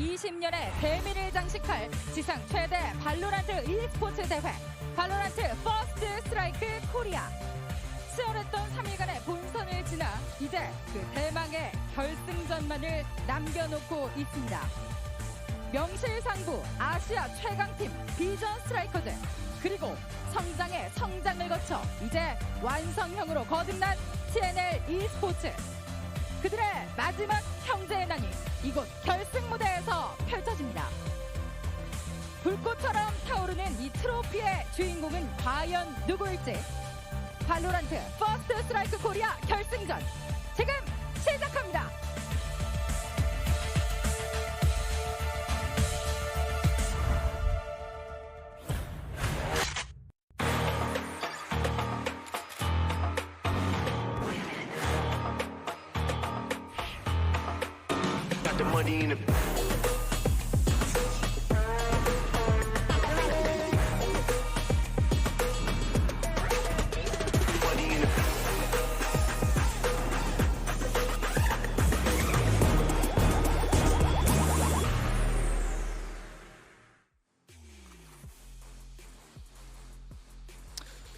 20년의 대미를 장식할 지상 최대 발로란트 e스포츠 대회 발로란트 퍼스트 스트라이크 코리아. 치열했던 3일간의 본선을 지나 이제 그 대망의 결승전만을 남겨놓고 있습니다. 명실상부 아시아 최강팀 비전 스트라이커즈, 그리고 성장의 성장을 거쳐 이제 완성형으로 거듭난 TNL e스포츠. 그들의 마지막 형제의 난이 이곳 결승 무대에서 펼쳐집니다. 불꽃처럼 타오르는 이 트로피의 주인공은 과연 누구일지. 발로란트 퍼스트 스트라이크 코리아 결승전 지금 시작합니다.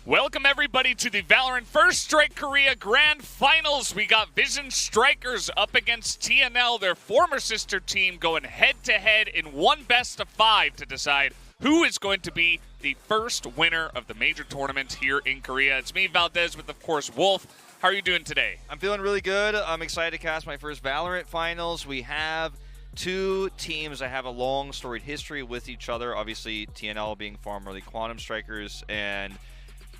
Welcome everybody to the VALORANT First Strike Korea Grand Finals. We got Vision Strikers up against TNL, their former sister team, going head-to-head in one best-of-5 to decide who is going to be the first winner of the major tournament here in Korea. It's me, Valdez, with, of course, Wolf. How are you doing today? I'm feeling really good. I'm excited to cast my first VALORANT Finals. We have two teams that have a long storied history with each other. Obviously, TNL being formerly Quantum Strikers, and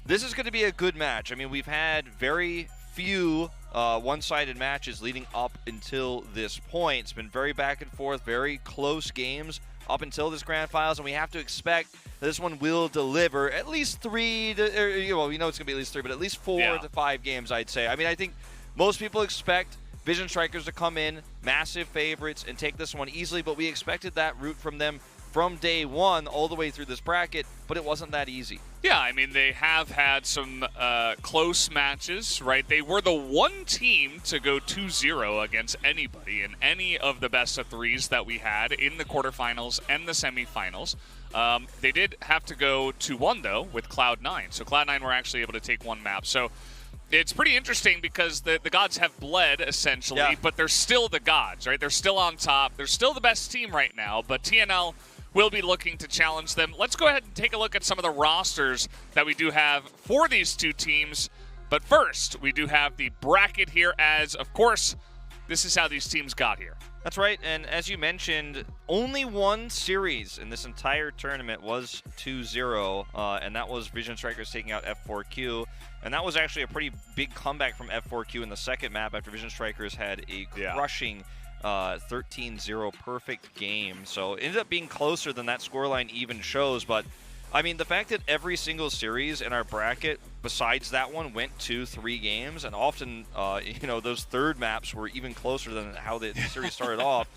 this is going to be a good match. I mean, we've had very few one-sided matches leading up until this point. It's been very back and forth, very close games up until this grand finals, and we have to expect that this one will deliver at least three to, well, you know it's going to be at least three, but at least 4 to 5 games, I'd say. I mean, I think most people expect Vision Strikers to come in, massive favorites, and take this one easily, but we expected that route from them from day one all the way through this bracket, but it wasn't that easy. Yeah, I mean, they have had some close matches, right? They were the one team to go 2-0 against anybody in any of the best-of-3s that we had in the quarterfinals and the semifinals. They did have to go 2-1, though, with Cloud9. So Cloud9 were actually able to take one map. So it's pretty interesting because the gods have bled, essentially, but they're still the gods, right? They're still on top. They're still the best team right now, but TNL will be looking to challenge them. Let's go ahead and take a look at some of the rosters that we do have for these two teams. But first, we do have the bracket here as, of course, this is how these teams got here. That's right, and as you mentioned, only one series in this entire tournament was 2-0, and that was Vision Strikers taking out F4Q. And that was actually a pretty big comeback from F4Q in the second map after Vision Strikers had a crushing 13-0 perfect game. So it ended up being closer than that scoreline even shows. But I mean, the fact that every single series in our bracket besides that one went 2-3 games, and often you know, those third maps were even closer than how the series started off,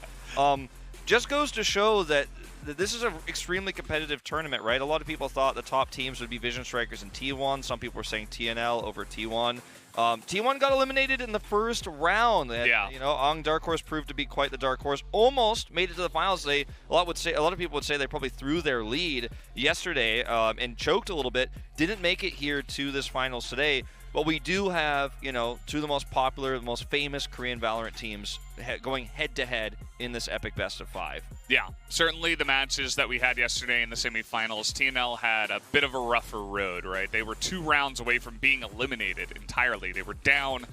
just goes to show that this is an extremely competitive tournament, right? A lot of people thought the top teams would be Vision Strikers and T1. Some people were saying TNL over T1. T1 got eliminated in the first round. And, you know, Ong Dark Horse proved to be quite the dark horse. Almost made it to the finals. A lot of people would say they probably threw their lead yesterday and choked a little bit. Didn't make it here to this finals today. But we do have, you know, two of the most popular, the most famous Korean VALORANT teams going head-to-head in this epic best-of-5. Yeah, certainly the matches that we had yesterday in the semifinals, TNL had a bit of a rougher road, right? They were 2 rounds away from being eliminated entirely. They were down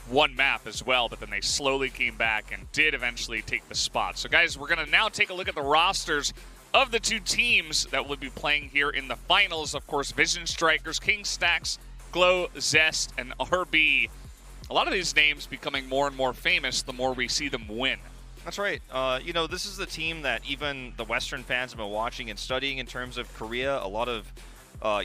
one map as well, but then they slowly came back and did eventually take the spot. So, guys, we're going to now take a look at the rosters of the two teams that will be playing here in the finals. Of course, Vision Strikers, King Stacks, Glow, Zest, and RB. A lot of these names becoming more and more famous the more we see them win. That's right. You know, this is the team that even the Western fans have been watching and studying in terms of Korea. A lot of,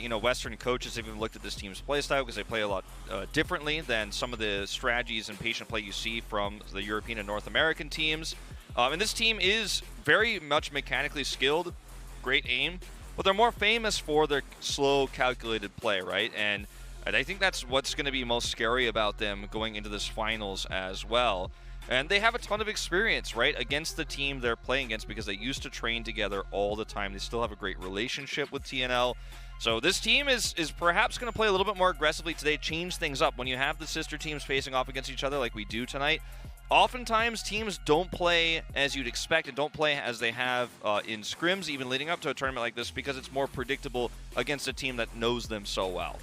you know, Western coaches have even looked at this team's playstyle because they play a lot differently than some of the strategies and patient play you see from the European and North American teams. And this team is very much mechanically skilled, great aim, but they're more famous for their slow, calculated play, right? And I think that's what's going to be most scary about them going into this finals as well. And they have a ton of experience, right, against the team they're playing against because they used to train together all the time. They still have a great relationship with TNL. So this team is perhaps going to play a little bit more aggressively today, change things up. When you have the sister teams facing off against each other like we do tonight, oftentimes teams don't play as you'd expect and don't play as they have in scrims, even leading up to a tournament like this, because it's more predictable against a team that knows them so well.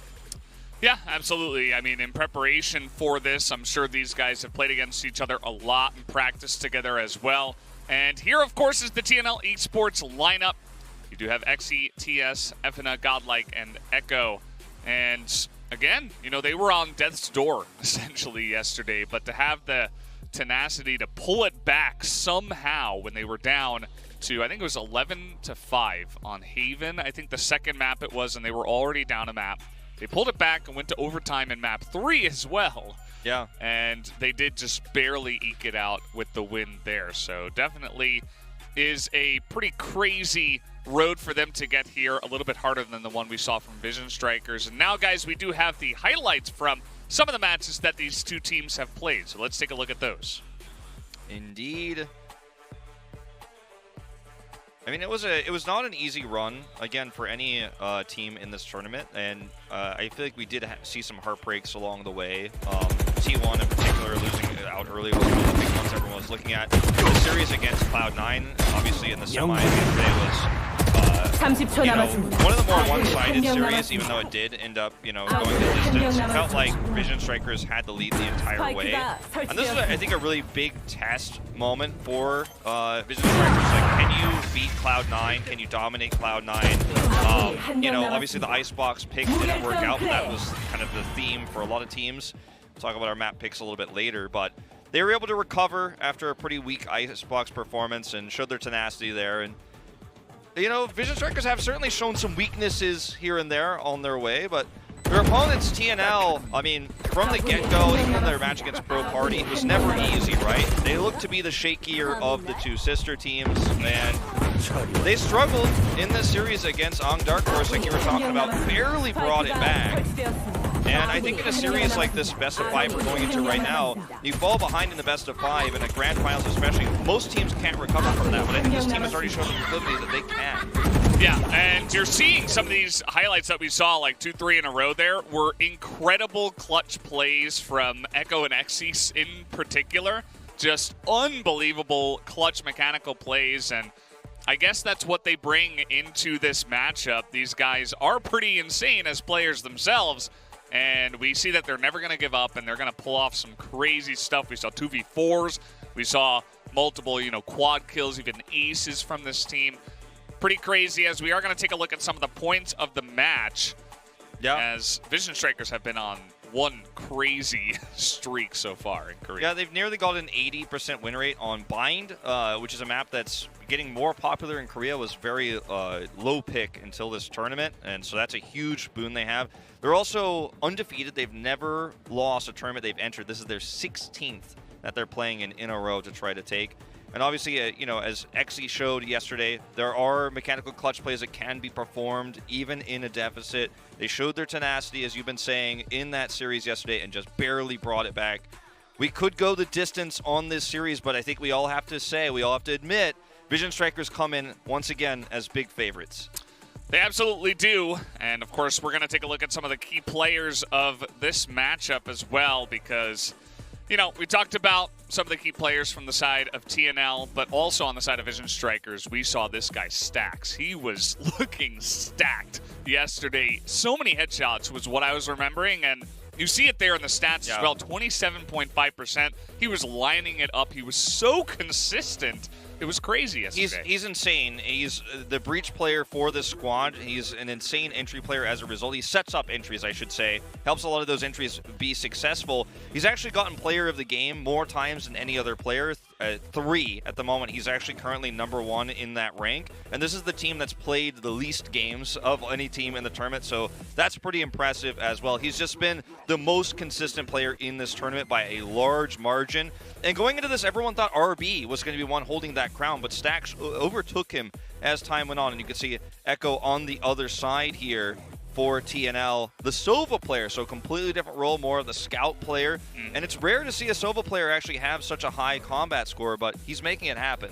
Yeah, absolutely. I mean, in preparation for this, I'm sure these guys have played against each other a lot and practiced together as well. And here, of course, is the Tnl Esports lineup. You do have Xe, TS, Efina, Godlike, and Echo. And again, you know, they were on death's door, essentially, yesterday. But to have the tenacity to pull it back somehow when they were down to, I think it was 11-5 on Haven. I think the second map it was, and they were already down a map. They pulled it back and went to overtime in map 3 as well. Yeah. And they did just barely eke it out with the win there. So definitely is a pretty crazy road for them to get here. A little bit harder than the one we saw from Vision Strikers. And now, guys, we do have the highlights from some of the matches that these two teams have played. So let's take a look at those. Indeed. I mean, it was not an easy run, again, for any team in this tournament, and I feel like we did see some heartbreaks along the way. T1 in particular, losing out early was one of the big ones everyone was looking at. The series against Cloud9, obviously in the semi today was, you know, one of the more one-sided series, even though it did end up, you know, going the distance. It felt like Vision Strikers had the lead the entire way. And this is, I think, a really big test moment for Vision Strikers. Like, can you beat Cloud9? Can you dominate Cloud9? You know, obviously the Icebox pick didn't work out, but that was kind of the theme for a lot of teams. We'll talk about our map picks a little bit later, but they were able to recover after a pretty weak Icebox performance and showed their tenacity there. And you know, Vision Strikers have certainly shown some weaknesses here and there on their way, but their opponents, TNL, I mean, from the get-go, even in their match against Pro Party, it was never easy, right? They looked to be the shakier of the two sister teams, and they struggled in this series against Dark Horse, like you were talking about, barely brought it back. And I think in a series like this, best of 5 we're going into right now, you fall behind in the best of 5, in a grand finals especially, most teams can't recover from that, but I think this team has already shown the ability that they can. Yeah, and you're seeing some of these highlights that we saw, like 2-3 in a row there, were incredible clutch plays from Echo and Xe in particular. Just unbelievable clutch mechanical plays, and I guess that's what they bring into this matchup. These guys are pretty insane as players themselves, and we see that they're never going to give up, and they're going to pull off some crazy stuff. We saw 2v4s. We saw multiple, you know, quad kills, even aces from this team. Pretty crazy, as we are going to take a look at some of the points of the match. Yeah. As Vision Strikers have been on one crazy streak so far in Korea. Yeah, they've nearly got an 80% win rate on Bind, which is a map that's getting more popular in Korea. Was very low pick until this tournament, and so that's a huge boon they have. They're also undefeated. They've never lost a tournament they've entered. This is their 16th that they're playing in a row to try to take. And obviously, you know, as Xe showed yesterday, there are mechanical clutch plays that can be performed even in a deficit. They showed their tenacity, as you've been saying, in that series yesterday and just barely brought it back. We could go the distance on this series, but I think we all have to say, we all have to admit, Vision Strikers come in once again as big favorites. They absolutely do. And of course, we're going to take a look at some of the key players of this matchup as well, because, you know, we talked about some of the key players from the side of TNL, but also on the side of Vision Strikers, we saw this guy, Stax. He was looking stacked yesterday. So many headshots was what I was remembering, and you see it there in the stats as well, 27.5%. He was lining it up. He was so consistent. It was crazy yesterday. He's insane. He's the breach player for this squad. He's an insane entry player as a result. He sets up entries, I should say. Helps a lot of those entries be successful. He's actually gotten player of the game more times than any other player. 3 at the moment. He's actually currently #1 in that rank. And this is the team that's played the least games of any team in the tournament. So that's pretty impressive as well. He's just been the most consistent player in this tournament by a large margin. And going into this, everyone thought RB was going to be one holding that crown, but Stax overtook him as time went on. And you can see Echo on the other side here. for TNL, the Sova player, so completely different role, more of the scout player. And it's rare to see a Sova player actually have such a high combat score, but he's making it happen.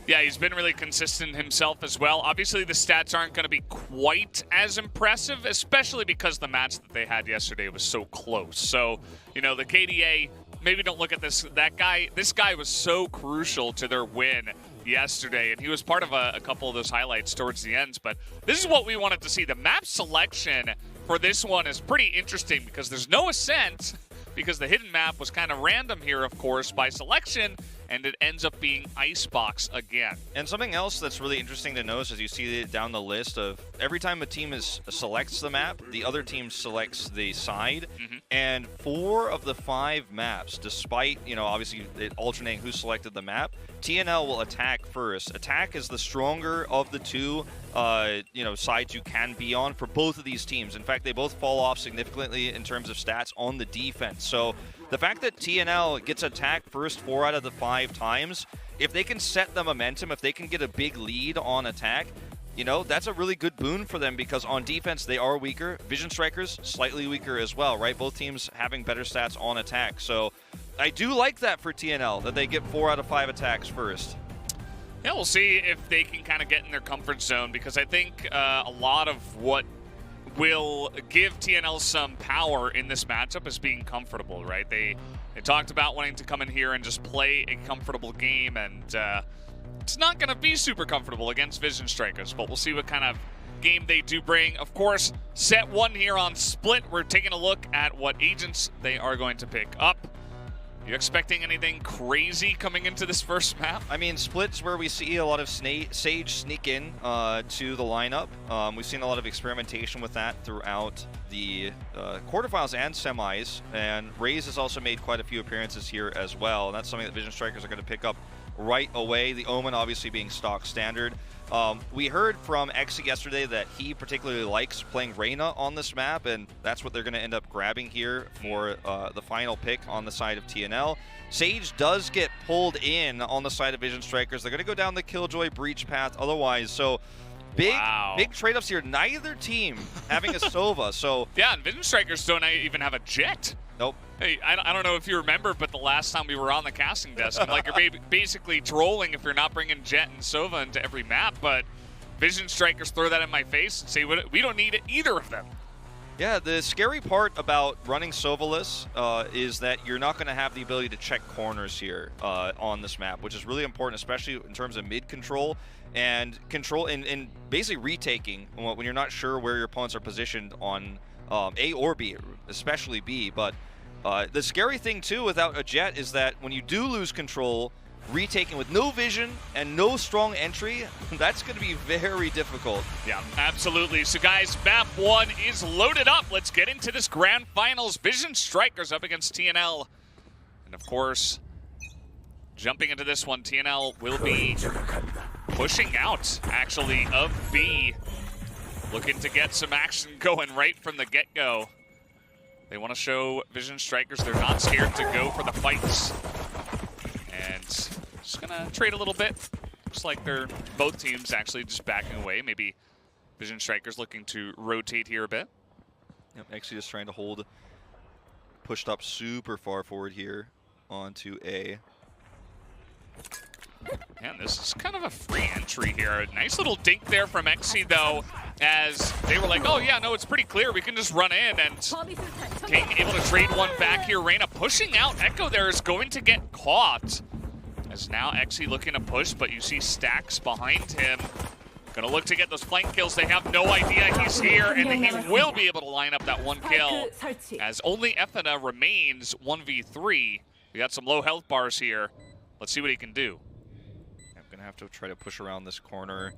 Yeah, he's been really consistent himself as well. Obviously, the stats aren't going to be quite as impressive, especially because the match that they had yesterday was so close. So, you know, the KDA, maybe don't look at this. This guy was so crucial to their win yesterday, and he was part of a couple of those highlights towards the ends. But this is what we wanted to see. The map selection for this one is pretty interesting because there's no ascent, because the hidden map was kind of random here, of course, by selection, and it ends up being Icebox again. And something else that's really interesting to notice as you see it down the list of every time a team selects the map, the other team selects the side. And 4 of the 5 maps, despite, you know, obviously it alternating who selected the map, TNL will attack first. Attack is the stronger of the two, you know, sides you can be on for both of these teams. In fact, they both fall off significantly in terms of stats on the defense. So the fact that TNL gets attacked first 4 out of the 5 times, if they can set the momentum, if they can get a big lead on attack, you know, that's a really good boon for them because on defense, they are weaker. Vision Strikers, slightly weaker as well, right? Both teams having better stats on attack. So I do like that for TNL, that they get 4 out of 5 attacks first. Yeah, we'll see if they can kind of get in their comfort zone, because I think a lot of what will give TNL some power in this matchup is being comfortable, right? They talked about wanting to come in here and just play a comfortable game, and it's not going to be super comfortable against Vision Strikers, but we'll see what kind of game they do bring. Of course, set 1 here on Split. We're taking a look at what agents they are going to pick up. You expecting anything crazy coming into this first map? I mean, Split's where we see a lot of Sage sneak in to the lineup. We've seen a lot of experimentation with that throughout the quarterfinals and semis, and Raze has also made quite a few appearances here as well, and that's something that Vision Strikers are going to pick up right away. The Omen obviously being stock standard. We heard from Exi yesterday that he particularly likes playing Reyna on this map, and that's what they're going to end up grabbing here for the final pick on the side of TNL. Sage does get pulled in on the side of Vision Strikers. They're going to go down the Killjoy breach path otherwise, so big trade-offs here. Neither team having a Sova, so... Yeah, and Vision Strikers don't even have a jet. Nope. Hey, I don't know if you remember, but the last time we were on the casting desk, I'm like, you're basically trolling if you're not bringing Jet and Sova into every map, but Vision Strikers throw that in my face and say, we don't need either of them. Yeah, the scary part about running Sovaless is that you're not going to have the ability to check corners here on this map, which is really important, especially in terms of mid control and control in basically retaking when you're not sure where your opponents are positioned on A or B, especially B. But the scary thing too without a Jet is that when you do lose control, retaking with no vision and no strong entry, that's going to be very difficult. Yeah, absolutely. So guys, map 1 is loaded up. Let's get into this grand finals. Vision Strikers up against TNL. And of course, jumping into this one, TNL will be pushing out, actually, of B. Looking to get some action going right from the get-go. They want to show Vision Strikers they're not scared to go for the fights. And just gonna trade a little bit. Looks like they're both teams actually just backing away. Maybe Vision Strikers looking to rotate here a bit. Yep, actually just trying to hold, pushed up super far forward here onto A. And this is kind of a free entry here. A nice little dink there from Exi, though, as they were like, oh yeah, no, it's pretty clear. We can just run in, and King able to trade one back here. Reyna pushing out. Echo there is going to get caught. As now Exi looking to push, but you see Stacks behind him. Gonna look to get those flank kills. They have no idea he's here, and he will be able to line up that one kill. As only Efina remains 1v3. We got some low health bars here. Let's see what he can do. I'm gonna have to try to push around this corner.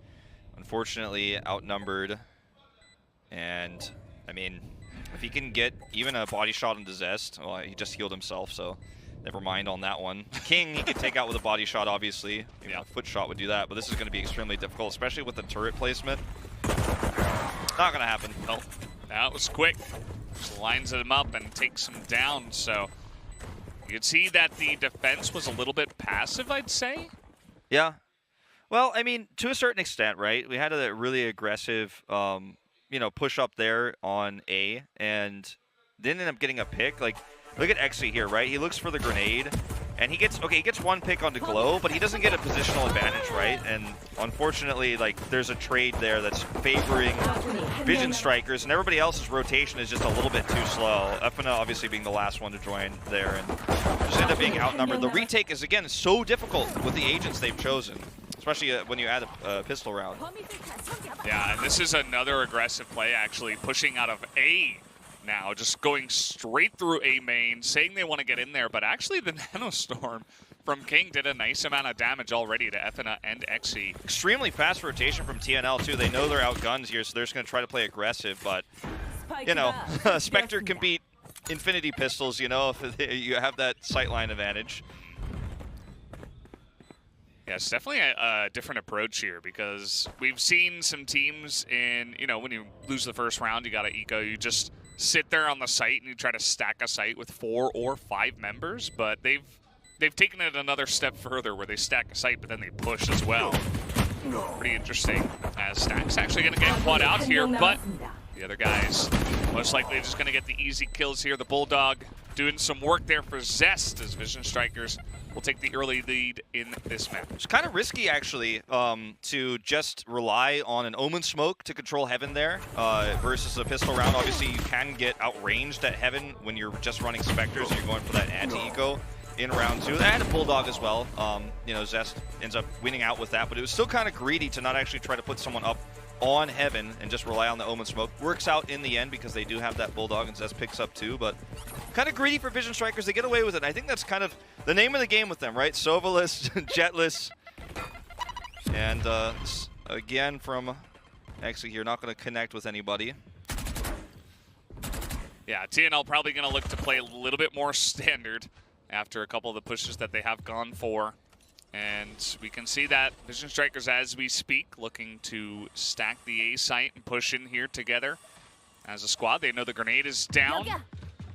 Unfortunately, outnumbered. And, I mean, if he can get even a body shot into Zest, well, he just healed himself, so never mind on that one. King, he could take out with a body shot, obviously. Yeah. A foot shot would do that, but this is going to be extremely difficult, especially with the turret placement. Not going to happen. Nope. That was quick. Just lines him up and takes him down, so you could see that the defense was a little bit passive, I'd say. Yeah. Well, I mean, to a certain extent, right? We had a really aggressive push up there on A, and didn't end up getting a pick. Like, look at Exy here, right? He looks for the grenade, and he gets one pick onto Glow, but he doesn't get a positional advantage, right? And unfortunately, like, there's a trade there that's favoring Vision Strikers, and everybody else's rotation is just a little bit too slow. Efna obviously being the last one to join there, and just end up being outnumbered. The retake is, again, so difficult with the agents they've chosen, especially when you add a pistol round. Yeah, and this is another aggressive play, actually, pushing out of A now, just going straight through A main, saying they want to get in there, but actually the Nanostorm from King did a nice amount of damage already to Efna and Exy. Extremely fast rotation from TNL, too. They know they're outgunned here, so they're just going to try to play aggressive, but, Spectre can beat Infinity Pistols, if you have that sightline advantage. Yeah, it's definitely a different approach here, because we've seen some teams in, when you lose the first round, you got to eco, you just sit there on the site and you try to stack a site with 4 or 5 members, but they've taken it another step further where they stack a site, but then they push as well. Pretty interesting, as Stack's actually going to get caught out here, but the other guys most likely just going to get the easy kills here. The Bulldog doing some work there for Zest, as Vision Strikers will take the early lead in this map. It's kind of risky, actually, to just rely on an Omen Smoke to control Heaven there versus a pistol round. Obviously, you can get outranged at Heaven when you're just running Spectres and you're going for that anti-eco in round 2. They had a Bulldog as well. Zest ends up winning out with that, but it was still kind of greedy to not actually try to put someone up on Heaven and just rely on the Omen Smoke. Works out in the end because they do have that Bulldog and Zest picks up too, but kind of greedy for Vision Strikers. They get away with it. And I think that's kind of the name of the game with them, right? Sovaless, Jetless, and again from Exy here, not going to connect with anybody. Yeah, TNL probably going to look to play a little bit more standard after a couple of the pushes that they have gone for. And we can see that Vision Strikers, as we speak, looking to stack the A site and push in here together as a squad. They know the grenade is down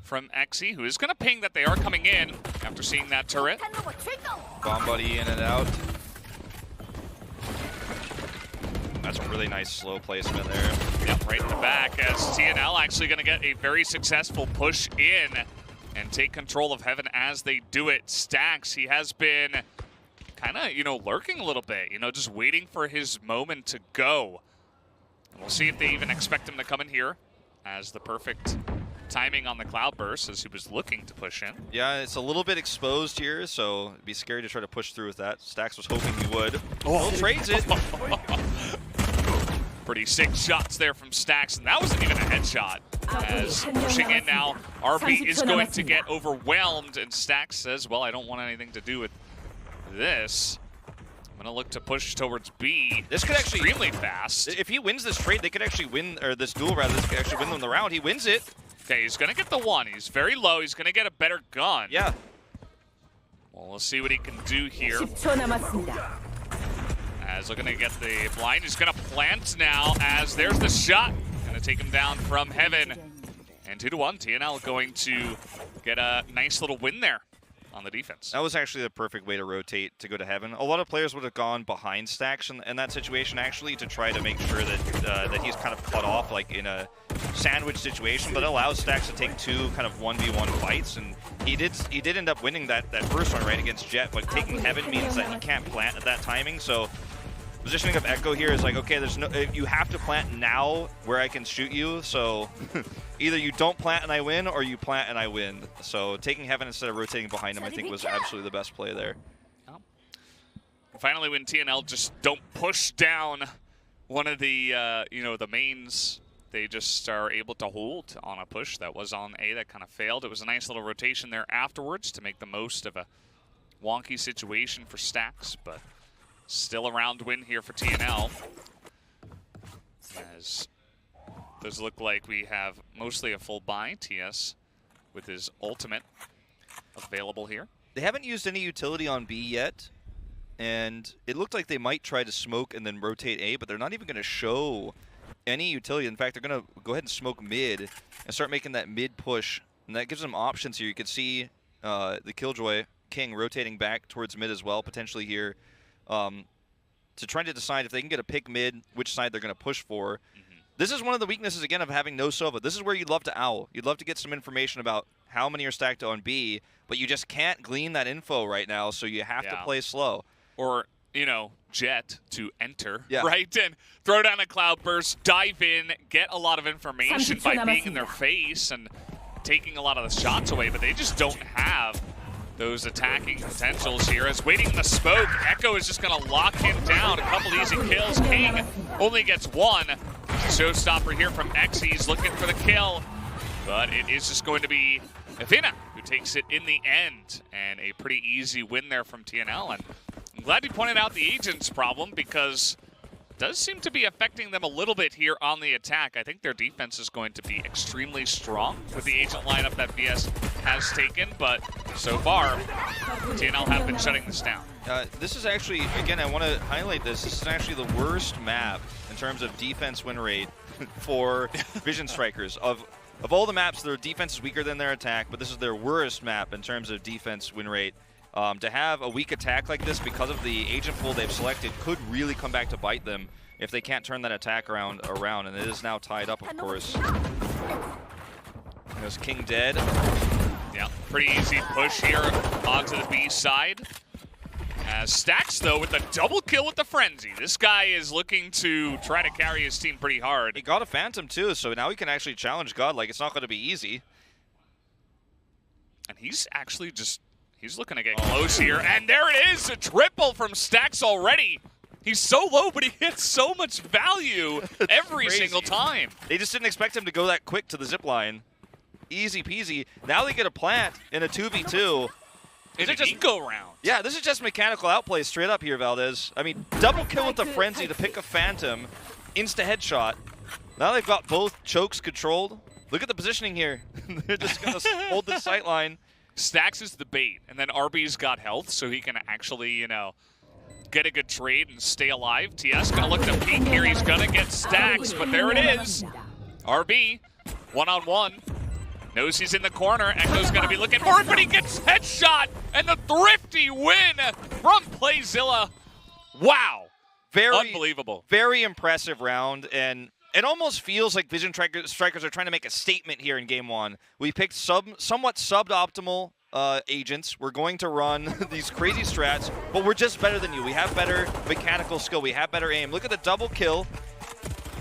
from Exy, who is going to ping that they are coming in after seeing that turret. Bomb buddy in and out. That's a really nice slow placement there. Yep, right in the back, as TNL actually going to get a very successful push in and take control of Heaven as they do it. Stacks, he has been kind of, lurking a little bit, just waiting for his moment to go. And we'll see if they even expect him to come in here, as the perfect timing on the Cloudburst as he was looking to push in. Yeah, it's a little bit exposed here, so it'd be scary to try to push through with that. Stacks was hoping he would. Oh, trades it. Pretty sick shots there from Stacks, and that wasn't even a headshot. As pushing in now, RB is going to get overwhelmed, and Stacks says, well, I don't want anything to do with this. I'm gonna look to push towards B. This could actually extremely fast. If he wins this trade, they could actually win, or this duel rather. This could actually win them the round. He wins it. Okay, he's gonna get the one. He's very low. He's gonna get a better gun. Yeah. Well, we'll see what he can do here. As looking to get the blind, he's gonna plant now. As there's the shot, gonna take him down from Heaven. And 2-1, TNL going to get a nice little win there on the defense. That was actually the perfect way to rotate to go to Heaven. A lot of players would have gone behind Stacks in that situation, actually, to try to make sure that that he's kind of cut off, like in a sandwich situation, but it allows Stacks to take 2 kind of 1v1 fights, and he did end up winning that first one right against Jet, but taking Heaven means that he can't plant at that timing, so positioning of Echo here is like, okay, there's no, you have to plant now where I can shoot you, so either you don't plant and I win, or you plant and I win. So taking Heaven instead of rotating behind him, I think, was absolutely the best play there. Finally, when TNL just don't push down one of the, the mains, they just are able to hold on a push that was on A that kind of failed. It was a nice little rotation there afterwards to make the most of a wonky situation for Stacks, but still a round win here for TNL. As does look like we have mostly a full buy. TS with his ultimate available here. They haven't used any utility on B yet, and it looked like they might try to smoke and then rotate A, but they're not even going to show any utility. In fact, they're going to go ahead and smoke mid and start making that mid push, and that gives them options here. You can see the Killjoy King rotating back towards mid as well, potentially here, to try to decide if they can get a pick mid, which side they're going to push for. This is one of the weaknesses, again, of having no Sova. This is where you'd love to owl. You'd love to get some information about how many are stacked on B, but you just can't glean that info right now, so you have to play slow. Or, you know, Jet to enter, right? And throw down a cloud burst, dive in, get a lot of information by being in their face and taking a lot of the shots away, but they just don't have those attacking potentials here. As waiting in the smoke, Echo is just going to lock him down. A couple easy kills. King only gets one. Showstopper here from X. He's looking for the kill, but it is just going to be Avina who takes it in the end, and a pretty easy win there from TNL. And I'm glad you pointed out the agents problem, because it does seem to be affecting them a little bit here on the attack. I think their defense is going to be extremely strong with the agent lineup that VS has taken, but so far, TNL have been shutting this down. This is actually, again, I want to highlight this. This is actually the worst map in terms of defense win rate for Vision Strikers. Of all the maps, their defense is weaker than their attack, but this is their worst map in terms of defense win rate. To have a weak attack like this because of the agent pool they've selected could really come back to bite them if they can't turn that attack around, and it is now tied up, of course. There's King dead. Yeah, pretty easy push here onto the B side. As Stacks, though, with a double kill with the Frenzy. This guy is looking to try to carry his team pretty hard. He got a Phantom, too, so now he can actually challenge God. Like, it's not going to be easy. And he's actually just, he's looking to get close here. And there it is, a triple from Stacks already. He's so low, but he gets so much value every single time. They just didn't expect him to go that quick to the zip line. Easy peasy. Now they get a plant in a 2v2. It's an eco round. Yeah, this is just mechanical outplay straight up here, Valdez. I mean, double kill with the Frenzy to pick a Phantom. Insta headshot. Now they've got both chokes controlled. Look at the positioning here. They're just going to hold the sight line. Stacks is the bait, and then RB's got health, so he can actually, you know, get a good trade and stay alive. TS going to look to peek here. He's going to get Stacks, but there it is. RB, one-on-one. Knows he's in the corner. Echo's going to be looking for it, but he gets headshot, and the thrifty win from Playzilla. Wow. Unbelievable. Very impressive round, and it almost feels like Vision Strikers are trying to make a statement here in Game 1. We picked somewhat suboptimal agents. We're going to run these crazy strats, but we're just better than you. We have better mechanical skill. We have better aim. Look at the double kill.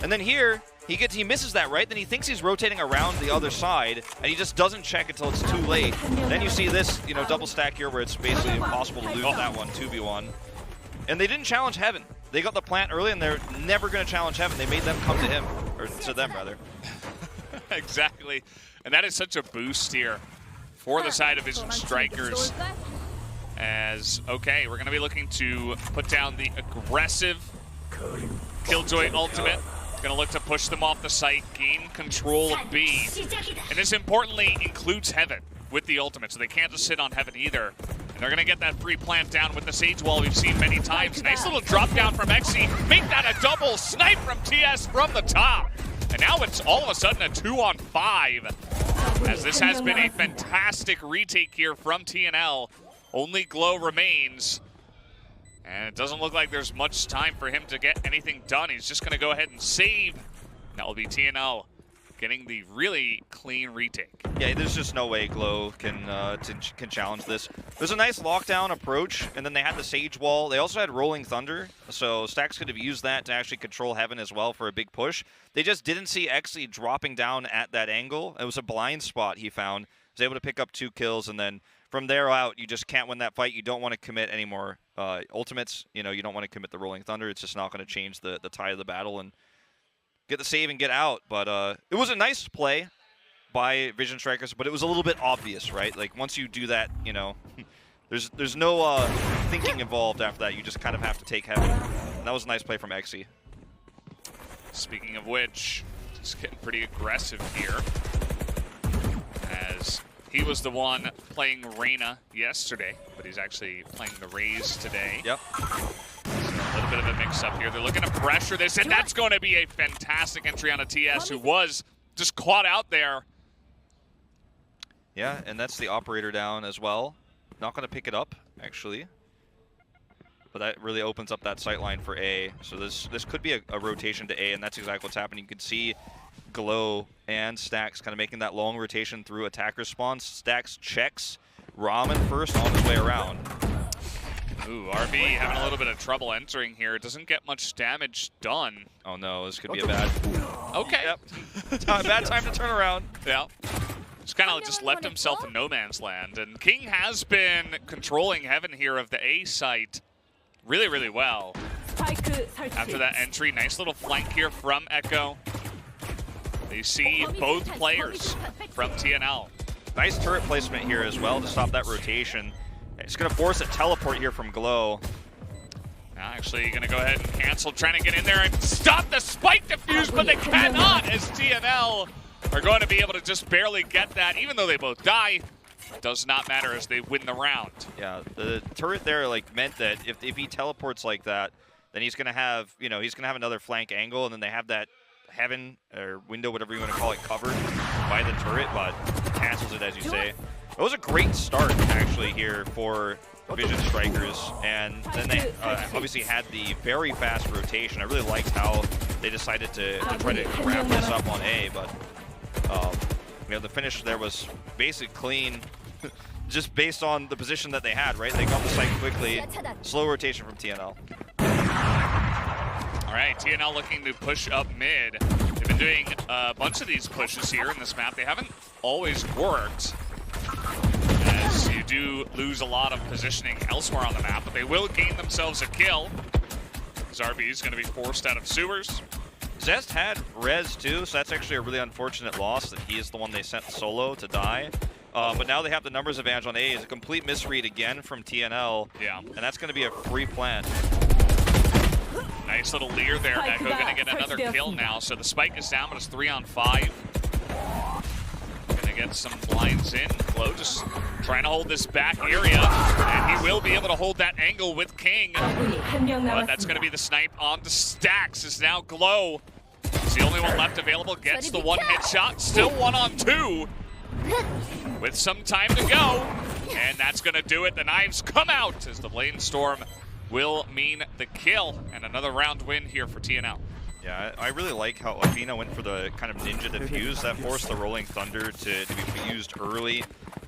And then here, he misses that, right? Then he thinks he's rotating around the other side, and he just doesn't check until it's too late. Then you see this, you know, double stack here where it's basically impossible to lose that one, 2v1. And they didn't challenge Heaven. They got the plant early, and they're never going to challenge Heaven. They made them come to him, or to them, rather. Exactly. And that is such a boost here for the side of Vision Strikers. As, okay, we're going to be looking to put down the aggressive Killjoy ultimate. Going to look to push them off the site, gain control of B. And this importantly includes Heaven with the ultimate, so they can't just sit on Heaven either. And they're going to get that free plant down with the Sage Wall we've seen many times. Nice little drop down from Xe. Make that a double snipe from TS from the top. And now it's all of a sudden a 2-on-5. As this has been a fantastic retake here from TNL. Only Glow remains. And it doesn't look like there's much time for him to get anything done. He's just going to go ahead and save. That will be TNL getting the really clean retake. Yeah, there's just no way Glow can challenge this. There's a nice lockdown approach, and then they had the Sage Wall. They also had Rolling Thunder, so Stacks could have used that to actually control Heaven as well for a big push. They just didn't see Xe dropping down at that angle. It was a blind spot he found. He was able to pick up 2 kills, and then from there out, you just can't win that fight. You don't want to commit any more ultimates. You know, you don't want to commit the Rolling Thunder. It's just not going to change the tide of the battle and get the save and get out. But it was a nice play by Vision Strikers, but it was a little bit obvious, right? Like, once you do that, you know, there's no thinking involved after that. You just kind of have to take Heaven. And that was a nice play from Xe. Speaking of which, just getting pretty aggressive here. As he was the one playing Reyna yesterday, but he's actually playing the Raze today. Yep. A little bit of a mix-up here. They're looking to pressure this, and that's going to be a fantastic entry on a TS who was just caught out there. Yeah, and that's the operator down as well. Not going to pick it up, actually. but that really opens up that sight line for A. So this could be a rotation to A, and that's exactly what's happening. You can see Glow and Stax kind of making that long rotation through attacker spawns. Stax checks Ramen first on his way around. Ooh, RB having a little bit of trouble entering here. Doesn't get much damage done. Oh no, this could be a bad... Okay. Yep. Bad time to turn around. Yeah. Just kind of just left himself in no man's land. And King has been controlling Heaven here of the A site really, really well. After that entry, nice little flank here from Echo. You see both players from TNL. Nice turret placement here as well to stop that rotation. It's going to force a teleport here from Glow. Now actually going to go ahead and cancel, trying to get in there and stop the spike defuse, but they cannot, as TNL are going to be able to just barely get that, even though they both die. It does not matter as they win the round. Yeah, the turret there meant that if he teleports like that, then he's going to have, he's going to have another flank angle, and then they have that Heaven or window, whatever you want to call it, covered by the turret, but cancels it, as you say. It was a great start, actually, here for Vision Strikers, and then they obviously had the very fast rotation. I really liked how they decided to try to wrap this up on A, but the finish there was basically clean, just based on the position that they had, right? They got the site quickly. Slow rotation from TNL. All right, TNL looking to push up mid. They've been doing a bunch of these pushes here in this map. They haven't always worked, as you do lose a lot of positioning elsewhere on the map, but they will gain themselves a kill. Zarbi is going to be forced out of sewers. Zest had res too, so that's actually a really unfortunate loss that he is the one they sent solo to die. But now they have the numbers advantage on A. It's a complete misread again from TNL. Yeah. And that's going to be a free plant. Nice little leer there. Echo going to get another kill now. So the spike is down, but it's 3-on-5. Going to get some blinds in. Glow just trying to hold this back area. And he will be able to hold that angle with King. But that's going to be the snipe on the Stacks. Is now Glow. He's the only one left available. Gets the one headshot. Still 1-on-2. With some time to go. And that's going to do it. The knives come out as the Blade Storm will mean the kill, and another round win here for TNL. Yeah, I really like how Afina went for the kind of ninja defuse that forced the Rolling Thunder to be used early,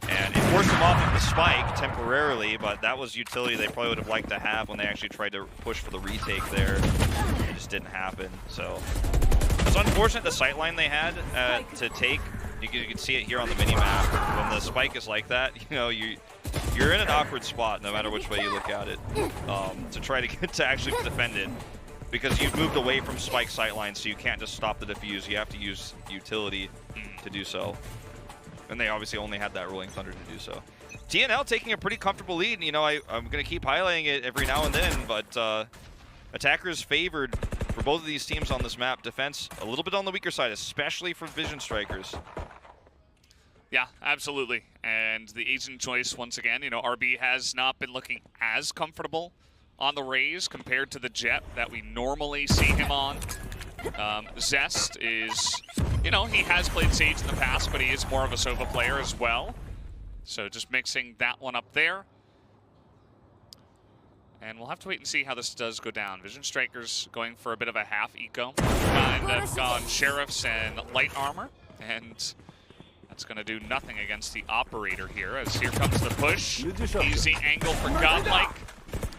and it forced them off of the spike temporarily, but that was utility they probably would have liked to have when they actually tried to push for the retake there. It just didn't happen, so it's unfortunate the sightline they had to take. You can see it here on the mini-map. When the spike is like that, you're in an awkward spot no matter which way you look at it, to try to get to actually defend it, because you've moved away from spike sightline, so you can't just stop the defuse. You have to use utility to do so, and they obviously only had that Rolling Thunder to do so. TNL taking a pretty comfortable lead. I'm going to keep highlighting it every now and then, but attackers favored for both of these teams on this map. Defense a little bit on the weaker side, especially for Vision Strikers. Yeah, absolutely. And the agent choice, once again, RB has not been looking as comfortable on the Raze compared to the Jet that we normally see him on. Zest is, he has played Sage in the past, but he is more of a Sova player as well. So just mixing that one up there. And we'll have to wait and see how this does go down. Vision Strikers going for a bit of a half eco. Kind of gone Sheriffs and Light Armor, and that's going to do nothing against the Operator here, as here comes the push. Easy angle for Godlike.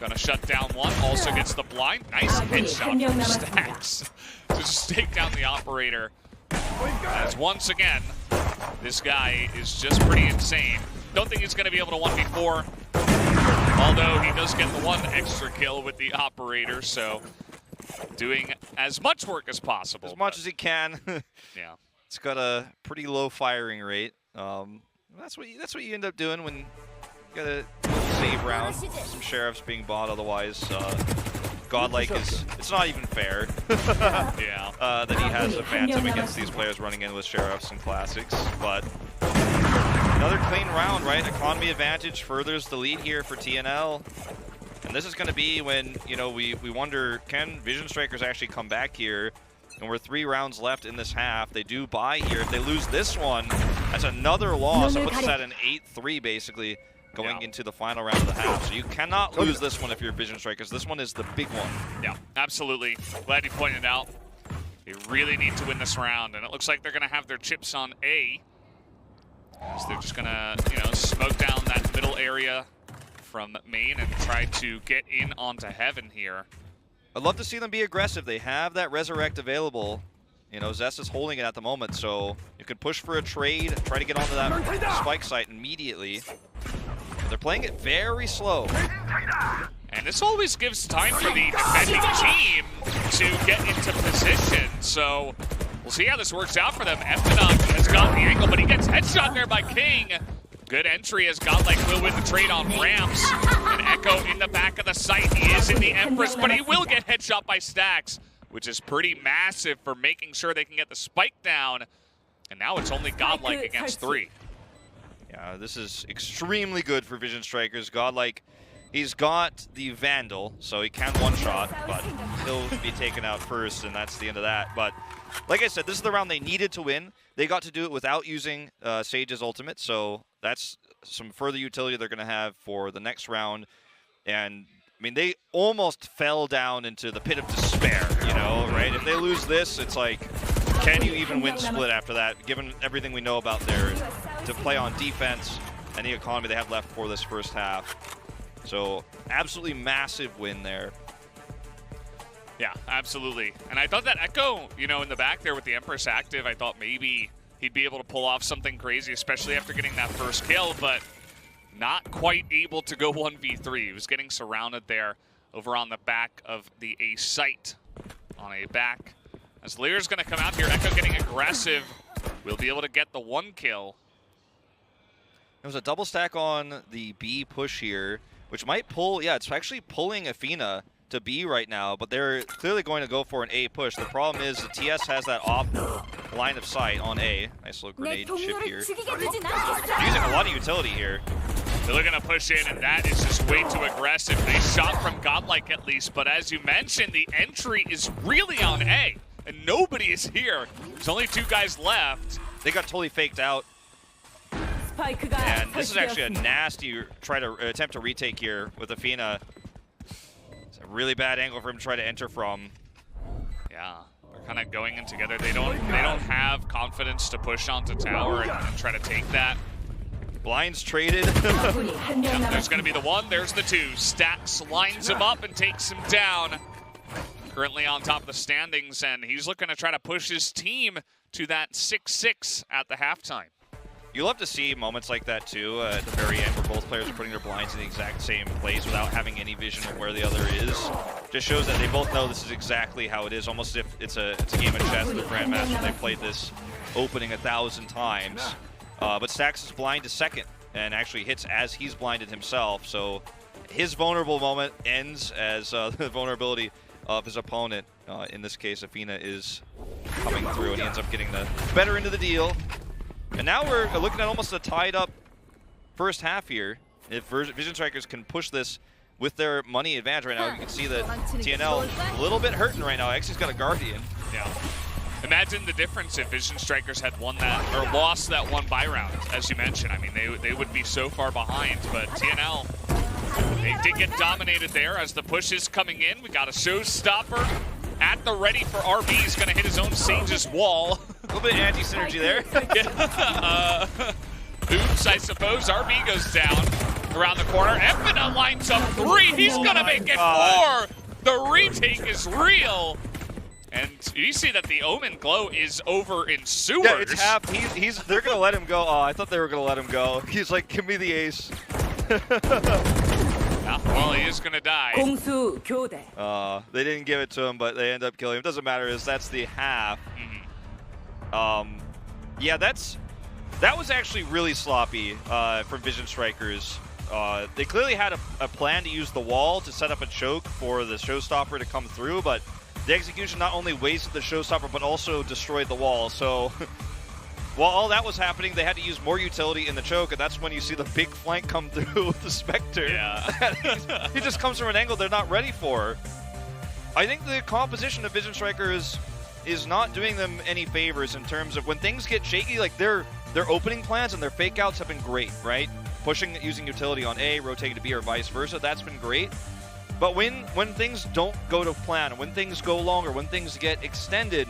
Gonna shut down one. Also gets the blind. Nice headshot from Stacks to just take down the Operator. As once again, this guy is just pretty insane. Don't think he's going to be able to 1v4. Although he does get the one extra kill with the Operator, so doing as much work as possible. As much as he can. Yeah. It's got a pretty low firing rate. That's what you end up doing when you got a save round. Some Sheriffs being bought, otherwise Godlike it's not even fair. Yeah. That he has a Phantom against these players running in with Sheriffs and Classics. But another clean round, right? Economy advantage furthers the lead here for TNL. And this is going to be when, we wonder, can Vision Strikers actually come back here? And we're 3 rounds left in this half. They do buy here. If they lose this one, that's another loss. That puts us at an 8-3, basically. going into the final round of the half. So you cannot lose this one if you're Vision Strikers. This one is the big one. Yeah, absolutely. Glad you pointed out. They really need to win this round, and it looks like they're going to have their chips on A. So they're just going to, smoke down that middle area from main and try to get in onto heaven here. I'd love to see them be aggressive. They have that Resurrect available. Zest is holding it at the moment, so you can push for a trade, try to get onto that spike site immediately. They're playing it very slow. And this always gives time for the defending team to get into position. So we'll see how this works out for them. Epidon has got the angle, but he gets headshot there by King. Good entry as Godlike will win the trade on ramps. And Echo in the back of the site. He is in the Empress, but he will get headshot by Stax, which is pretty massive for making sure they can get the spike down. And now it's only Godlike against 3. Yeah, this is extremely good for Vision Strikers. Godlike, he's got the Vandal, so he can one-shot, but he'll be taken out first, and that's the end of that. But like I said, this is the round they needed to win. They got to do it without using Sage's ultimate, so that's some further utility they're going to have for the next round. And, I mean, they almost fell down into the pit of despair, right? If they lose this, it's like, can you even win split after that, given everything we know about their to play on defense and the economy they have left for this first half. So, absolutely massive win there. Yeah, absolutely. And I thought that Echo, in the back there with the Empress active, I thought maybe he'd be able to pull off something crazy, especially after getting that first kill, but not quite able to go 1v3. He was getting surrounded there over on the back of the A site on A back. As Lear's going to come out here, Echo getting aggressive, will be able to get the 1 kill. There was a double stack on the B push here, which might pull, it's actually pulling Athena to B right now, but they're clearly going to go for an A push. The problem is the TS has that off line of sight on A. Nice little grenade chip here. Using a lot of utility here. They're looking to push in, and that is just way too aggressive. Nice shot from Godlike at least, but as you mentioned, the entry is really on A, and nobody is here. There's only 2 guys left. They got totally faked out. And this is actually a nasty attempt to retake here with Athena. It's a really bad angle for him to try to enter from. Yeah, they're kind of going in together. They don't have confidence to push onto tower and try to take that. Blinds traded. Yeah, there's going to be the 1, there's the 2. Stax lines him up and takes him down. Currently on top of the standings, and he's looking to try to push his team to that 6-6 at the halftime. You love to see moments like that too at the very end where both players are putting their blinds in the exact same place without having any vision of where the other is. Just shows that they both know this is exactly how it is, almost as if it's a game of chess with the Grandmaster. They've played this opening 1,000 times. But Stax is blind to second and actually hits as he's blinded himself. So his vulnerable moment ends as the vulnerability of his opponent. In this case, Athena is coming through and he ends up getting the better end of the deal. And now we're looking at almost a tied up first half here. If Vision Strikers can push this with their money advantage right now, you can see that Tnl a little bit hurting right now. Actually's got a Guardian. Yeah. Imagine the difference if Vision Strikers had won that, or lost that 1 buy round, as you mentioned. I mean, they would be so far behind, but TNL, they did get dominated there as the push is coming in. We got a showstopper at the ready for RB. He's going to hit his own Sage's wall. A little bit anti-synergy there. Oops, I suppose. RB goes down around the corner. Epina lines up 3. He's going to make it 4. The retake is real. And you see that the Omen Glow is over in sewers. Yeah, it's half. They're going to let him go. Oh, I thought they were going to let him go. He's like, give me the ace. Well, he is going to die. They didn't give it to him, but they end up killing him. It doesn't matter, that's the half. Yeah, that was actually really sloppy from Vision Strikers. They clearly had a plan to use the wall to set up a choke for the showstopper to come through, but the execution not only wasted the showstopper, but also destroyed the wall. So while all that was happening, they had to use more utility in the choke, and that's when you see the big flank come through with the Spectre. Yeah. He just comes from an angle they're not ready for. I think the composition of Vision Strikers is not doing them any favors in terms of when things get shaky, like their opening plans and their fake outs have been great, right? pushing, using utility on A, rotating to B, or vice versa. That's been great. But when things don't go to plan, when things go longer, when things get extended,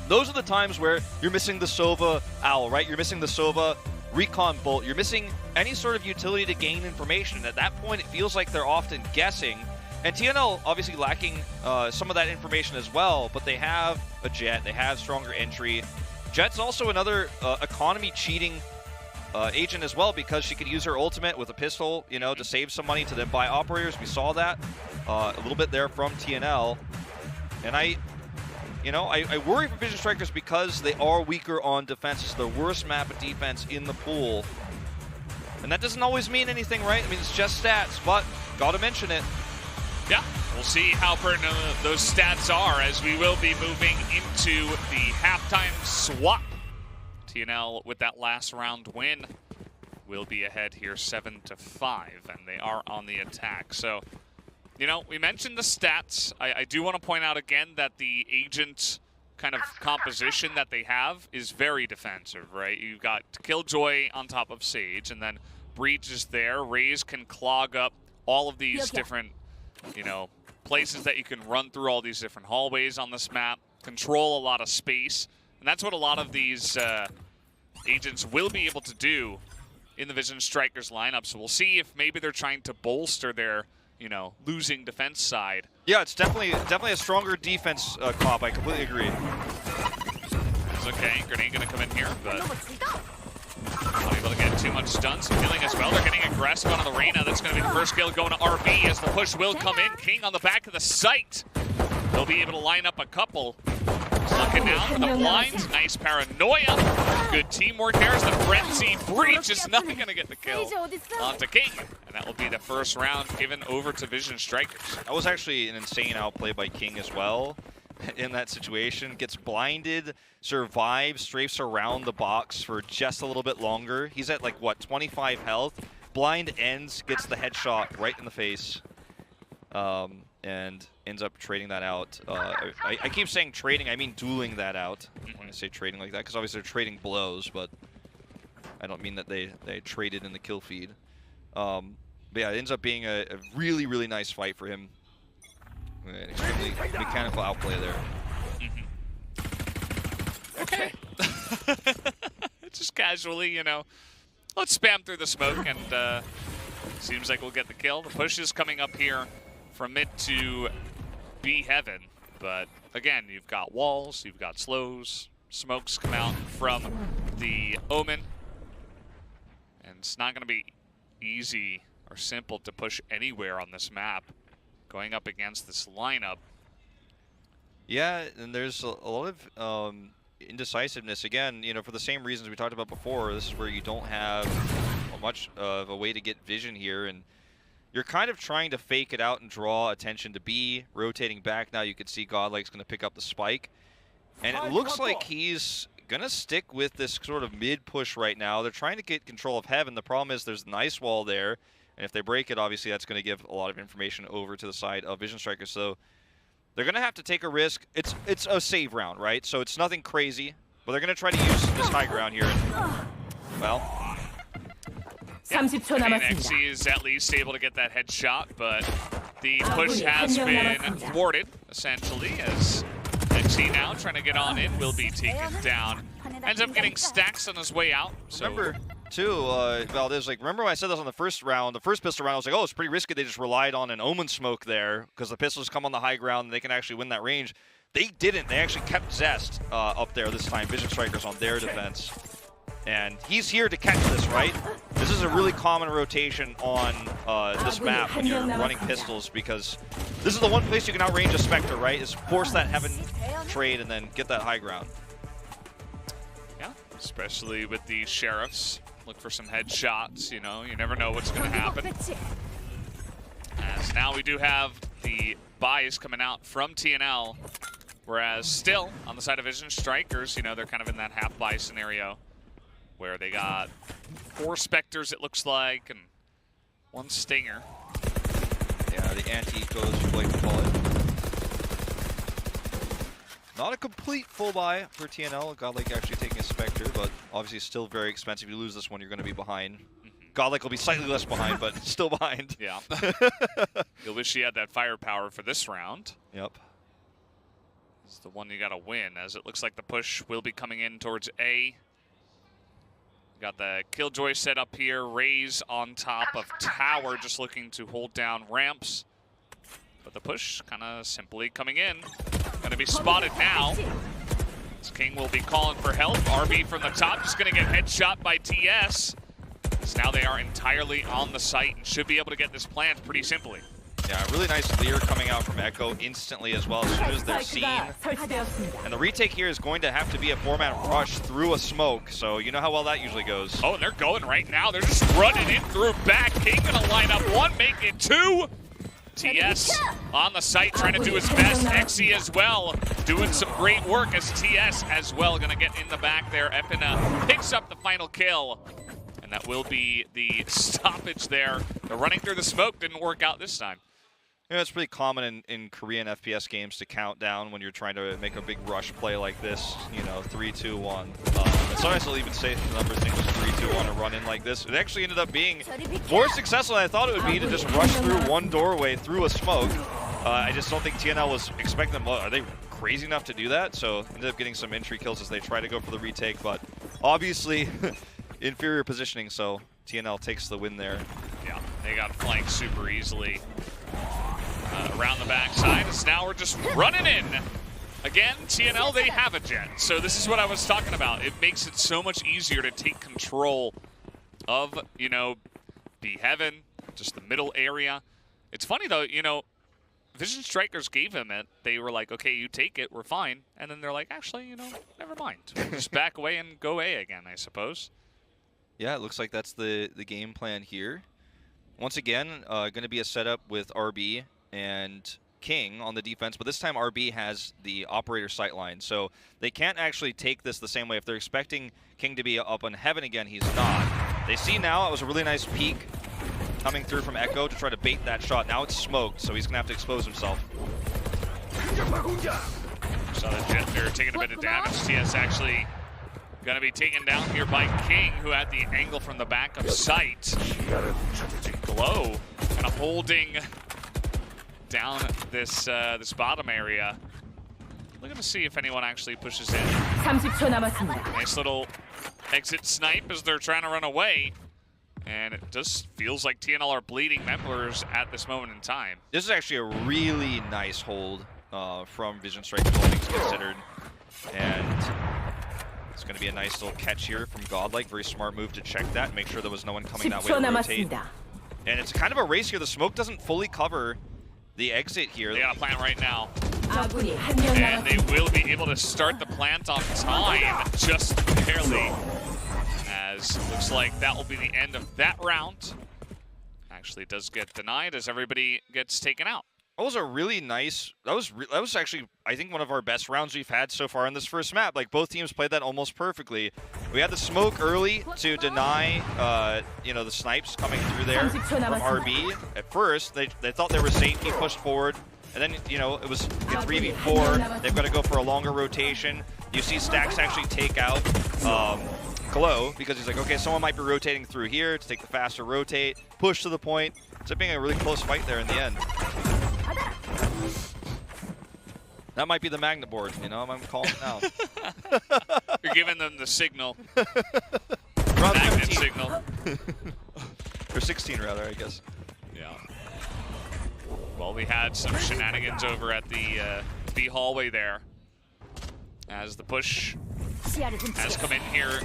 those are the times where you're missing the Sova Owl, right? You're missing the Sova Recon Bolt. You're missing any sort of utility to gain information. At that point, it feels like they're often guessing. And TNL obviously lacking some of that information as well, but they have a Jet, they have stronger entry. Jet's also another economy cheating agent as well, because she could use her ultimate with a pistol, you know, to save some money to then buy operators. We saw that a little bit there from TNL. And I worry for Vision Strikers because they are weaker on defense. It's the worst map of defense in the pool. And that doesn't always mean anything, right? I mean, it's just stats, but gotta mention it. Yeah, we'll see how pertinent those stats are as we will be moving into the halftime swap. TNL with that last round win will be ahead here 7-5, and they are on the attack. So, you know, we mentioned the stats. I do want to point out again that the agent kind of composition that they have is very defensive, right? You've got Killjoy on top of Sage, and then Breach is there. Raze can clog up all of these different, you know, places that you can run through all these different hallways on this map, control a lot of space, and that's what a lot of these agents will be able to do in the Vision Strikers lineup. So we'll see if maybe they're trying to bolster their, you know, losing defense side. Yeah, it's definitely a stronger defense comp. I completely agree. It's okay. Grenade gonna come in here, but not able to get too much stun. Some killing as well. They're getting aggressive on the Reyna. That's gonna be the first kill going to RB as the push will come in. King on the back of the site. They'll be able to line up a couple. Looking down for the blinds. Nice paranoia. Good teamwork there as the Frenzy Breach is not going to get the kill onto King. And that will be the first round given over to Vision Strikers. That was actually an insane outplay by King as well in that situation. Gets blinded, survives, strafes around the box for just a little bit longer. He's at like, what, 25 health. Blind ends, gets the headshot right in the face. And ends up trading that out. I keep saying trading, I mean dueling that out. When I say trading like that, because obviously they're trading blows, but I don't mean that they traded in the kill feed. But yeah, it ends up being a really, really nice fight for him. An extremely mechanical outplay there. Okay. Just casually, you know, let's spam through the smoke, and seems like we'll get the kill. The push is coming up here from mid to B heaven, but again, you've got walls, you've got slows, smokes come out from the Omen, and it's not going to be easy or simple to push anywhere on this map going up against this lineup. Yeah, and there's a lot of indecisiveness. Again, you know, for the same reasons we talked about before, this is where you don't have much of a way to get vision here, and you're kind of trying to fake it out and draw attention to B, rotating back. Now you can see Godlike's going to pick up the spike. And it looks like he's going to stick with this sort of mid-push right now. They're trying to get control of Heaven. The problem is there's an ice wall there. And if they break it, obviously that's going to give a lot of information over to the side of Vision Strikers. So they're going to have to take a risk. It's a save round, right? So it's nothing crazy. But they're going to try to use this high ground here. And, well, yeah, I mean, XC is at least able to get that headshot, but the push has been thwarted, essentially, as XC now trying to get on in will be taken down. Ends up getting stacks on his way out. So. Remember, too, Valdez, like, remember when I said this on the first round, the first pistol round, I was like, oh, it's pretty risky. They just relied on an Omen smoke there because the pistols come on the high ground and they can actually win that range. They didn't. They actually kept Zest up there this time, Vision Strikers on their defense. And he's here to catch this, right? This is a really common rotation on this map when you're running pistols, because this is the one place you can outrange a Spectre, right? Is force that Heaven trade and then get that high ground. Yeah, especially with these Sheriffs. Look for some headshots, you know, you never know what's going to happen. As now we do have the buys coming out from TNL, whereas still on the side of Vision Strikers, you know, they're kind of in that half buy scenario, where they got 4 Spectres, it looks like, and 1 Stinger. Yeah, the anti-ecos, as you like to call it. Not a complete full buy for TNL. Godlike actually taking a Spectre, but obviously still very expensive. If you lose this one, you're going to be behind. Godlike will be slightly less behind, but still behind. Yeah. You'll wish he had that firepower for this round. Yep. It's the one you got to win, as it looks like the push will be coming in towards A. Got the Killjoy set up here. Raze on top of Tower, just looking to hold down ramps. But the push kind of simply coming in. Going to be spotted now. As King will be calling for help. RB from the top, just going to get headshot by TS. So now they are entirely on the site and should be able to get this plant pretty simply. Yeah, really nice leer coming out from Echo instantly as well, as soon as they're seen. And the retake here is going to have to be a four-man rush through a smoke, so you know how well that usually goes. Oh, and they're going right now. They're just running in through back. King gonna line up one, make it two. TS on the site trying to do his best. Exy as well, doing some great work as TS as well gonna get in the back there. Epina picks up the final kill. And that will be the stoppage there. They're running through the smoke, didn't work out this time. Yeah, it's pretty common in Korean FPS games to count down when you're trying to make a big rush play like this. You know, 3, 2, 1. And sometimes they'll even say the number thing was 3, 2, 1 to run in like this. It actually ended up being more successful than I thought it would be to just rush through one doorway through a smoke. I just don't think TNL was expecting them. Are they crazy enough to do that? So ended up getting some entry kills as they try to go for the retake, but obviously inferior positioning, so TNL takes the win there. Yeah, they got flanked super easily around the backside, as now we're just running in. Again, TNL, they have a jet, so this is what I was talking about. It makes it so much easier to take control of, you know, the heaven, just the middle area. It's funny though, you know, Vision Strikers gave him it. They were like, okay, you take it, we're fine. And then they're like, actually, you know, never mind. We'll just back away and go A again, I suppose. Yeah, it looks like that's the game plan here. Once again, going to be a setup with RB and King on the defense, but this time RB has the operator sightline, so they can't actually take this the same way. If they're expecting King to be up on heaven again, he's not. They see now it was a really nice peek coming through from Echo to try to bait that shot. Now it's smoked, so he's going to have to expose himself. So the jet there taking a bit of damage. TS actually going to be taken down here by King, who had the angle from the back of sight. Glow kind of holding down this this bottom area. Looking to see if anyone actually pushes in. 30초 남았습니다. Nice little exit snipe as they're trying to run away. And it just feels like TNL are bleeding members at this moment in time. This is actually a really nice hold from Vision Strike, all things considered. And it's going to be a nice little catch here from Godlike. Very smart move to check that, make sure there was no one coming that way to rotate. And it's kind of a race here. The smoke doesn't fully cover the exit here. They got a plant right now. And they will be able to start the plant on time, just barely. As it looks like that will be the end of that round. Actually, it does get denied as everybody gets taken out. That was a really nice, that was actually, I think, one of our best rounds we've had so far in this first map. Like, both teams played that almost perfectly. We had the smoke early to deny, you know, the snipes coming through there from RB. At first, they thought they were safe, he pushed forward, and then, you know, it was a 3v4. They've got to go for a longer rotation. You see Stacks actually take out Glow, because he's like, okay, someone might be rotating through here to take the faster rotate, push to the point. It's being a really close fight there in the end. That might be the magnet board, you know, I'm calling it now. You're giving them the signal. Magnet signal. Or 16 rather, I guess. Yeah. Well, we had some shenanigans over at the B hallway there. As the push has come in here.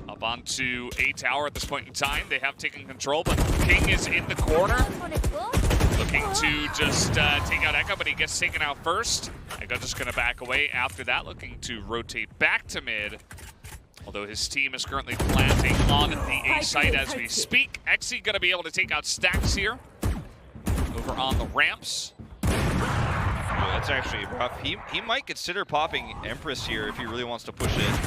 Up onto A tower at this point in time. They have taken control, but King is in the corner. Looking to just take out Echo, but he gets taken out first. Echo just going to back away after that, looking to rotate back to mid. Although his team is currently planting on the A site as we speak. Exy going to be able to take out Stacks here. Over on the ramps. That's actually rough. He might consider popping Empress here if he really wants to push it.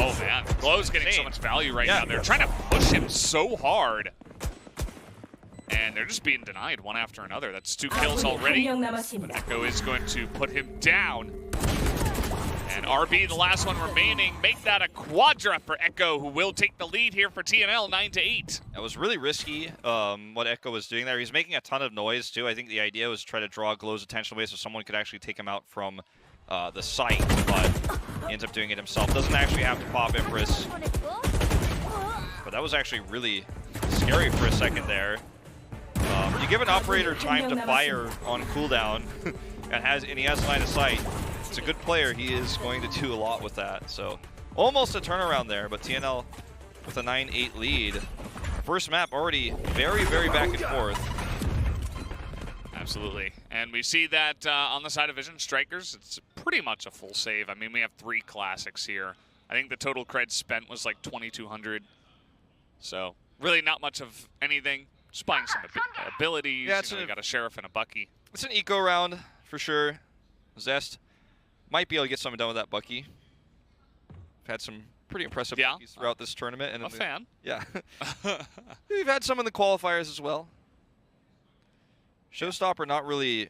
Oh man, Glow's getting so much value right now. They're trying to push him so hard. And they're just being denied one after another. That's 2 kills already. But Echo is going to put him down. And RB, the last one remaining, make that a quadra for Echo, who will take the lead here for TNL 9-8. It was really risky what Echo was doing there. He's making a ton of noise too. I think the idea was to try to draw Glow's attention away so someone could actually take him out from the site, but he ends up doing it himself. Doesn't actually have to pop Empress. But that was actually really scary for a second there. You give an operator time to fire on cooldown, and he has line of sight. It's a good player. He is going to do a lot with that. So almost a turnaround there, but TNL with a 9-8 lead. First map already very, very back and forth. Absolutely. And we see that on the side of Vision Strikers, it's pretty much a full save. I mean, we have 3 classics here. I think the total cred spent was like 2,200. So really not much of anything. Just buying some abilities. Yeah, we got a Sheriff and a Bucky. It's an eco round for sure. Zest might be able to get something done with that Bucky. We've had some pretty impressive Buckies throughout this tournament. And a fan. Yeah. We've had some in the qualifiers as well. Showstopper not really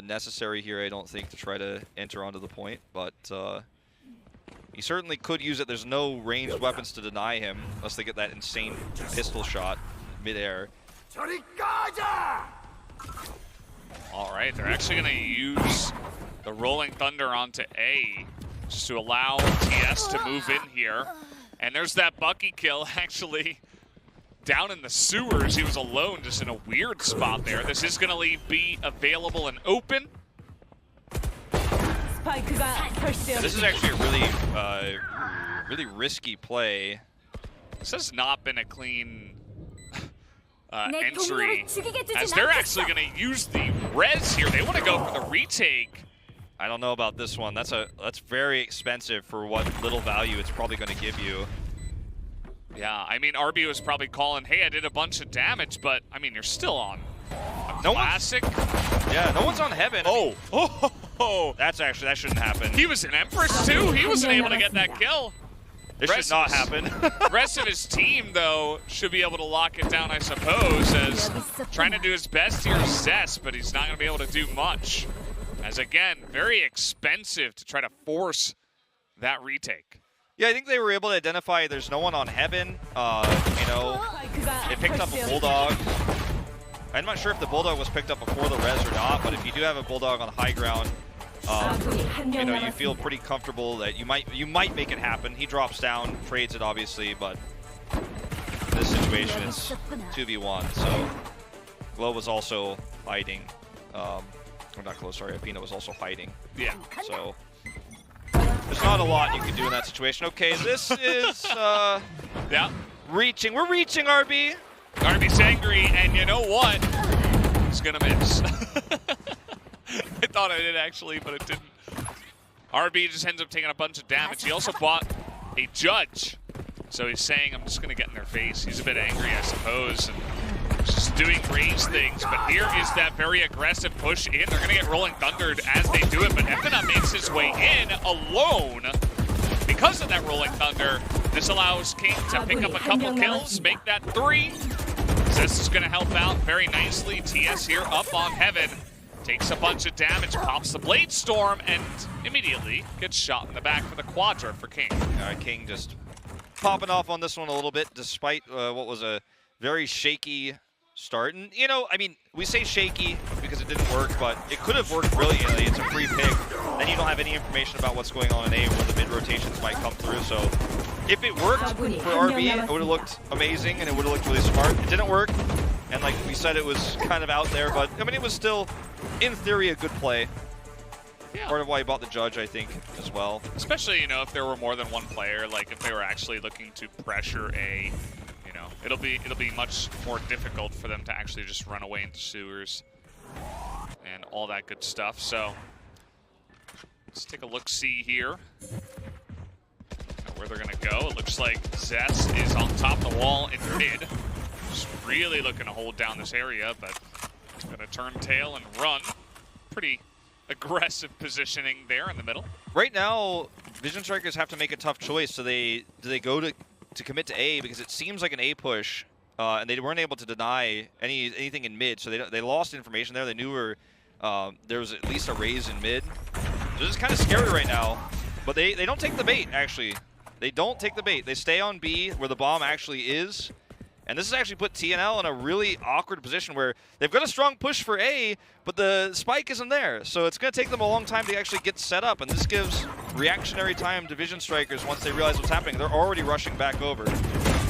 necessary here, I don't think, to try to enter onto the point, but he certainly could use it. There's no ranged weapons to deny him unless they get that insane pistol shot midair. All right, they're actually going to use the Rolling Thunder onto A just to allow TS to move in here. And there's that Bucky kill, actually. Down in the sewers, he was alone, just in a weird spot there. This is going to leave B available and open. This is actually a really risky play. This has not been a clean entry, as they're actually going to use the res here. They want to go for the retake. I don't know about this one. That's very expensive for what little value it's probably going to give you. Yeah, I mean, RB was probably calling, hey, I did a bunch of damage, but, I mean, you're still on a classic. Yeah, no one's on Heaven. Oh. That shouldn't happen. He was an Empress, too. He wasn't able to get that kill. This should not happen. The rest of his team, though, should be able to lock it down, I suppose, as trying to do his best here, Zest, but he's not going to be able to do much. As, again, very expensive to try to force that retake. Yeah, I think they were able to identify there's no one on Heaven. You know, they picked up a Bulldog. I'm not sure if the Bulldog was picked up before the res or not, but if you do have a Bulldog on high ground, you know, you feel pretty comfortable that you might make it happen. He drops down, trades it obviously, but in this situation it's 2v1. So Glow was also hiding. Or not Glow, sorry, Apina was also hiding. Yeah. So there's not a lot you can do in that situation. Okay, this is yeah. Reaching. We're reaching, RB. RB's angry, and you know what? He's gonna miss. I thought I did actually, but it didn't. RB just ends up taking a bunch of damage. He also bought a judge. So he's saying, I'm just gonna get in their face. He's a bit angry, I suppose, and just doing range things. But here is that very aggressive push in. They're gonna get Rolling Thundered as they do it, but Efina makes his way in alone. Because of that Rolling Thunder, this allows King to pick up a couple kills, make that 3. This is gonna help out very nicely. TS here up on Heaven. Takes a bunch of damage, pops the Blade Storm, and immediately gets shot in the back for the quadra for King. King just popping off on this one a little bit, despite what was a very shaky start. And, you know, I mean, we say shaky because it didn't work, but it could have worked brilliantly. It's a free pick. Then you don't have any information about what's going on in A, where the mid-rotations might come through. So if it worked for RB, it would have looked amazing, and it would have looked really smart. It didn't work, and like we said, it was kind of out there, but, I mean, it was still, in theory, a good play. Yeah. Part of why he bought the judge, I think, as well. Especially, you know, if there were more than one player, like if they were actually looking to pressure A, you know, it'll be much more difficult for them to actually just run away into sewers and all that good stuff. So let's take a look-see here at where they're gonna go. It looks like Zest is on top of the wall in mid. Just really looking to hold down this area, but it's gonna turn tail and run. Pretty aggressive positioning there in the middle. Right now, Vision Strikers have to make a tough choice. So do they go to commit to A, because it seems like an A push, and they weren't able to deny anything in mid. So they lost information there. They knew there was at least a raise in mid. So this is kind of scary right now. But they don't take the bait, actually. They don't take the bait. They stay on B, where the bomb actually is. And this has actually put TNL in a really awkward position where they've got a strong push for A, but the spike isn't there. So it's going to take them a long time to actually get set up. And this gives reactionary time to Vision Strikers once they realize what's happening. They're already rushing back over.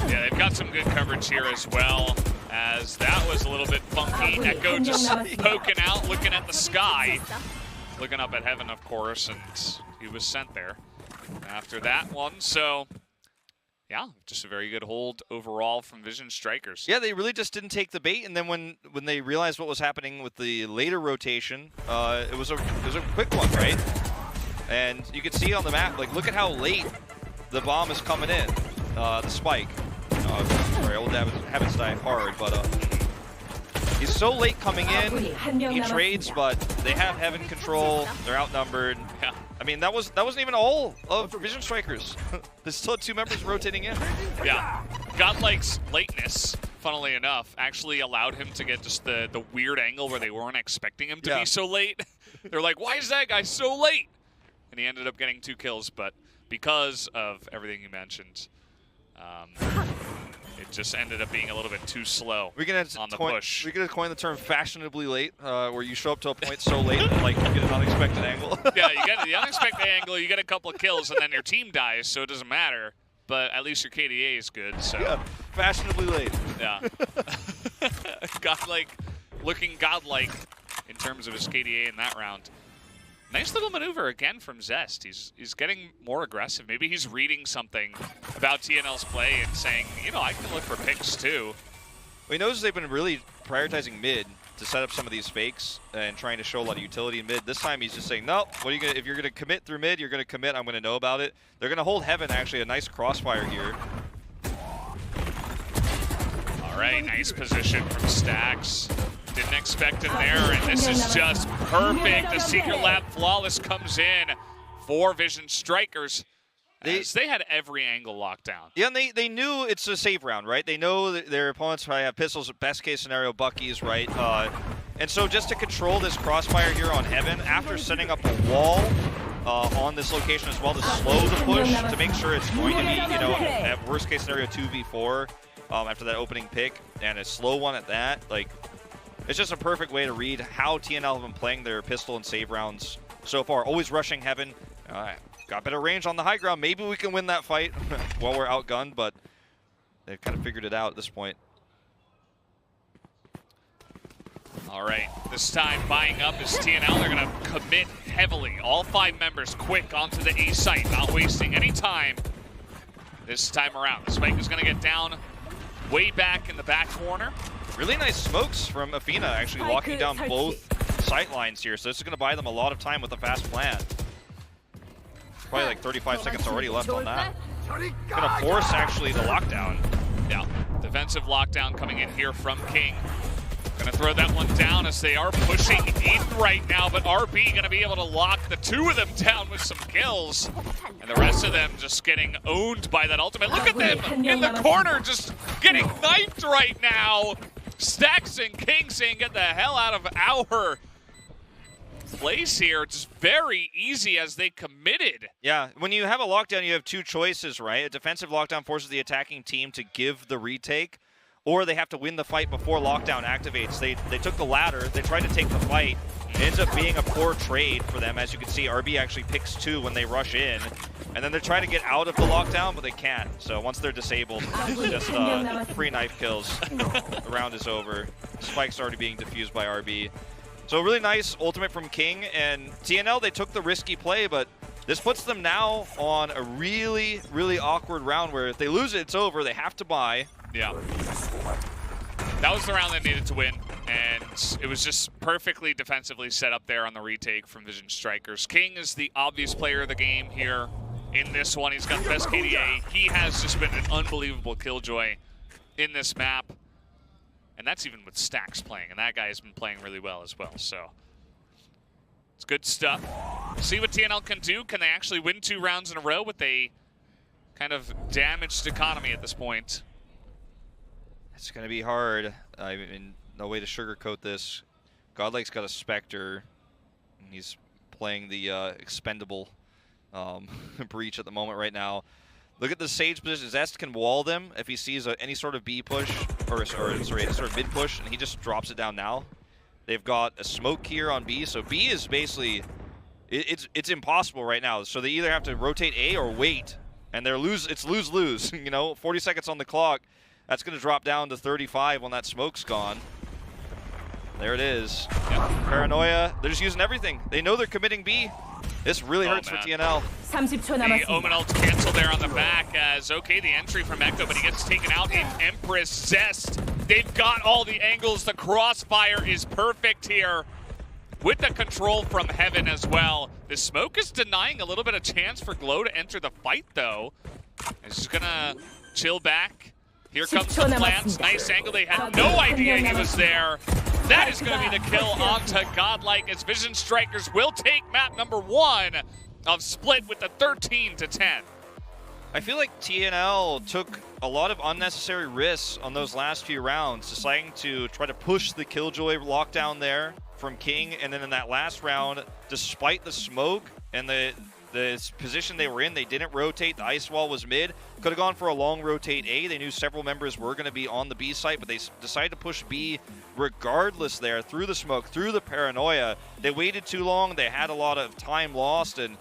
Yeah, they've got some good coverage here as well, as that was a little bit funky. Echo just poking out, looking at the sky. Looking up at heaven, of course, and he was sent there after that one. So, yeah, just a very good hold overall from Vision Strikers. Yeah, they really just didn't take the bait, and then when they realized what was happening with the later rotation, it was a quick one, right? And you can see on the map, like, look at how late the bomb is coming in, the spike. Sorry, old habits die hard, but he's so late coming in. He trades, but they have heaven control. They're outnumbered. Yeah. I mean, that wasn't even all of Vision Strikers. There's still 2 members rotating in. Yeah. Godlike's lateness, funnily enough, actually allowed him to get just the weird angle where they weren't expecting him to be so late. They're like, why is that guy so late? And he ended up getting 2 kills, but because of everything you mentioned, it just ended up being a little bit too slow on the push. We're going to coin the term fashionably late, where you show up to a point so late that, like, you get an unexpected angle. Yeah, you get the unexpected angle, you get a couple of kills, and then your team dies, so it doesn't matter. But at least your KDA is good, so. Yeah, fashionably late. Yeah. Godlike, looking godlike in terms of his KDA in that round. Nice little maneuver again from Zest. He's getting more aggressive. Maybe he's reading something about TNL's play and saying, you know, I can look for picks too. Well, he knows they've been really prioritizing mid to set up some of these fakes and trying to show a lot of utility in mid. This time he's just saying, no, what are you gonna, if you're going to commit through mid, you're going to commit. I'm going to know about it. They're going to hold heaven, actually, a nice crossfire here. All right, nice position from Stacks. Didn't expect it there, and this is just perfect. The Secret Lab Flawless comes in for Vision Strikers. They had every angle locked down. Yeah, and they knew it's a save round, right? They know that their opponents probably have pistols. Best case scenario, Bucky's, right? And so just to control this crossfire here on heaven, after setting up a wall on this location as well to slow the push, to make sure it's going to be, you know, at worst case scenario 2v4 after that opening pick, and a slow one at that, like, it's just a perfect way to read how TNL have been playing their pistol and save rounds so far. Always rushing heaven. Got better range on the high ground. Maybe we can win that fight while we're outgunned, but they've kind of figured it out at this point. All right, this time buying up is TNL. They're going to commit heavily. All 5 members quick onto the A site, not wasting any time this time around. The spike is going to get down way back in the back corner. Really nice smokes from Athena, actually locking down both sight lines here. So this is going to buy them a lot of time with a fast plan. Probably like 35 seconds already left on that. Going to force, actually, the lockdown. Yeah, defensive lockdown coming in here from King. Going to throw that one down as they are pushing in right now, but RB going to be able to lock the 2 of them down with some kills. And the rest of them just getting owned by that ultimate. Look at them in the corner just getting knifed right now. Stacks and King saying, get the hell out of our place here. It's very easy as they committed. Yeah, when you have a lockdown, you have 2 choices, right? A defensive lockdown forces the attacking team to give the retake, or they have to win the fight before lockdown activates. They took the latter. They tried to take the fight. It ends up being a poor trade for them. As you can see, RB actually picks 2 when they rush in. And then they're trying to get out of the lockdown, but they can't. So once they're disabled, it's just 3 knife kills. The round is over. Spike's already being defused by RB. So really nice ultimate from King. And TNL, they took the risky play, but this puts them now on a really, really awkward round where if they lose it, it's over. They have to buy. Yeah. That was the round they needed to win, and it was just perfectly defensively set up there on the retake from Vision Strikers. King is the obvious player of the game here in this one. He's got the best KDA. He has just been an unbelievable killjoy in this map, and that's even with Stacks playing, and that guy has been playing really well as well, so it's good stuff. See what TNL can do. Can they actually win 2 rounds in a row with a kind of damaged economy at this point? It's going to be hard. I mean, no way to sugarcoat this. Godlike's got a Spectre, and he's playing the expendable breach at the moment right now. Look at the Sage position. Zest can wall them if he sees any sort of B push, or sorry, any sort of mid push, and he just drops it down now. They've got a smoke here on B, so B is basically, it's impossible right now. So they either have to rotate A or wait, and it's lose-lose. You know, 40 seconds on the clock. That's going to drop down to 35 when that smoke's gone. There it is. Yep. Paranoia. They're just using everything. They know they're committing B. This really hurts for TNL. The Omen ult cancel there on the back as, okay, the entry from Echo, but he gets taken out in Empress Zest. They've got all the angles. The crossfire is perfect here with the control from Heaven as well. The smoke is denying a little bit of chance for Glow to enter the fight, though. He's just gonna chill back. Here comes the plants. Nice angle. They had no idea he was there. That is going to be the kill onto Godlike as Vision Strikers will take map number 1 of Split with the 13-10. I feel like TNL took a lot of unnecessary risks on those last few rounds, deciding to try to push the Killjoy lockdown there from King, and then in that last round, despite the smoke and the position they were in, they didn't rotate. The ice wall was mid. Could have gone for a long rotate A. They knew several members were going to be on the B site, but they decided to push B regardless there, through the smoke, through the paranoia. They waited too long. They had a lot of time lost, and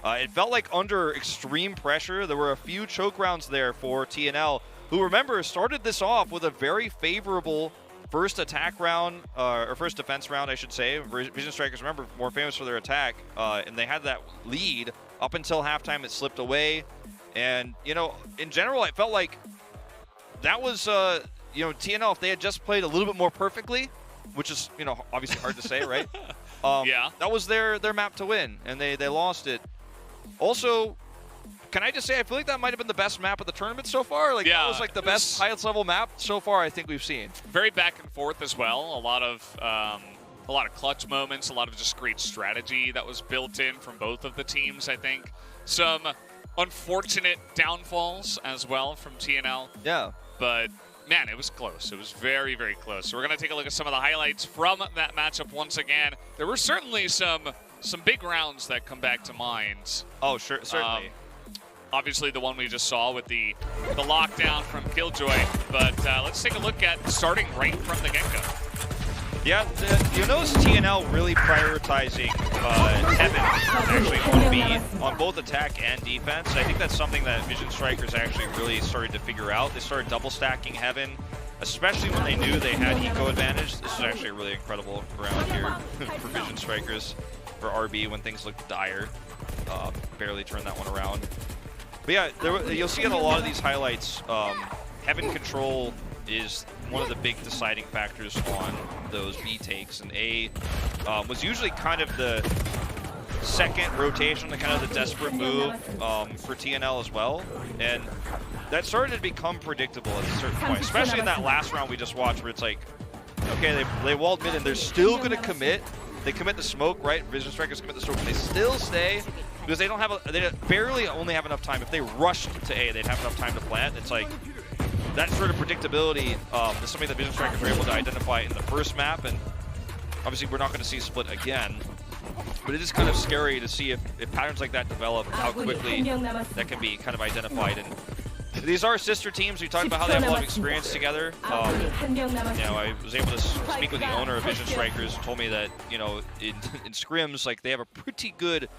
it felt like under extreme pressure. There were a few choke rounds there for TNL, who, remember, started this off with a very favorable first attack round, or first defense round, I should say. Vision Strikers, remember, more famous for their attack, and they had that lead up until halftime. It slipped away, and, you know, in general, I felt like that was, you know, TNL, if they had just played a little bit more perfectly, which is, you know, obviously hard to say, right? Yeah. That was their map to win, and they lost it. Also, can I just say, I feel like that might have been the best map of the tournament so far. Like, yeah, that was like the best highest level map so far I think we've seen. Very back and forth as well. A lot of clutch moments, a lot of just great strategy that was built in from both of the teams, I think. Some unfortunate downfalls as well from TNL. Yeah. But man, it was close. It was very, very close. So we're going to take a look at some of the highlights from that matchup once again. There were certainly some big rounds that come back to mind. Oh, sure, certainly. Obviously, the one we just saw with the lockdown from Killjoy, but let's take a look at starting right from the get-go. Yeah, you notice TNL really prioritizing Heaven actually on B, on both attack and defense. I think that's something that Vision Strikers actually really started to figure out. They started double stacking Heaven, especially when they knew they had eco advantage. This is actually a really incredible round here for Vision Strikers, for RB when things looked dire. Barely turned that one around. But yeah, you'll see in a lot of these highlights, Heaven control is one of the big deciding factors on those B takes, and A was usually kind of the second rotation, the kind of the desperate move for TNL as well, and that started to become predictable at a certain point, especially in that last round we just watched, where it's like, okay, they walled mid and they're still going to commit. They commit the smoke, right? Vision Strikers commit the smoke, but they still stay because they don't have they barely only have enough time. If they rushed to A, they'd have enough time to plant. It's like that sort of predictability is something that Vision Strikers were able to identify in the first map, and obviously we're not going to see Split again. But it is kind of scary to see if patterns like that develop, how quickly that can be kind of identified. And these are sister teams. We talked about how they have a lot of experience together. You know, I was able to speak with the owner of Vision Strikers, who told me that, you know, in scrims, like, they have a pretty good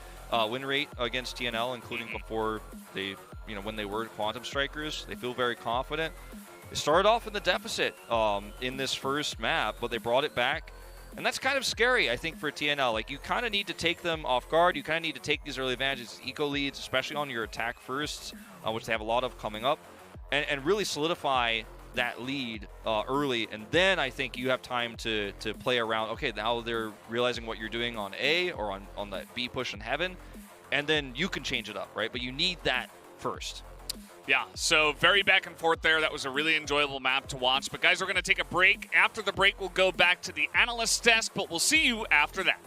win rate against TNL, including before they, you know, when they were Quantum Strikers. They feel very confident. They started off in the deficit in this first map, but they brought it back. And that's kind of scary, I think, for TNL. Like, you kind of need to take them off guard. You kind of need to take these early advantages, eco leads, especially on your attack firsts, which they have a lot of coming up, and really solidify that lead early. And then I think you have time to play around. Okay, now they're realizing what you're doing on A or on that B push in Heaven, and then you can change it up, right? But you need that first. Yeah, so very back and forth there. That was a really enjoyable map to watch. But guys, we're going to take a break. After the break, we'll go back to the analyst desk, but we'll see you after that.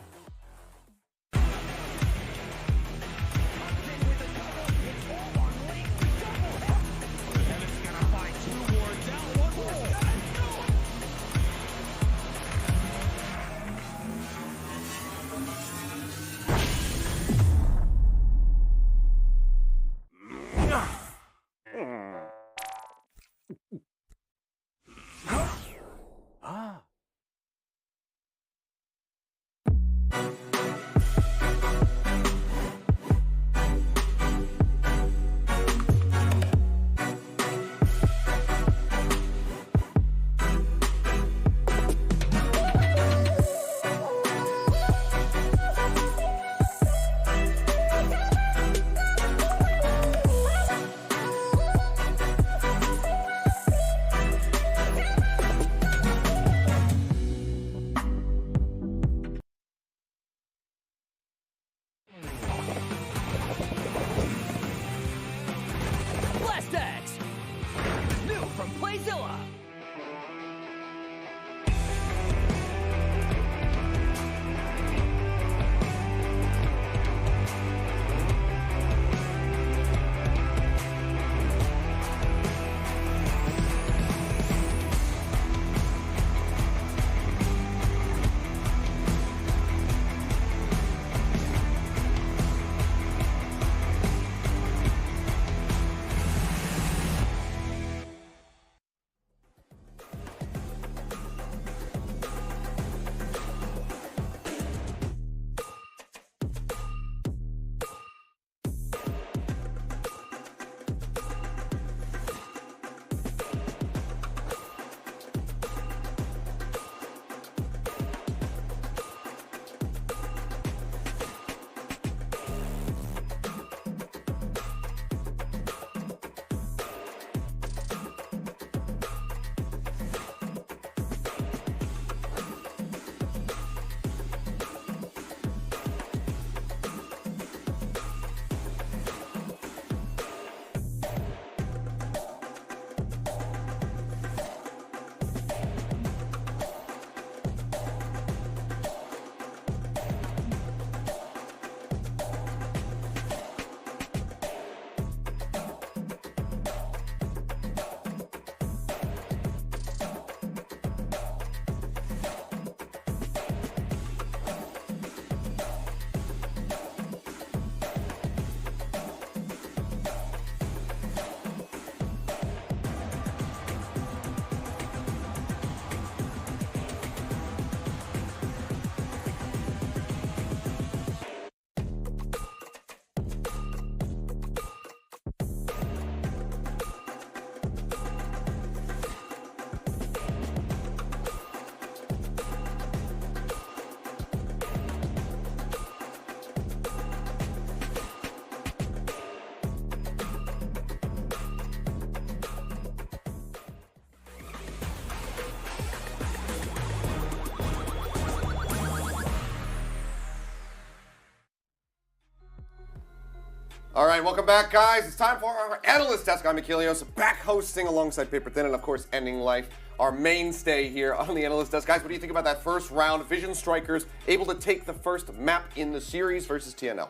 All right, welcome back, guys. It's time for our analyst desk. I'm Achilleos, back hosting alongside Paper Thin, and of course, Ending Life, our mainstay here on the analyst desk. Guys, what do you think about that first round? Vision Strikers able to take the first map in the series versus TNL.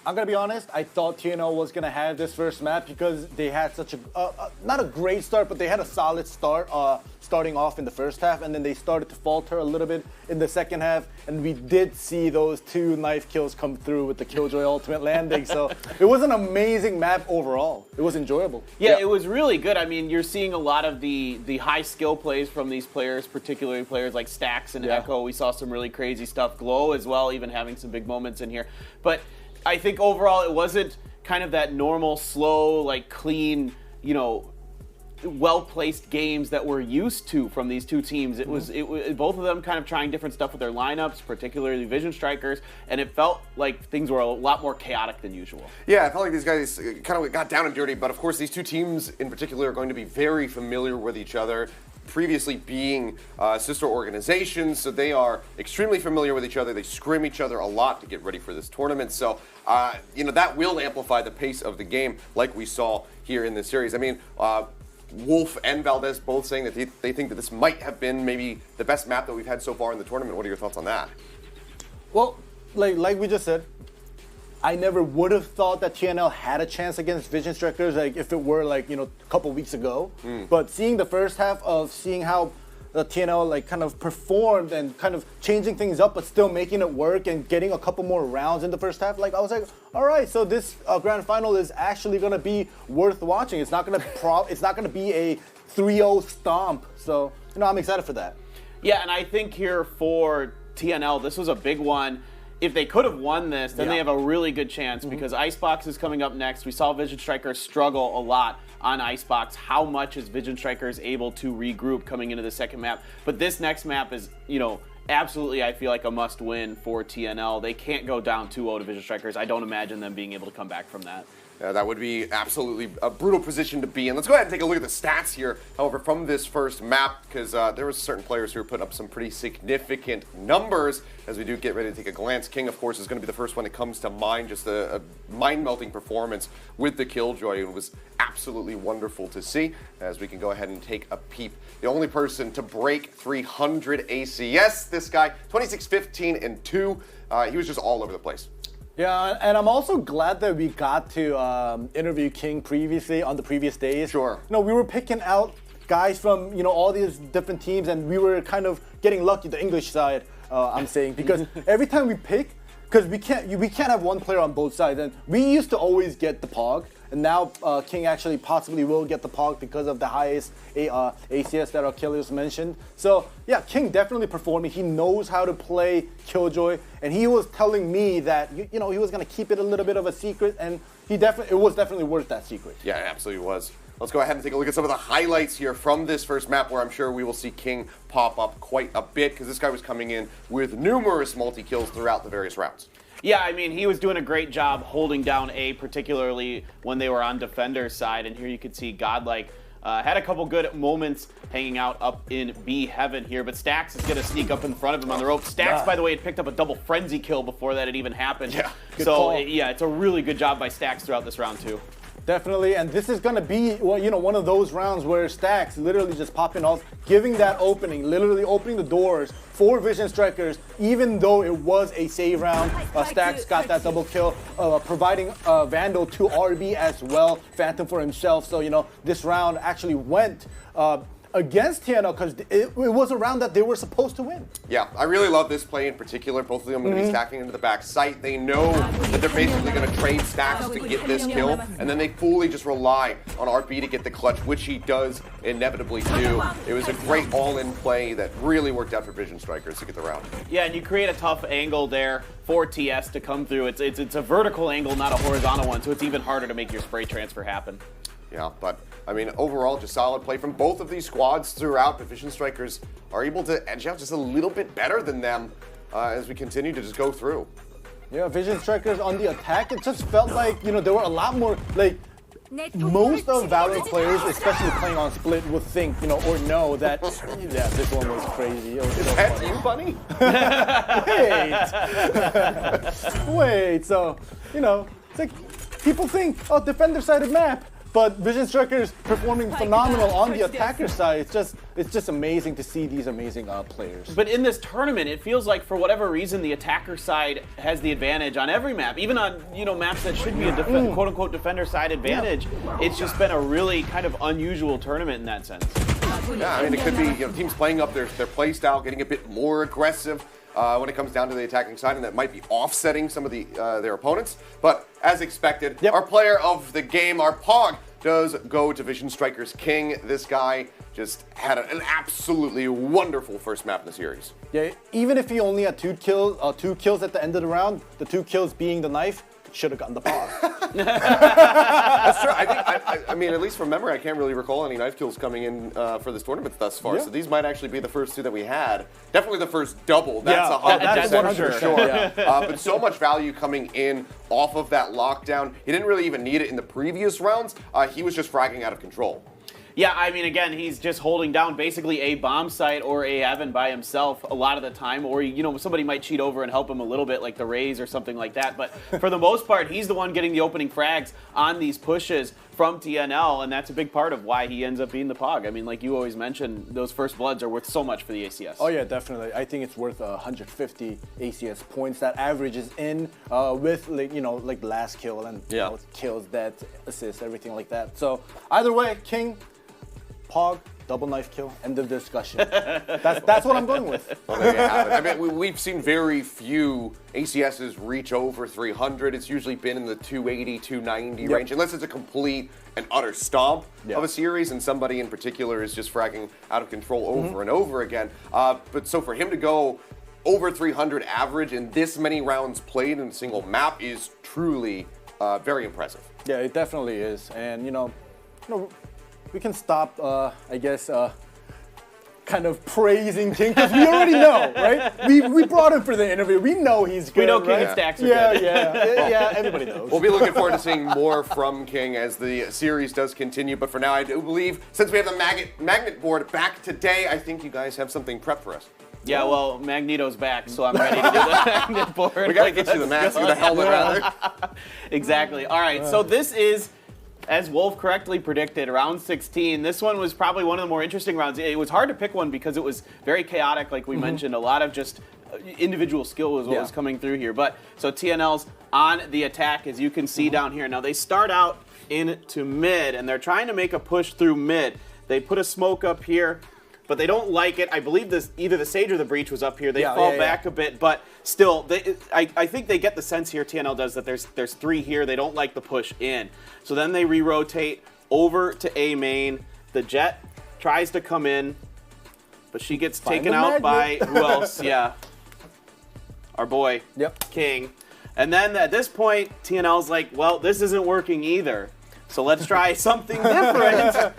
I'm gonna be honest, I thought TNL was gonna have this first map because they had such a, not a great start, but they had a solid start, starting off in the first half, and then they started to falter a little bit in the second half, and we did see those 2 knife kills come through with the Killjoy ultimate landing, so it was an amazing map overall. It was enjoyable. Yeah, it was really good. I mean, you're seeing a lot of the high skill plays from these players, particularly players like Stax and Echo. We saw some really crazy stuff. Glow as well, even having some big moments in here. But I think overall it wasn't kind of that normal, slow, like clean, you know, well-placed games that we're used to from these 2 teams. It was both of them kind of trying different stuff with their lineups, particularly Vision Strikers, and it felt like things were a lot more chaotic than usual. Yeah, I felt like these guys kind of got down and dirty, but of course these 2 teams in particular are going to be very familiar with each other, previously being sister organizations, so they are extremely familiar with each other. They scrim each other a lot to get ready for this tournament, so you know, that will amplify the pace of the game like we saw here in this series. I mean, Wolf and Valdez both saying that they think that this might have been maybe the best map that we've had so far in the tournament. What are your thoughts on that? Well, like we just said, I never would have thought that TNL had a chance against Vision Strikers, like if it were like, you know, a couple weeks ago. But seeing the first half of seeing how the TNL like kind of performed and kind of changing things up, but still making it work and getting a couple more rounds in the first half, like I was like, all right, so this grand final is actually gonna be worth watching. It's not gonna be a 3-0 stomp. So, you know, I'm excited for that. Yeah, and I think here for TNL, this was a big one. If they could have won this, then they have a really good chance because Icebox is coming up next. We saw Vision Strikers struggle a lot on Icebox. How much is Vision Strikers able to regroup coming into the second map? But this next map is, you know, absolutely, I feel like a must-win for TNL. They can't go down 2-0 to Vision Strikers. I don't imagine them being able to come back from that. That would be absolutely a brutal position to be in. Let's go ahead and take a look at the stats here, however, from this first map, because there were certain players who were putting up some pretty significant numbers as we do get ready to take a glance. King, of course, is going to be the first one that comes to mind, just a mind-melting performance with the Killjoy. It was absolutely wonderful to see, as we can go ahead and take a peep. The only person to break 300 ACS, this guy, 26, 15, and 2. He was just all over the place. Yeah, and I'm also glad that we got to interview King previously on the previous days. Sure. You know, we were picking out guys from, you know, all these different teams, and we were kind of getting lucky, the English side, I'm saying, because every time we pick, because we can't have one player on both sides, and we used to always get the POG, and now King actually possibly will get the POG because of the highest ACS that Achilles mentioned. So yeah, King definitely performing. He knows how to play Killjoy, and he was telling me that you know, he was gonna keep it a little bit of a secret, and it was definitely worth that secret. Yeah, it absolutely was. Let's go ahead and take a look at some of the highlights here from this first map, where I'm sure we will see King pop up quite a bit, because this guy was coming in with numerous multi-kills throughout the various rounds. Yeah, I mean, he was doing a great job holding down A, particularly when they were on Defender's side. And here you could see Godlike had a couple good moments hanging out up in B heaven here. But Stax is going to sneak up in front of him on the rope. Stax, by the way, had picked up a double frenzy kill before that had even happened. Yeah, so, yeah, it's a really good job by Stax throughout this round, too. Definitely, and this is gonna be, well, you know, one of those rounds where Stax literally just popping off, giving that opening, literally opening the doors for Vision Strikers, even though it was a save round. Stax got that double kill, providing Vandal to RB as well, Phantom for himself. So, you know, this round actually went against TNL because it was a round that they were supposed to win. Yeah, I really love this play in particular. Both of them going to be stacking into the back site. They know that they're basically going to trade stacks to get this kill, and then they fully just rely on RB to get the clutch, which he does inevitably do. It was a great all-in play that really worked out for Vision Strikers to get the round. Yeah, and you create a tough angle there for TS to come through. It's a vertical angle, not a horizontal one, so it's even harder to make your spray transfer happen. Yeah, but I mean, overall, just solid play from both of these squads throughout. The Vision Strikers are able to edge out just a little bit better than them as we continue to just go through. Yeah, Vision Strikers on the attack, it just felt like, you know, there were a lot more, like, most of Valorant players, especially playing on Split, would think, you know, or know that, yeah, this one was crazy. It was so That's funny. you, Bunny? Wait. Wait, so, you know, it's like, people think, oh, defender-sided map. But Vision Strikers performing phenomenal on the attacker side. It's just amazing to see these amazing players. But in this tournament, it feels like for whatever reason the attacker side has the advantage on every map, even on maps that should be a quote-unquote defender side advantage. It's just been a really kind of unusual tournament in that sense. Yeah, I mean, it could be teams playing up their play style, getting a bit more aggressive when it comes down to the attacking side, and that might be offsetting some of their opponents. But as expected, our player of the game, our Pog, does go to Vision Strikers King. This guy just had an absolutely wonderful first map in the series. Yeah, even if he only had 2 kills at the end of the round, the 2 kills being the knife, should have gotten the Pog. That's true. I mean, at least from memory, I can't really recall any knife kills coming in for this tournament thus far. Yeah. So these might actually be the first 2 that we had. Definitely the first double. That's Yeah, 100% for 100%, sure. yeah. But so much value coming in off of that lockdown. He didn't really even need it in the previous rounds. He was just fragging out of control. Yeah, I mean, again, he's just holding down basically a bomb site or a heaven by himself a lot of the time, or, somebody might cheat over and help him a little bit, like the Rays or something like that. But for the most part, he's the one getting the opening frags on these pushes from TNL, and that's a big part of why he ends up being the Pog. I mean, like you always mentioned, those first bloods are worth so much for the ACS. Oh yeah, definitely. I think it's worth 150 ACS points. That averages in with like last kill and kills, deaths, assists, everything like that. So either way, King, Pog, double knife kill, end of discussion. That's what I'm going with. Well, there you have it. I mean, we've seen very few ACSs reach over 300. It's usually been in the 280, 290 range, unless it's a complete and utter stomp of a series, and somebody in particular is just fragging out of control over and over again. But so for him to go over 300 average in this many rounds played in a single map is truly very impressive. Yeah, it definitely is, and we can stop, I guess, kind of praising King, because we already know, right? We brought him for the interview. We know he's good. We know King right? and Stacks are good. Yeah, everybody knows. We'll be looking forward to seeing more from King as the series does continue. But for now, I do believe, since we have the magnet board back today, I think you guys have something prepped for us. Yeah, well, Magneto's back, so I'm ready to do the magnet board. We gotta get you the mask or the helmet, rather. Exactly. All right, so this is, as Wolf correctly predicted, round 16. This one was probably one of the more interesting rounds. It was hard to pick one because it was very chaotic, like we mentioned. A lot of just individual skill was what was coming through here. But so TNL's on the attack, as you can see down here. Now they start out into mid, and they're trying to make a push through mid. They put a smoke up here, but they don't like it. I believe either the Sage or the Breach was up here. They fall back a bit, but still, I think they get the sense here, TNL does, that there's 3 here. They don't like the push in. So then they re-rotate over to A main. The Jet tries to come in, but she gets taken out by, who else? Yeah, our boy, King. And then at this point, TNL's like, well, this isn't working either. So let's try something different.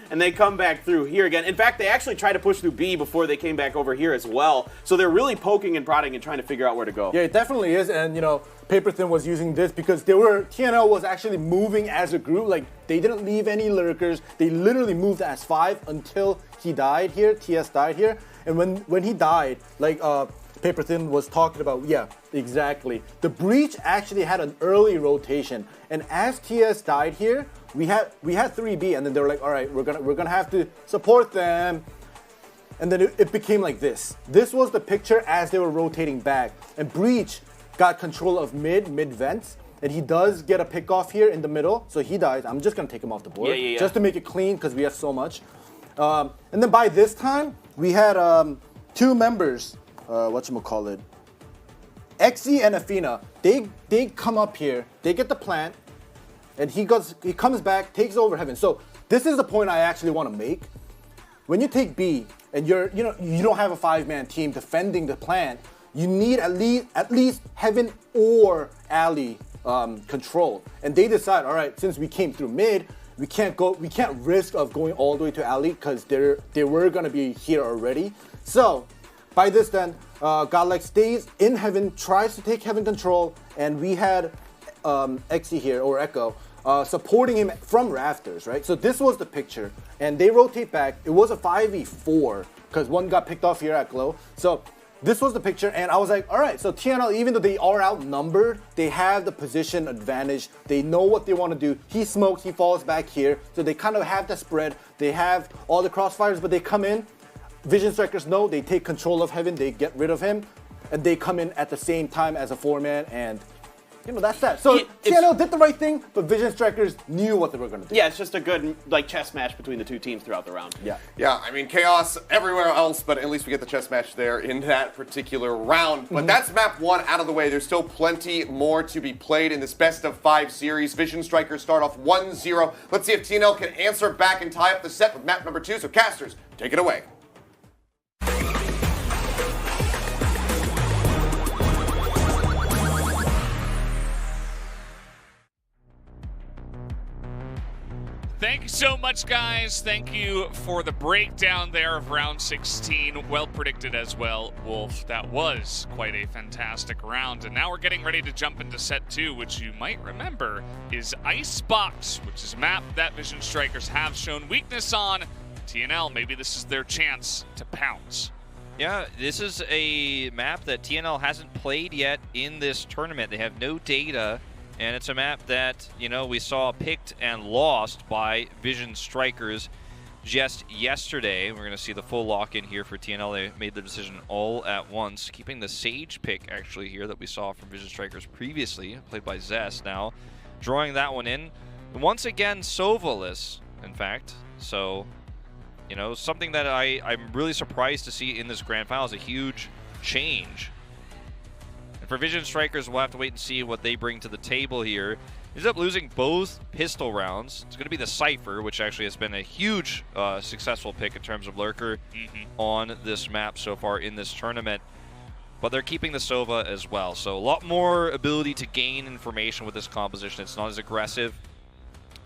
And they come back through here again. In fact, they actually tried to push through B before they came back over here as well. So they're really poking and prodding and trying to figure out where to go. Yeah, it definitely is. And, Paper Thin was using this because TNL was actually moving as a group. Like, they didn't leave any lurkers. They literally moved as 5 until he died here. TS died here. And when he died, like Paper Thin was talking about, yeah, exactly. The Breach actually had an early rotation. And as TS died here, we had 3B, and then they were like, all right, we're gonna have to support them. And then it became like this. This was the picture as they were rotating back. And Breach got control of mid vents, and he does get a pick off here in the middle, so he dies. I'm just gonna take him off the board, just to make it clean because we have so much. And then by this time, we had 2 members, whatchamacallit, Exy and Athena. They come up here, they get the plant, and he comes back, takes over heaven. So this is the point I actually want to make. When you take B and you don't have a 5-man team defending the plant, you need at least heaven or alley control. And they decide, all right, since we came through mid, we can't risk of going all the way to alley because they were gonna be here already. So by this then, Godlike stays in heaven, tries to take heaven control, and we had Exy here, or Echo, supporting him from rafters, right? So this was the picture, and they rotate back. It was a 5v4 because one got picked off here at Glow. So this was the picture, and I was like, all right, so TNL, even though they are outnumbered, they have the position advantage. They know what they want to do. He smokes, he falls back here. So they kind of have the spread. They have all the crossfires, but they come in. Vision Strikers know, they take control of Heaven, they get rid of him, and they come in at the same time as a 4-man, and that's that. So TNL did the right thing, but Vision Strikers knew what they were going to do. Yeah, it's just a good chess match between the two teams throughout the round. Yeah, I mean, chaos everywhere else, but at least we get the chess match there in that particular round. But that's map 1 out of the way. There's still plenty more to be played in this best-of-5 series. Vision Strikers start off 1-0. Let's see if TNL can answer back and tie up the set with map number 2. So casters, take it away. Thank you so much, guys. Thank you for the breakdown there of round 16. Well predicted as well, Wolf. That was quite a fantastic round. And now we're getting ready to jump into set 2, which you might remember is Icebox, which is a map that Vision Strikers have shown weakness on. TNL, maybe this is their chance to pounce. Yeah, this is a map that TNL hasn't played yet in this tournament. They have no data. And it's a map that, we saw picked and lost by Vision Strikers just yesterday. We're going to see the full lock-in here for TNL. They made the decision all at once, keeping the Sage pick, actually, here that we saw from Vision Strikers previously, played by Zest now. Drawing that one in. Once again, Sova-less, in fact. So, something that I'm really surprised to see in this Grand Final is a huge change. For Vision Strikers, we'll have to wait and see what they bring to the table here. Ends up losing both pistol rounds. It's going to be the Cypher, which actually has been a huge successful pick in terms of Lurker on this map so far in this tournament. But they're keeping the Sova as well. So a lot more ability to gain information with this composition. It's not as aggressive.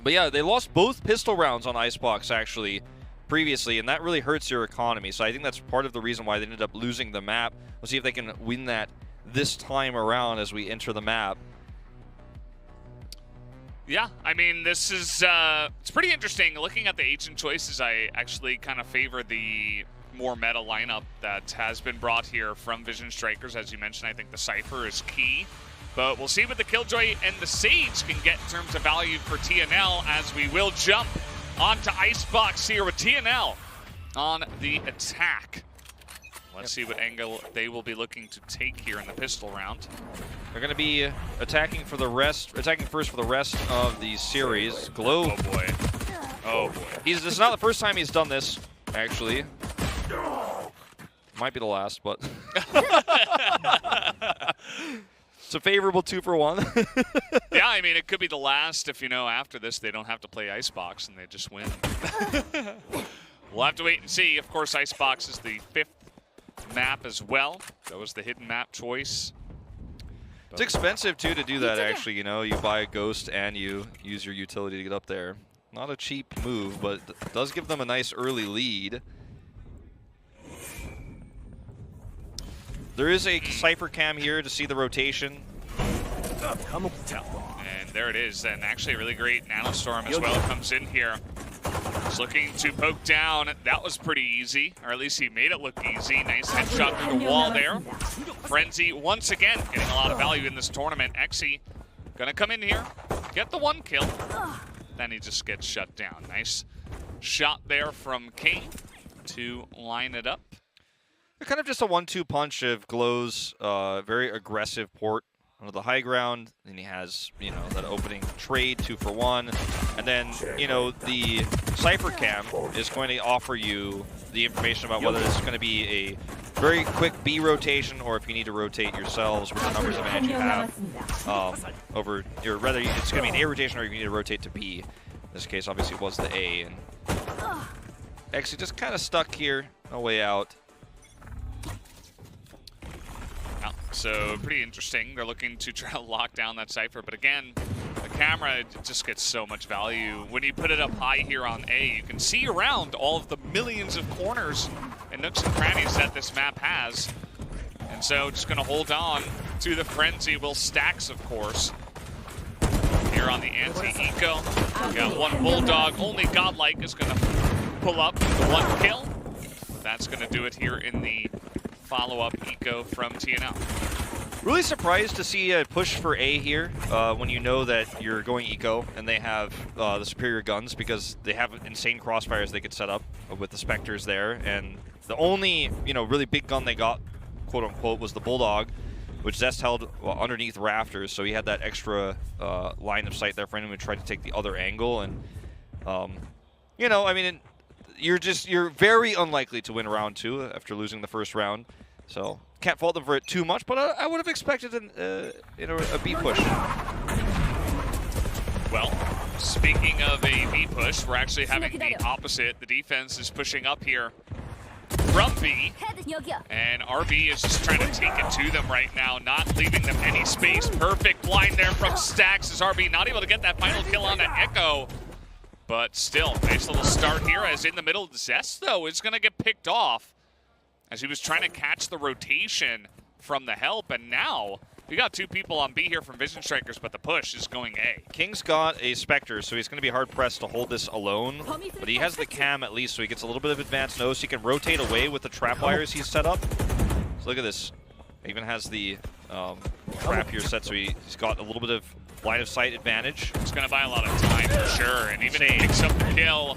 But yeah, they lost both pistol rounds on Icebox actually previously, and that really hurts your economy. So I think that's part of the reason why they ended up losing the map. We'll see if they can win that this time around as we enter the map. Yeah, I mean, this is it's pretty interesting. Looking at the agent choices, I actually kind of favor the more meta lineup that has been brought here from Vision Strikers. As you mentioned, I think the Cypher is key. But we'll see what the Killjoy and the Sage can get in terms of value for TNL, as we will jump onto Icebox here with TNL on the attack. Let's see what angle they will be looking to take here in the pistol round. They're going to be attacking first for the rest of the series. Glow. Oh boy. Oh boy. This is not the first time he's done this, actually. Might be the last, but it's a favorable 2-for-1. Yeah, I mean, it could be the last if, after this they don't have to play Icebox and they just win. We'll have to wait and see. Of course, Icebox is the 5th map as well. That was the hidden map choice. It's expensive too to do that, actually. You buy a Ghost and you use your utility to get up there. Not a cheap move, but it does give them a nice early lead. There is a Cypher cam here to see the rotation. And there it is. And actually a really great Nanostorm as well comes in here. He's looking to poke down. That was pretty easy, or at least he made it look easy. Nice headshot through the wall there. Frenzy once again getting a lot of value in this tournament. Exy gonna come in here, get the 1 kill. Then he just gets shut down. Nice shot there from King to line it up. They're kind of just a 1-2 punch of Glow's very aggressive port onto the high ground. Then he has, that opening trade 2-for-1. And then, the Cypher cam is going to offer you the information about whether it's going to be a very quick B rotation or if you need to rotate yourselves with the numbers of advantage you have whether it's going to be an A rotation or you need to rotate to B. In this case, obviously, it was the A. And actually just kind of stuck here, no way out. So pretty interesting. They're looking to try to lock down that Cypher, but again, the camera just gets so much value. When you put it up high here on A, you can see around all of the millions of corners and nooks and crannies that this map has. And so just gonna hold on to the Frenzy. Will Stacks, of course. Here on the anti-eco. Got 1 Bulldog. Only Godlike is gonna pull up the 1 kill. That's gonna do it here in the follow-up eco from Tnl. Really surprised to see a push for A here when you know that you're going eco and they have the superior guns, because they have insane crossfires they could set up with the Spectres there. And the only, really big gun they got, quote unquote, was the Bulldog, which Zest held underneath rafters, so he had that extra line of sight there for anyone who tried to take the other angle. And you're very unlikely to win round 2 after losing the first round, so can't fault them for it too much. But I would have expected a B push. Well, speaking of a B push, we're actually having the opposite. The defense is pushing up here from B, and RB is just trying to take it to them right now, not leaving them any space. Perfect blind there from Stax as RB not able to get that final kill on that Echo. But still, nice little start here, as in the middle, Zest, though, is going to get picked off as he was trying to catch the rotation from the help. And now we got 2 people on B here from Vision Strikers, but the push is going A. King's got a Spectre, so he's going to be hard-pressed to hold this alone. But he has the cam at least, so he gets a little bit of advanced nose. He can rotate away with the trap wires he's set up. So look at this. He even has the trap here set, so he's got a little bit of line of sight advantage. It's going to buy a lot of time for sure, and even picks up the kill.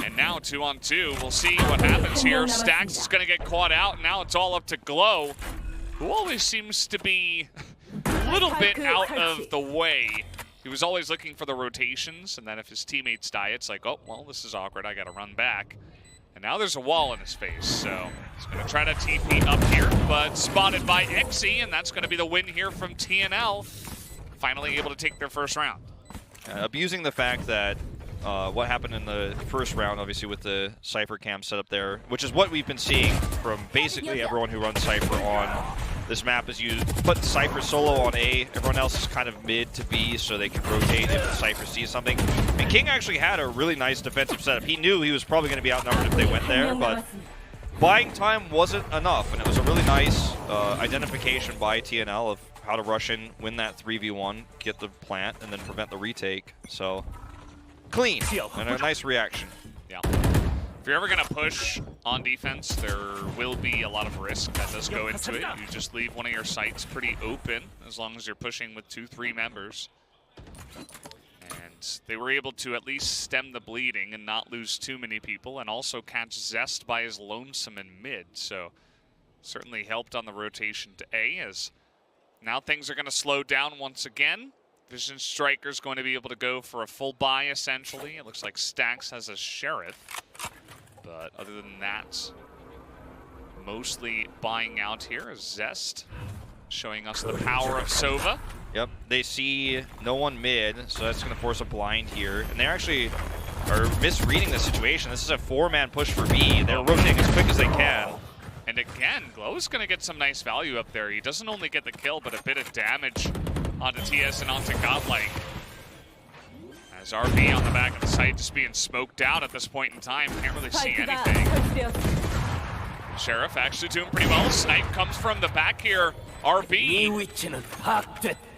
And now 2-on-2. We'll see what happens here. Stax is going to get caught out, and now it's all up to Glow, who always seems to be a little bit out of the way. He was always looking for the rotations, and then if his teammates die, it's like, oh, well, this is awkward. I got to run back. And now there's a wall in his face, so he's going to try to TP up here, but spotted by Xe, and that's going to be the win here from TNL. Finally able to take their first round. Abusing the fact that what happened in the first round, obviously with the Cypher cam set up there, which is what we've been seeing from basically everyone who runs Cypher on this map, is you put Cypher solo on A, everyone else is kind of mid to B so they can rotate if the Cypher sees something. And King actually had a really nice defensive setup. He knew he was probably going to be outnumbered if they went there, but buying time wasn't enough, and it was a really nice identification by TNL of how to rush in, win that 3v1, get the plant, and then prevent the retake. So, clean, and a nice reaction. Yeah. If you're ever going to push on defense, there will be a lot of risk that does go into it. You just leave one of your sites pretty open, as long as you're pushing with 2-3 members. And they were able to at least stem the bleeding and not lose too many people, and also catch Zest by his lonesome in mid. So, certainly helped on the rotation to A, as now things are going to slow down once again. Vision Striker's going to be able to go for a full buy, essentially. It looks like Stax has a Sheriff. But other than that, mostly buying out here is Zest, showing us the power of Sova. Yep, they see no one mid, so that's going to force a blind here. And they actually are misreading the situation. This is a 4-man push for B. They're rotating as quick as they can. And again, Glow's going to get some nice value up there. He doesn't only get the kill, but a bit of damage onto TS and onto Godlike. As RB on the back of the site just being smoked out at this point in time. Can't really see anything. Sheriff actually doing pretty well. Snipe comes from the back here. RB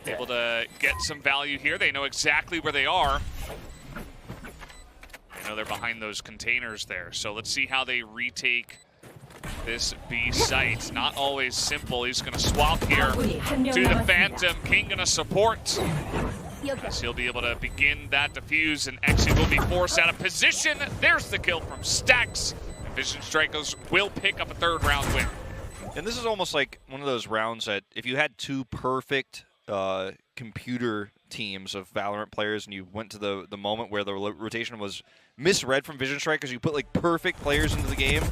able to get some value here. They know exactly where they are. They know they're behind those containers there. So let's see how they retake this B site. Not always simple. He's going to swap here to the Phantom. King going to support, as he'll be able to begin that defuse, and Xe will be forced out of position. There's the kill from Stax, and Vision Strikers will pick up a 3rd round win. And this is almost like one of those rounds that if you had 2 perfect computer teams of Valorant players and you went to the moment where the rotation was misread from Vision Strikers, you put like perfect players into the game,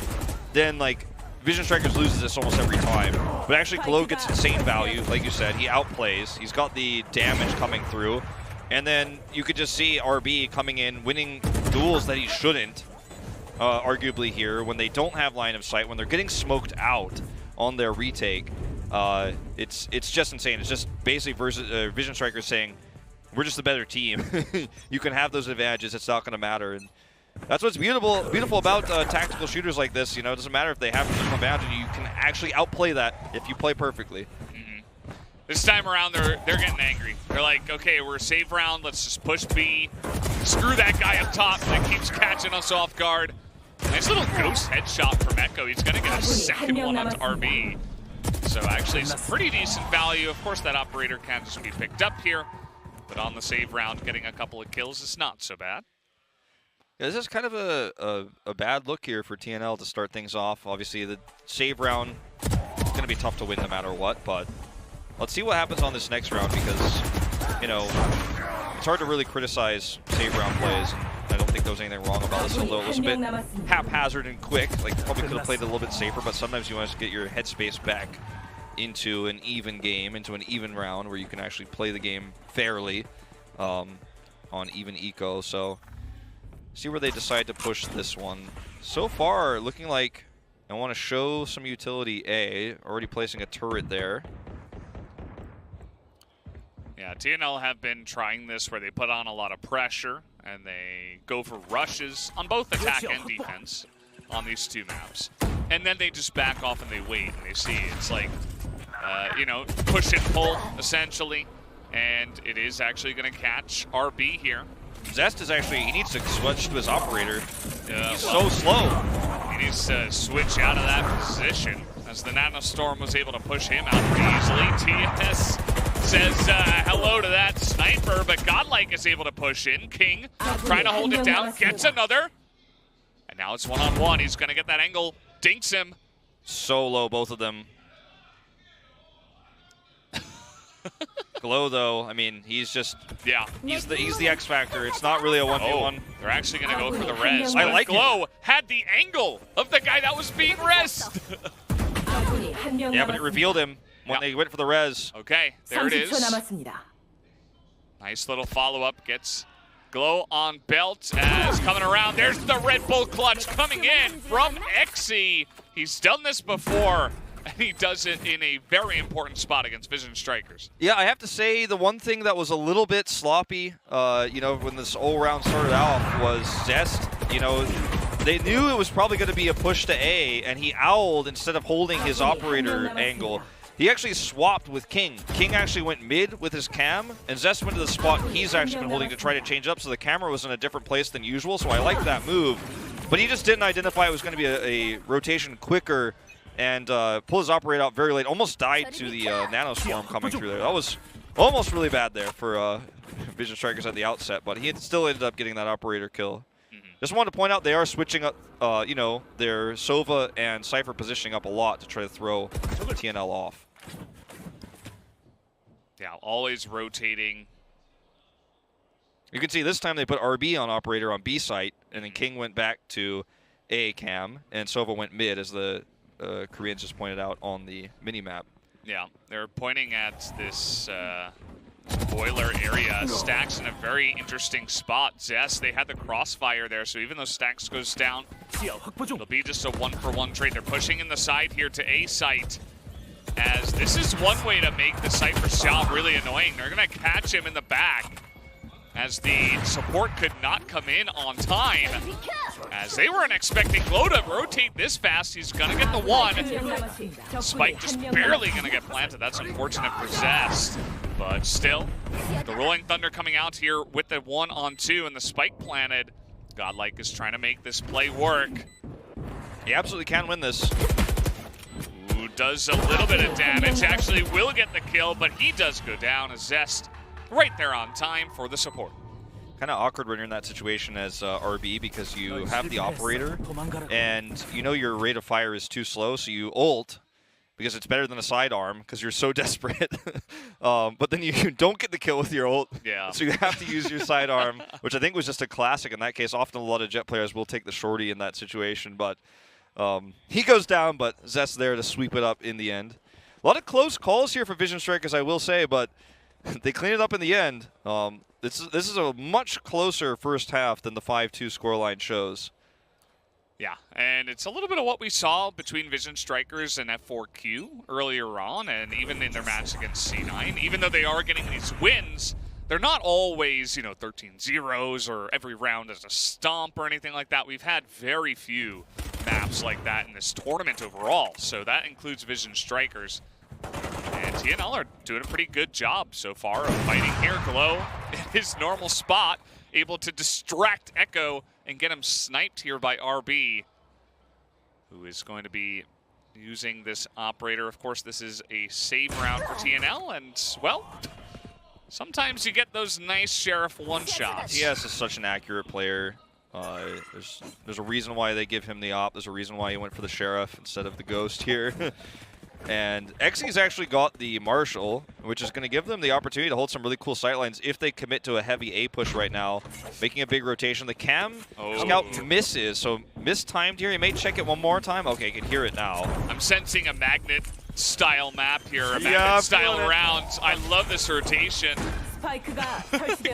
then like Vision Strikers loses this almost every time. But actually Glow gets insane value, like you said. He outplays. He's got the damage coming through. And then you could just see RB coming in, winning duels that he shouldn't, arguably here, when they don't have line of sight, when they're getting smoked out on their retake. It's just insane. It's just basically Vision Strikers saying, we're just the better team. You can have those advantages. It's not going to matter. And that's what's beautiful about tactical shooters like this. You know, it doesn't matter if they have an advantage. You can actually outplay that if you play perfectly. Mm-hmm. This time around, they're getting angry. They're like, okay, we're a safe round. Let's just push B. Screw that guy up top that keeps catching us off guard. Nice little ghost headshot from Echo. He's going to get a second one onto RB. So actually some pretty decent value. Of course, that operator can just be picked up here. But on the save round, getting a couple of kills is not so bad. Yeah, this is kind of a bad look here for TNL to start things off. Obviously, the save round is going to be tough to win no matter what, but let's see what happens on this next round because, you know, it's hard to really criticize save round plays. And I don't think there was anything wrong about this, although it was a bit haphazard and quick. Like, probably could have played it a little bit safer, but sometimes you want to get your headspace back into an even game, into an even round where you can actually play the game fairly on even eco. So see where they decide to push this one. So far, looking like I want to show some utility A, already placing a turret there. Yeah, TNL have been trying this where they put on a lot of pressure and they go for rushes on both attack and defense on these two maps. And then they just back off and they wait and they see. It's like, you know, push and pull, essentially. And it is actually going to catch RB here. Zest is actually, he needs to switch to his operator. He's well, so slow. He needs to switch out of that position as the Nanostorm was able to push him out pretty easily. TS says hello to that sniper, but Godlike is able to push in. King trying to hold it down, gets another. And now it's one-on-one. He's going to get that angle, dinks him. So low, both of them. Glow, though, I mean, he's just, yeah, he's the X factor. It's not really a 1v1. They're actually going to go for the res. I like Glow had the angle of the guy that was being resed. Yeah, but it revealed him when they went for the res. Okay, there it is. Nice little follow-up. Gets Glow on belt as coming around. There's the Red Bull clutch coming in from Exy. He's done this before. And he does it in a very important spot against Vision Strikers. Yeah, I have to say the one thing that was a little bit sloppy, you know, when this whole round started off was Zest. You know, they knew it was probably going to be a push to A, and he owled instead of holding his operator angle. He actually swapped with King. King actually went mid with his cam, and Zest went to the spot he's actually been holding to try to change up, so the camera was in a different place than usual, so I like that move. But he just didn't identify it was going to be a rotation quicker and pull his operator out very late. Almost died to the Nanostorm coming through there. That was almost really bad there for Vision Strikers at the outset, but he still ended up getting that operator kill. Just wanted to point out they are switching up, you know, their Sova and Cypher positioning up a lot to try to throw TNL off. Yeah, always rotating. You can see this time they put RB on operator on B site, and then King went back to A cam, and Sova went mid as the Koreans just pointed out on the mini-map. Yeah, they're pointing at this boiler area. Stacks in a very interesting spot. Zest, they had the crossfire there, so even though Stacks goes down, it'll be just a one-for-one trade. They're pushing in the side here to A site, as this is one way to make the Cypher's job really annoying. They're going to catch him in the back, as the support could not come in on time, as they weren't expecting Glow to rotate this fast. He's going to get the one. Spike just barely going to get planted. That's unfortunate for Zest. But still, the Rolling Thunder coming out here with the 1-on-2 and the Spike planted. Godlike is trying to make this play work. He absolutely can win this. Ooh, does a little bit of damage. Actually will get the kill, but he does go down as Zest right there on time for the support. Kind of awkward when you're in that situation as RB because you have the operator and you know your rate of fire is too slow, so you ult because it's better than a sidearm because you're so desperate. But then you don't get the kill with your ult, yeah. So you have to use your sidearm, which I think was just a classic in that case. Often a lot of Jet players will take the shorty in that situation, but he goes down, but Zest's there to sweep it up in the end. A lot of close calls here for Vision Strikers, I will say, but they clean it up in the end. This is a much closer first half than the 5-2 scoreline shows. Yeah, and it's a little bit of what we saw between Vision Strikers and F4Q earlier on, and even in their match against C9. Even though they are getting these wins, they're not always, you know, 13-0s or every round is a stomp or anything like that. We've had very few maps like that in this tournament overall, so that includes Vision Strikers. And TNL are doing a pretty good job so far of fighting here. Glow in his normal spot, able to distract Echo and get him sniped here by RB, who is going to be using this operator. Of course, this is a save round for TNL, and, well, sometimes you get those nice Sheriff one-shots. TS is such an accurate player. There's a reason why they give him the op. There's a reason why he went for the Sheriff instead of the Ghost here. And XE's actually got the Marshal, which is going to give them the opportunity to hold some really cool sightlines if they commit to a heavy A push right now, making a big rotation. The Cam Scout misses, so mistimed here. He may check it one more time. Okay, you can hear it now. I'm sensing a magnet-style map here, a magnet-style round. I love this rotation.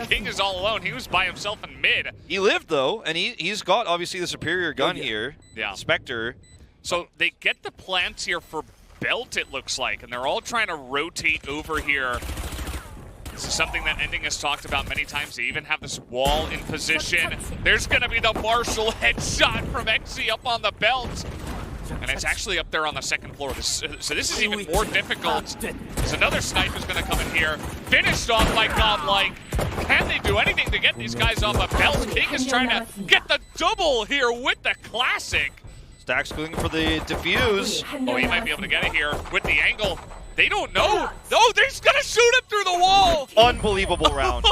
King is all alone. He was by himself in mid. He lived, though, and he's got, obviously, the superior gun here. Yeah. Spectre. So they get the plants here for Belt, it looks like, and they're all trying to rotate over here. This is something that Ending has talked about many times. They even have this wall in position. There's going to be the Marshal headshot from XE up on the Belt. And it's actually up there on the second floor. So this is even more difficult. There's another sniper's going to come in here. Finished off by Godlike. Can they do anything to get these guys off a Belt? King is trying to get the double here with the classic. Stax going for the defuse. Oh, he might be able to get it here with the angle. They don't know. No, they're just going to shoot him through the wall. Unbelievable round.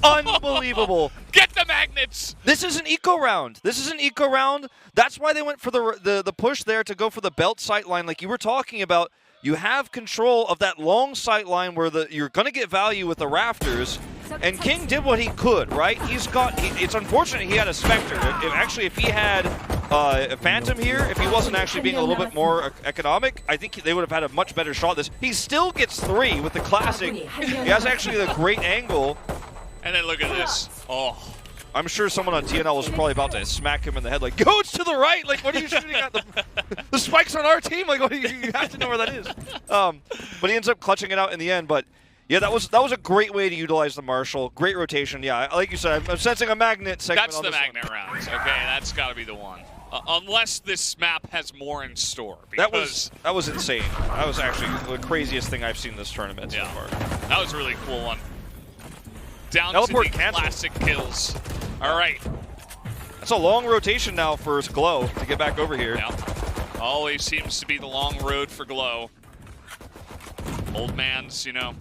Unbelievable. Get the magnets. This is an eco round. This is an eco round. That's why they went for the push there to go for the Belt sight line like you were talking about. You have control of that long sight line where you're going to get value with the rafters. And King did what he could, right? It's unfortunate he had a Spectre. If he had a Phantom here, if he wasn't actually being a little bit more economic, I think they would have had a much better shot at this. He still gets 3 with the classic. He has actually a great angle. And then look at this. Oh. I'm sure someone on TNL was probably about to smack him in the head like, go to the right! Like, what are you shooting at? The spike's on our team! Like, you have to know where that is. But he ends up clutching it out in the end. But yeah, that was a great way to utilize the Marshal. Great rotation. Yeah, like you said, I'm sensing a magnet segment. That's the magnet rounds. Okay, that's got to be the one. Unless this map has more in store. That was insane. That was actually the craziest thing I've seen this tournament so far. That was a really cool one. Down Teleport to the classic kills. All right. That's a long rotation now for Glow to get back over here. Yeah. Always seems to be the long road for Glow. Old man's, you know,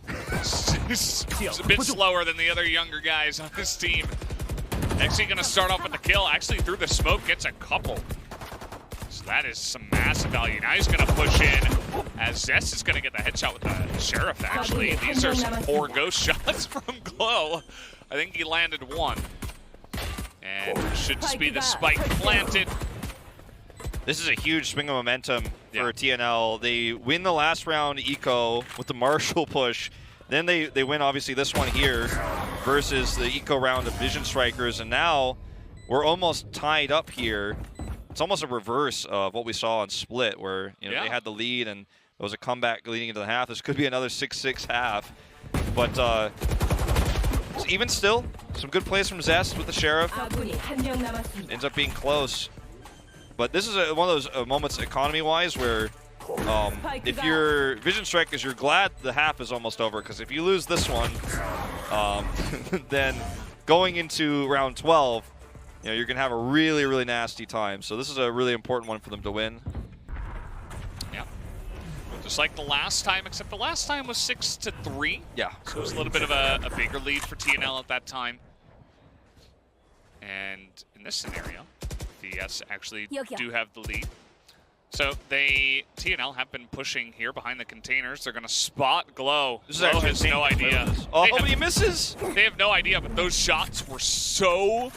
he's a bit slower than the other younger guys on his team. XE gonna start off with the kill. Actually, through the smoke, gets a couple. So that is some massive value. Now he's gonna push in as Zest is gonna get the headshot with the Sheriff, actually. These are some poor ghost shots from Glow. I think he landed one. And should just be the spike planted. This is a huge swing of momentum for TNL. They win the last round eco with the Marshal push. Then they win, obviously, this one here versus the eco round of Vision Strikers. And now we're almost tied up here. It's almost a reverse of what we saw on Split, where they had the lead and there was a comeback leading into the half. This could be another 6-6 half. But even still, some good plays from Zest with the Sheriff. Ends up being close. But this is one of those moments economy-wise where if you're Vision Strikers, you're glad the half is almost over, because if you lose this one, then going into round 12, you're going to have a really, really nasty time. So this is a really important one for them to win. Yeah. Just like the last time, except the last time was 6-3. Yeah. So it was a little bit of a bigger lead for TNL at that time. And in this scenario, VS actually do have the lead. So TNL have been pushing here behind the containers. They're going to spot Glow. Glow has no idea. Oh, he misses! They have no idea, but those shots were so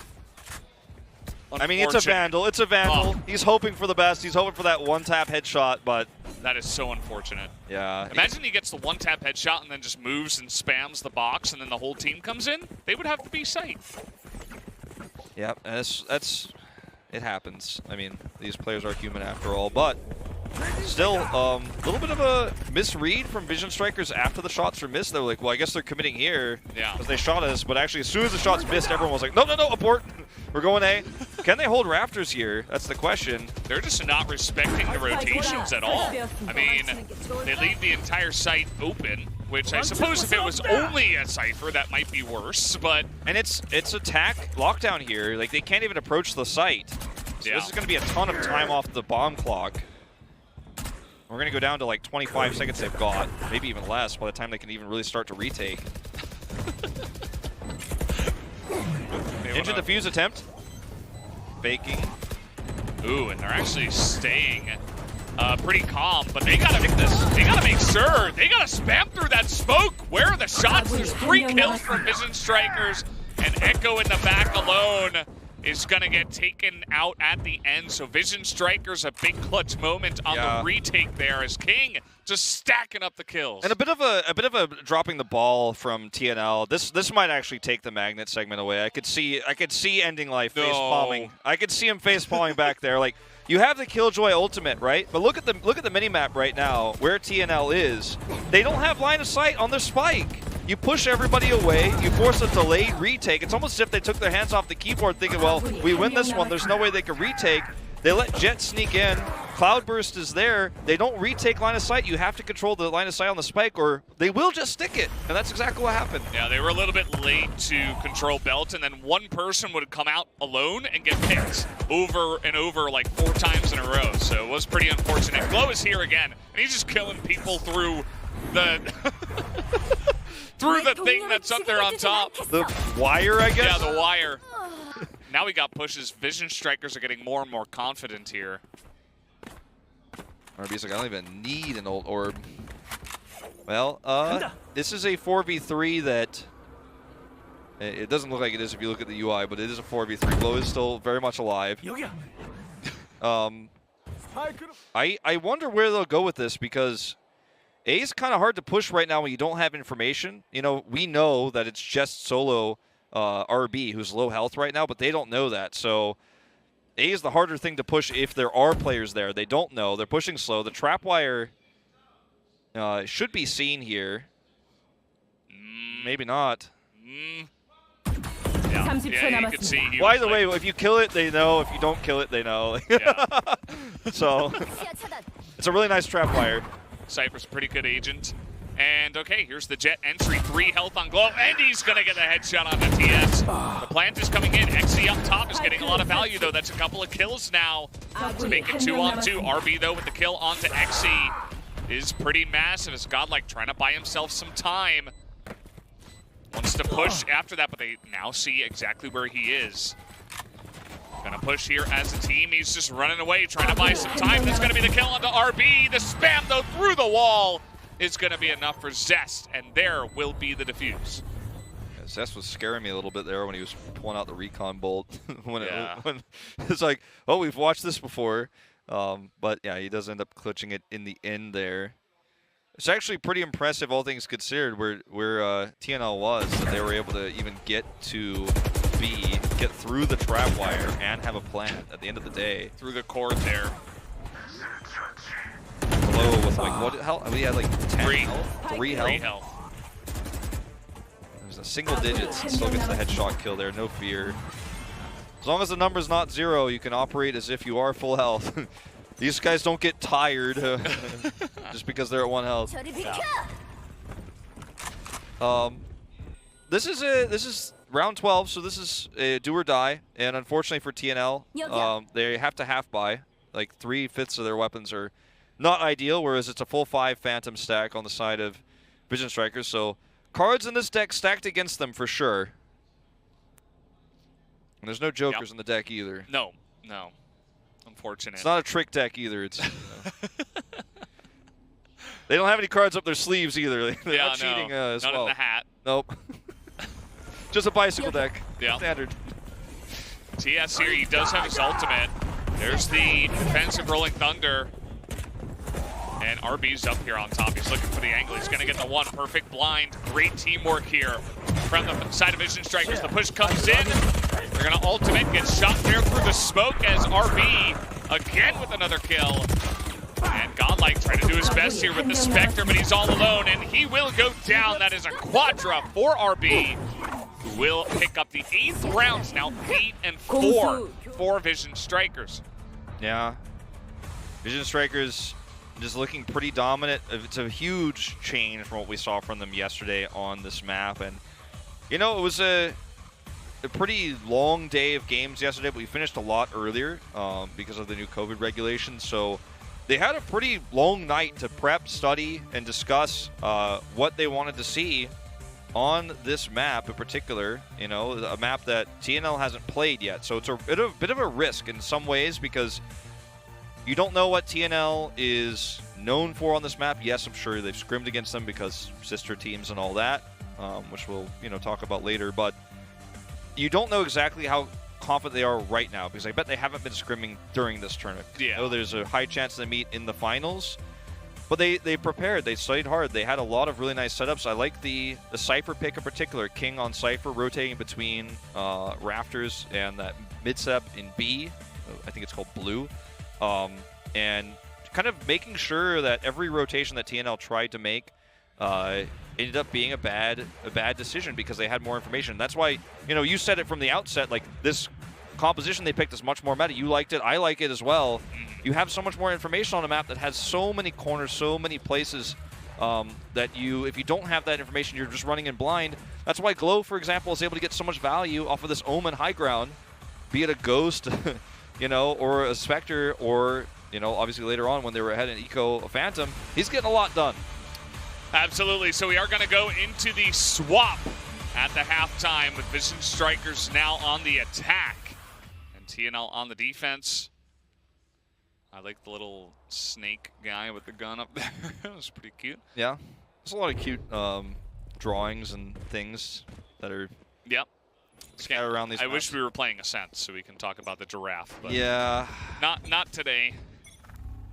I mean, it's a Vandal. It's a Vandal. Oh. He's hoping for the best. He's hoping for that one-tap headshot, but... That is so unfortunate. Yeah. Imagine he gets the one-tap headshot and then just moves and spams the box, and then the whole team comes in. They would have to be sight. Yep, that's it happens. I mean, these players are human after all, but still, a little bit of a misread from Vision Strikers after the shots were missed. They were like, well, I guess they're committing here because they shot us, but actually as soon as the shots missed, everyone was like, no, abort. We're going A. Can they hold rafters here? That's the question. They're just not respecting the rotations at all. I mean, they leave the entire site open which I suppose if it was only a Cypher, that might be worse, but... And it's attack lockdown here. Like, they can't even approach the site. So Yeah. this is going to be a ton of time off the bomb clock. We're going to go down to like 25 seconds they've got. Maybe even less by the time they can even really start to retake. Into the fuse attempt. Faking. Ooh, and they're actually staying pretty calm, but they gotta make this. They gotta make sure. They gotta spam through that smoke. Where are the shots? There's 3 kills from Vision Strikers, and Echo in the back alone is gonna get taken out at the end. So Vision Strikers, a big clutch moment on the retake there as King just stacking up the kills. And a bit of a dropping the ball from TNL. This might actually take the magnet segment away. I could see Ending Life face palming. I could see him face palming back there. Like, you have the Killjoy ultimate, right? But look at the mini map right now where TNL is. They don't have line of sight on their spike. You push everybody away, you force a delayed retake. It's almost as if they took their hands off the keyboard thinking, well, we win this one, there's no way they can retake. They let Jet sneak in, Cloudburst is there, they don't retake line of sight. You have to control the line of sight on the spike or they will just stick it. And that's exactly what happened. Yeah, they were a little bit late to control Belt, and then one person would come out alone and get picked over and over like 4 times in a row. So it was pretty unfortunate. Glow is here again, and he's just killing people through the... through the thing that's up there on top. The wire, I guess? Yeah, the wire. Now we got pushes. Vision Strikers are getting more and more confident here. RB's like, I don't even need an old orb. Well, this is a 4v3 that... It doesn't look like it is if you look at the UI, but it is a 4v3. Glow is still very much alive. I wonder where they'll go with this because A is kind of hard to push right now when you don't have information. You know, we know that it's just solo RB who's low health right now, but they don't know that. So A is the harder thing to push if there are players there. They don't know. They're pushing slow. The trap wire should be seen here. Maybe not. Yeah, you can see. Well, either way, if you kill it, they know. If you don't kill it, they know. Yeah. So it's a really nice trap wire. Cypher's a pretty good agent. And okay, here's the Jet entry, 3 health on Glow, and he's gonna get the headshot on the TS. The plant is coming in. XC up top is getting a lot of value though. That's a couple of kills now to make it 2-on-2. RB though with the kill onto XC is pretty massive as Godlike trying to buy himself some time. Wants to push after that, but they now see exactly where he is. Gonna push here as a team. He's just running away, trying to buy some time. That's gonna be the kill onto RB. The spam though through the wall is gonna be enough for Zest, and there will be the defuse. Yeah, Zest was scaring me a little bit there when he was pulling out the recon bolt. when it's like, oh, we've watched this before. But yeah, he does end up clutching it in the end there. It's actually pretty impressive, all things considered, where TNL was, that they were able to even get to B, get through the trap wire, and have a plant at the end of the day. Through the cord there. Glow with like, what health? We had like 10 health? 3 health? 3 health. There's a single digits and still gets the headshot kill there, no fear. As long as the number's not 0, you can operate as if you are full health. These guys don't get tired just because they're at 1 health. This is round 12, so this is a do or die, and unfortunately for TNL, they have to half buy. Like 3/5 of their weapons are not ideal, whereas it's a full 5 Phantom stack on the side of Vision Strikers. So cards in this deck stacked against them for sure. And there's no jokers in the deck either. No. Unfortunate. It's not a trick deck either. It's they don't have any cards up their sleeves either. They're not cheating as not well. in the hat. Nope. Just a bicycle deck. Yeah. Standard. TS here, he does have his ultimate. There's the defensive Rolling Thunder. And RB's up here on top. He's looking for the angle. He's going to get the one. Perfect blind. Great teamwork here from the side of Vision Strikers. The push comes in. They're going to ultimate. Get shot there through the smoke as RB again with another kill. And Godlike trying to do his best here with the Spectre, but he's all alone, and he will go down. That is a quadra for RB, who will pick up the 8th rounds. Now 8 and 4 for Vision Strikers. Yeah. Vision Strikers just looking pretty dominant. It's a huge change from what we saw from them yesterday on this map. And, you know, it was a pretty long day of games yesterday, but we finished a lot earlier because of the new COVID regulations. So they had a pretty long night to prep, study, and discuss what they wanted to see on this map in particular. You know, a map that TNL hasn't played yet. So it's a bit of a risk in some ways because you don't know what TNL is known for on this map. Yes, I'm sure they've scrimmed against them because sister teams and all that, which we'll talk about later. But you don't know exactly how confident they are right now because I bet they haven't been scrimming during this tournament. Yeah. You know, there's a high chance they meet in the finals. But they prepared. They studied hard. They had a lot of really nice setups. I like the Cypher pick in particular. King on Cypher rotating between Rafters and that mid setup in B. I think it's called Blue. And kind of making sure that every rotation that TNL tried to make ended up being a bad decision because they had more information. That's why, you said it from the outset, like this composition they picked is much more meta. You liked it. I like it as well. You have so much more information on a map that has so many corners, so many places that if you don't have that information, you're just running in blind. That's why Glow, for example, is able to get so much value off of this Omen high ground, be it a Ghost, or a Spectre, or, obviously later on when they were ahead in Eco Phantom. He's getting a lot done. Absolutely. So we are going to go into the swap at the halftime with Vision Strikers now on the attack and TNL on the defense. I like the little snake guy with the gun up there. That was pretty cute. Yeah. There's a lot of cute drawings and things that are scattered around these I maps. wish we were playing Ascent so we can talk about the giraffe. But yeah. Not today.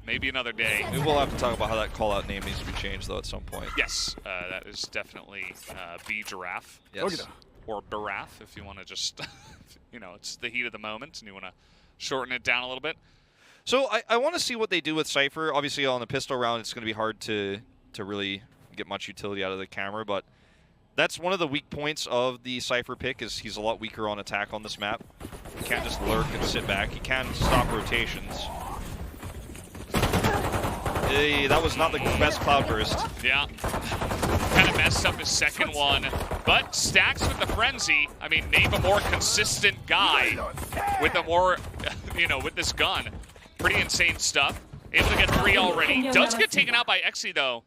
Maybe another day. We will have to talk about how that call-out name needs to be changed, though, at some point. Yes, that is definitely B Giraffe. Yes. Or Baraf, if you want to just, it's the heat of the moment and you want to shorten it down a little bit. So I want to see what they do with Cypher. Obviously, on the pistol round, it's going to be hard to really get much utility out of the camera, but that's one of the weak points of the Cypher pick is he's a lot weaker on attack on this map. He can't just lurk and sit back. He can stop rotations. Hey, that was not the best cloud burst. Yeah. Kind of messed up his second one. But Stacks with the Frenzy. I mean, name a more consistent guy with a more, with this gun. Pretty insane stuff. Able to get 3 already. Does get taken out by Exy, though.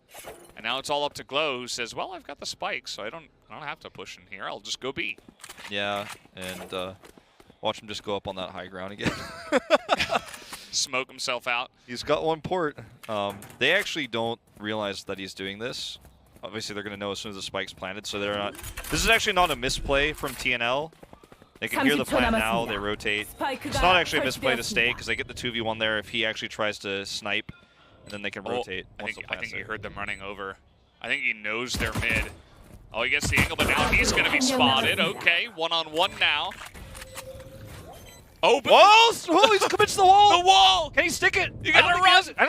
And now it's all up to Glow, who says, well, I've got the spike, so I don't have to push in here. I'll just go B. Yeah, and watch him just go up on that high ground again. Smoke himself out. He's got one port. They actually don't realize that he's doing this. Obviously, they're going to know as soon as the spike's planted, so they're not... This is actually not a misplay from TNL. They can hear the plant now, they rotate. It's not actually a misplay to stay, because they get the 2v1 there if he actually tries to snipe, and then they can rotate. I think he heard them running over. I think he knows they're mid. Oh, he gets the angle, but now he's going to be spotted. Okay, one-on-one now. Oh, but walls! Oh, he's commits to the wall! The wall! Can he stick it? You I gotta don't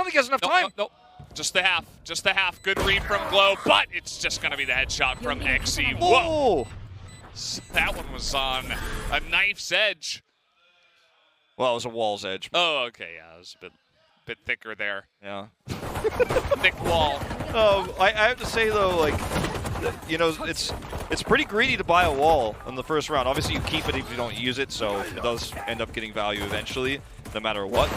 think he has enough time. Nope. Just the half. Just the half. Good read from Glow, but it's just going to be the headshot from Exy. Whoa! That one was on a knife's edge. Well, it was a wall's edge. Oh, okay. Yeah, it was a bit thicker there. Yeah. Thick wall. I have to say, though, like, it's pretty greedy to buy a wall in the first round. Obviously, you keep it if you don't use it, so it does end up getting value eventually, no matter what.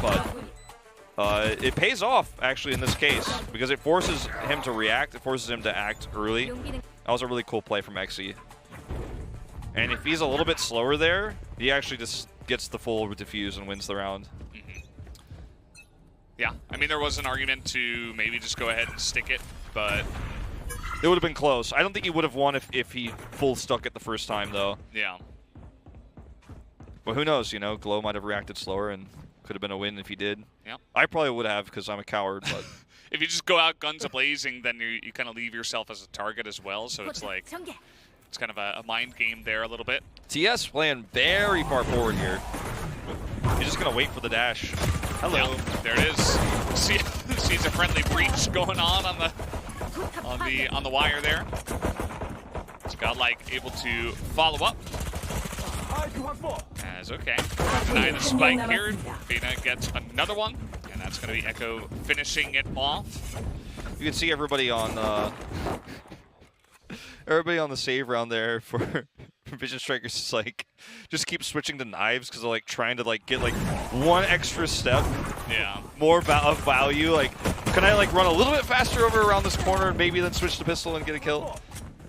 But it pays off, actually, in this case, because it forces him to react. It forces him to act early. That was a really cool play from Exy. And if he's a little bit slower there, he actually just gets the full defuse and wins the round. Mm-hmm. Yeah, I mean, there was an argument to maybe just go ahead and stick it, but... It would have been close. I don't think he would have won if he full stuck it the first time, though. Yeah. But who knows, Glow might have reacted slower and could have been a win if he did. Yeah. I probably would have because I'm a coward, but... If you just go out guns a-blazing, then you kind of leave yourself as a target as well, so it's like... It's kind of a mind game there a little bit. TS playing very far forward here. He's just going to wait for the dash. Hello. Yeah, there it is. Sees a friendly breach going on the wire there. So Godlike able to follow up. As okay. Deny the spike here. Fina gets another one. And That's going to be Echo finishing it off. You can see everybody on the save round there for Vision Strikers is like just keep switching to knives because they're like trying to like get like one extra step. Yeah. More of value. Like, can I like run a little bit faster over around this corner and maybe then switch to pistol and get a kill?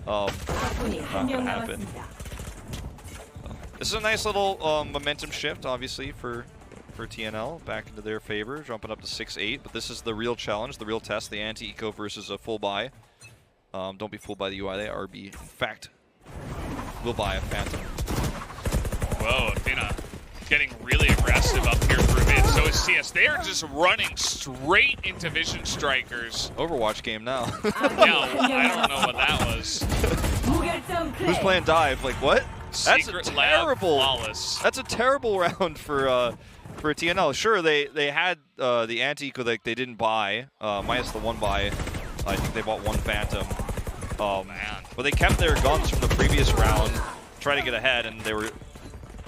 Not gonna happen. This is a nice little momentum shift, obviously, for TNL back into their favor, jumping up to 6-8. But this is the real challenge, the real test, the anti-eco versus a full buy. Don't be fooled by the UI. They are in fact will buy a Phantom. Whoa, Athena getting really aggressive up here through mid. So is CS. They are just running straight into Vision Strikers. Overwatch game now. Yeah, I don't know what that was. Who's playing dive? Like what? That's Secret a Lab terrible. flawless. That's a terrible round for TNL. Sure, they had the anti-eco that they didn't buy, minus the one buy. I think they bought one Phantom. Man. But they kept their guns from the previous round, trying to get ahead, and they were,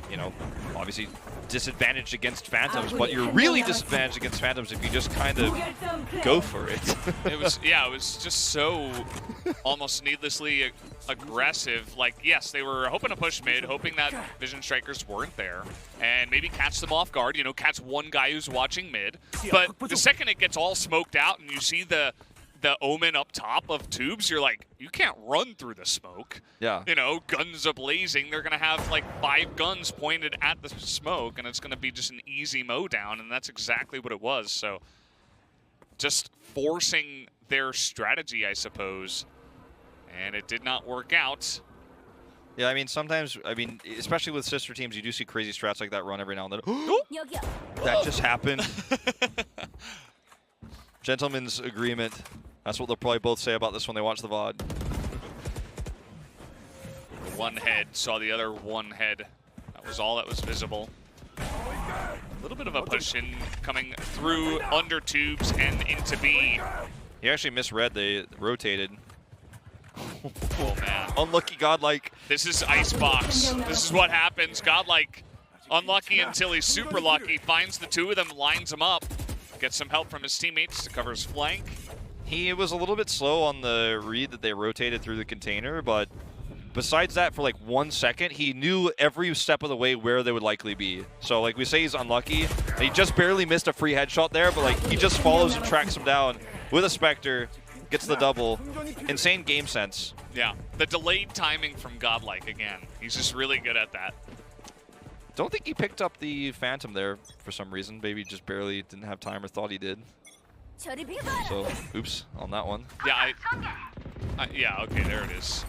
you know, obviously disadvantaged against Phantoms. But you're really disadvantaged against Phantoms if you just kind of go for it. It was just so almost needlessly aggressive. Like, yes, they were hoping to push mid, hoping that Vision Strikers weren't there, and maybe catch them off guard. You know, catch one guy who's watching mid. But the second it gets all smoked out and you see the Omen up top of tubes, you're like, you can't run through the smoke. Yeah. You know, guns a-blazing. They're going to have like 5 guns pointed at the smoke, and it's going to be just an easy mow down, and that's exactly what it was. So just forcing their strategy, I suppose, and it did not work out. Yeah, I mean, sometimes, especially with sister teams, you do see crazy strats like that run every now and then. That just happened. Gentleman's agreement. That's what they'll probably both say about this when they watch the VOD. One head saw the other one head. That was all that was visible. A little bit of a push in coming through under tubes and into B. He actually misread. They rotated. Oh man. Unlucky Godlike. This is Icebox. This is what happens. Godlike unlucky until he's super lucky. Finds the two of them, lines them up. Gets some help from his teammates to cover his flank. He was a little bit slow on the read that they rotated through the container, but besides that, for like 1 second, he knew every step of the way where they would likely be. So like we say he's unlucky. He just barely missed a free headshot there, but like he just follows and tracks him down with a Spectre, gets the double. Insane game sense. Yeah, the delayed timing from Godlike again. He's just really good at that. Don't think he picked up the Phantom there for some reason. Maybe just barely didn't have time or thought he did. So, oops on that one. Yeah, yeah, okay, there it is.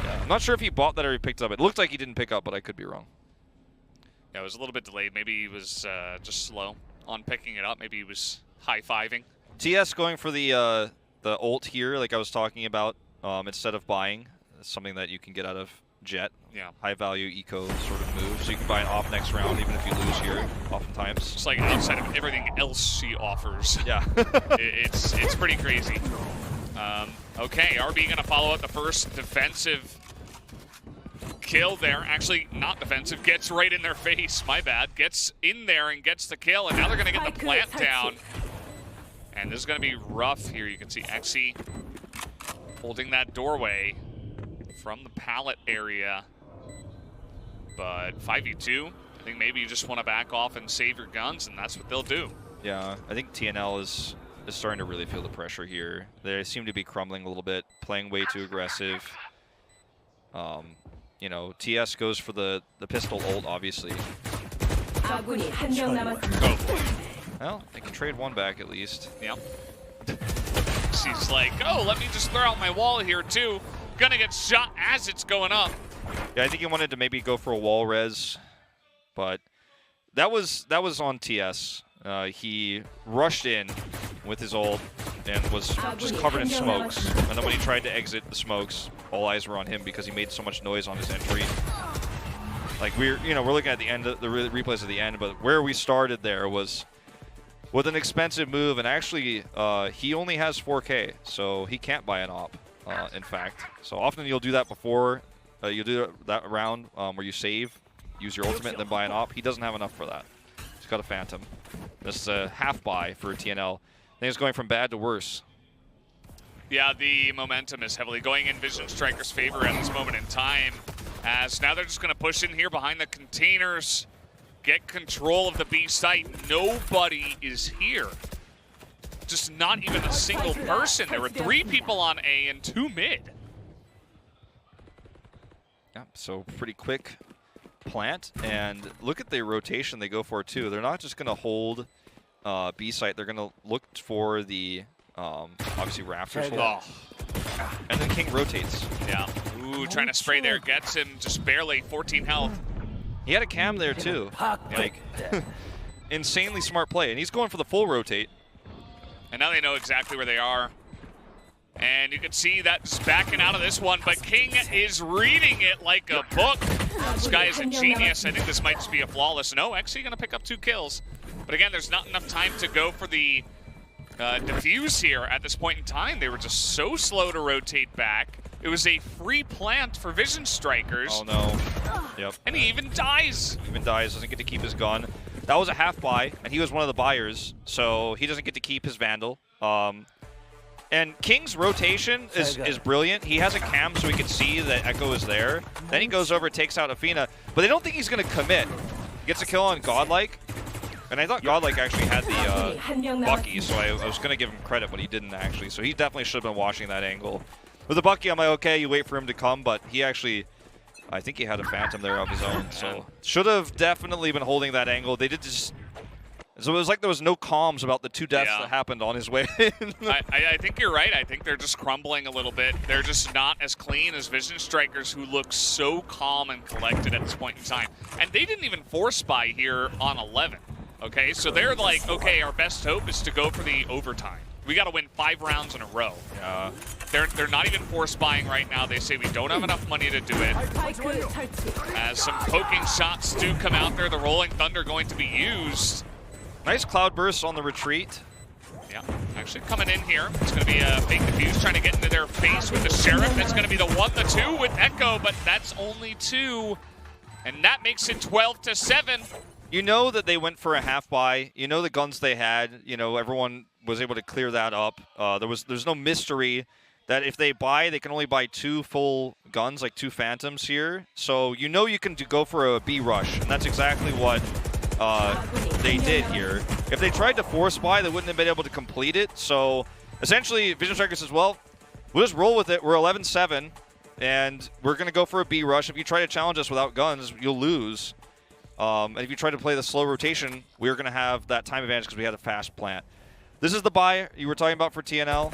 Yeah, I'm not sure if he bought that or he picked up. It looked like he didn't pick up, but I could be wrong. Yeah, it was a little bit delayed. Maybe he was just slow on picking it up. Maybe he was high-fiving. TS going for the ult here, like I was talking about, instead of buying. That's something that you can get out of Jet. Yeah. High value eco sort of move. So you can buy an op next round even if you lose here, oftentimes. It's like outside of everything else she offers. Yeah. it's pretty crazy. Okay, RB gonna follow up the first defensive kill there. Actually, not defensive, gets right in their face, my bad. Gets in there and gets the kill, and now they're gonna get the plant down. And this is gonna be rough here. You can see Exy holding that doorway from the pallet area. But 5v2, I think maybe you just want to back off and save your guns, and that's what they'll do. Yeah, I think TNL is starting to really feel the pressure here. They seem to be crumbling a little bit, playing way too aggressive. You know, TS goes for the pistol ult, obviously. Well, they can trade one back at least. Yep. She's like, oh, let me just throw out my wall here too. Gonna get shot as it's going up. Yeah, I think he wanted to maybe go for a wall res, but that was on TS. He rushed in with his ult and was just covered in smokes. And then when he tried to exit the smokes, all eyes were on him because he made so much noise on his entry. Like we're looking at the end of the replays at the end, but where we started there was with an expensive move, and actually he only has 4K, so he can't buy an op. In fact, so often you'll do that before you'll do that round where you save, use your ultimate, and then buy an op. He doesn't have enough for that. He's got a Phantom. This is a half buy for TNL. I think it's going from bad to worse. Yeah, the momentum is heavily going in Vision Striker's favor at this moment in time, as now they're just going to push in here behind the containers, get control of the B site. Nobody is here. Just not even a single person. There were 3 people on A and 2 mid. Yeah, so pretty quick plant, and look at the rotation they go for too. They're not just going to hold B site. They're going to look for the obviously Raptors. Oh. And then King rotates. Yeah. Ooh, trying to spray there. Gets him just barely 14 health. He had a cam there too. Like, insanely smart play. And he's going for the full rotate. And now they know exactly where they are. And you can see that just backing out of this one, but King is reading it like a book. This guy is a genius. I think this might just be a flawless. No, actually going to pick up 2 kills. But again, there's not enough time to go for the defuse here at this point in time. They were just so slow to rotate back. It was a free plant for Vision Strikers. Oh no. Yep. And he even dies. Even dies, doesn't get to keep his gun. That was a half buy, and he was one of the buyers, so he doesn't get to keep his Vandal. And King's rotation is brilliant. He has a cam so he can see that Echo is there. Then he goes over, takes out Athena, but they don't think he's going to commit. He gets a kill on Godlike, and I thought Godlike actually had the Bucky, so I was going to give him credit, but he didn't actually. So he definitely should have been watching that angle. With the Bucky, I'm like, okay, you wait for him to come, but he actually, I think he had a Phantom there of his own, so should have definitely been holding that angle. They did just... So it was like there was no comms about the 2 deaths that happened on his way in. I think you're right. I think they're just crumbling a little bit. They're just not as clean as Vision Strikers, who look so calm and collected at this point in time. And they didn't even force buy here on 11. Okay, so they're like, okay, our best hope is to go for the overtime. We got to win 5 rounds in a row. Yeah. They're not even force buying right now. They say we don't have enough money to do it. As some poking shots do come out there, the Rolling Thunder going to be used. Nice cloud burst on the retreat. Yeah, actually coming in here. It's going to be a fake defuse trying to get into their face with the Sheriff. That's going to be the 1, the 2 with Echo, but that's only 2. And that makes it 12-7. You know that they went for a half buy. You know the guns they had. You know, everyone was able to clear that up. There's no mystery that if they buy, they can only buy 2 full guns, like 2 Phantoms here. So you know you can go for a B rush, and that's exactly what they did here. If they tried to force buy, they wouldn't have been able to complete it. So essentially, Vision Striker says, well, we'll just roll with it. We're 11-7, and we're going to go for a B rush. If you try to challenge us without guns, you'll lose. And if you try to play the slow rotation, we're going to have that time advantage because we had a fast plant. This is the buy you were talking about for TNL.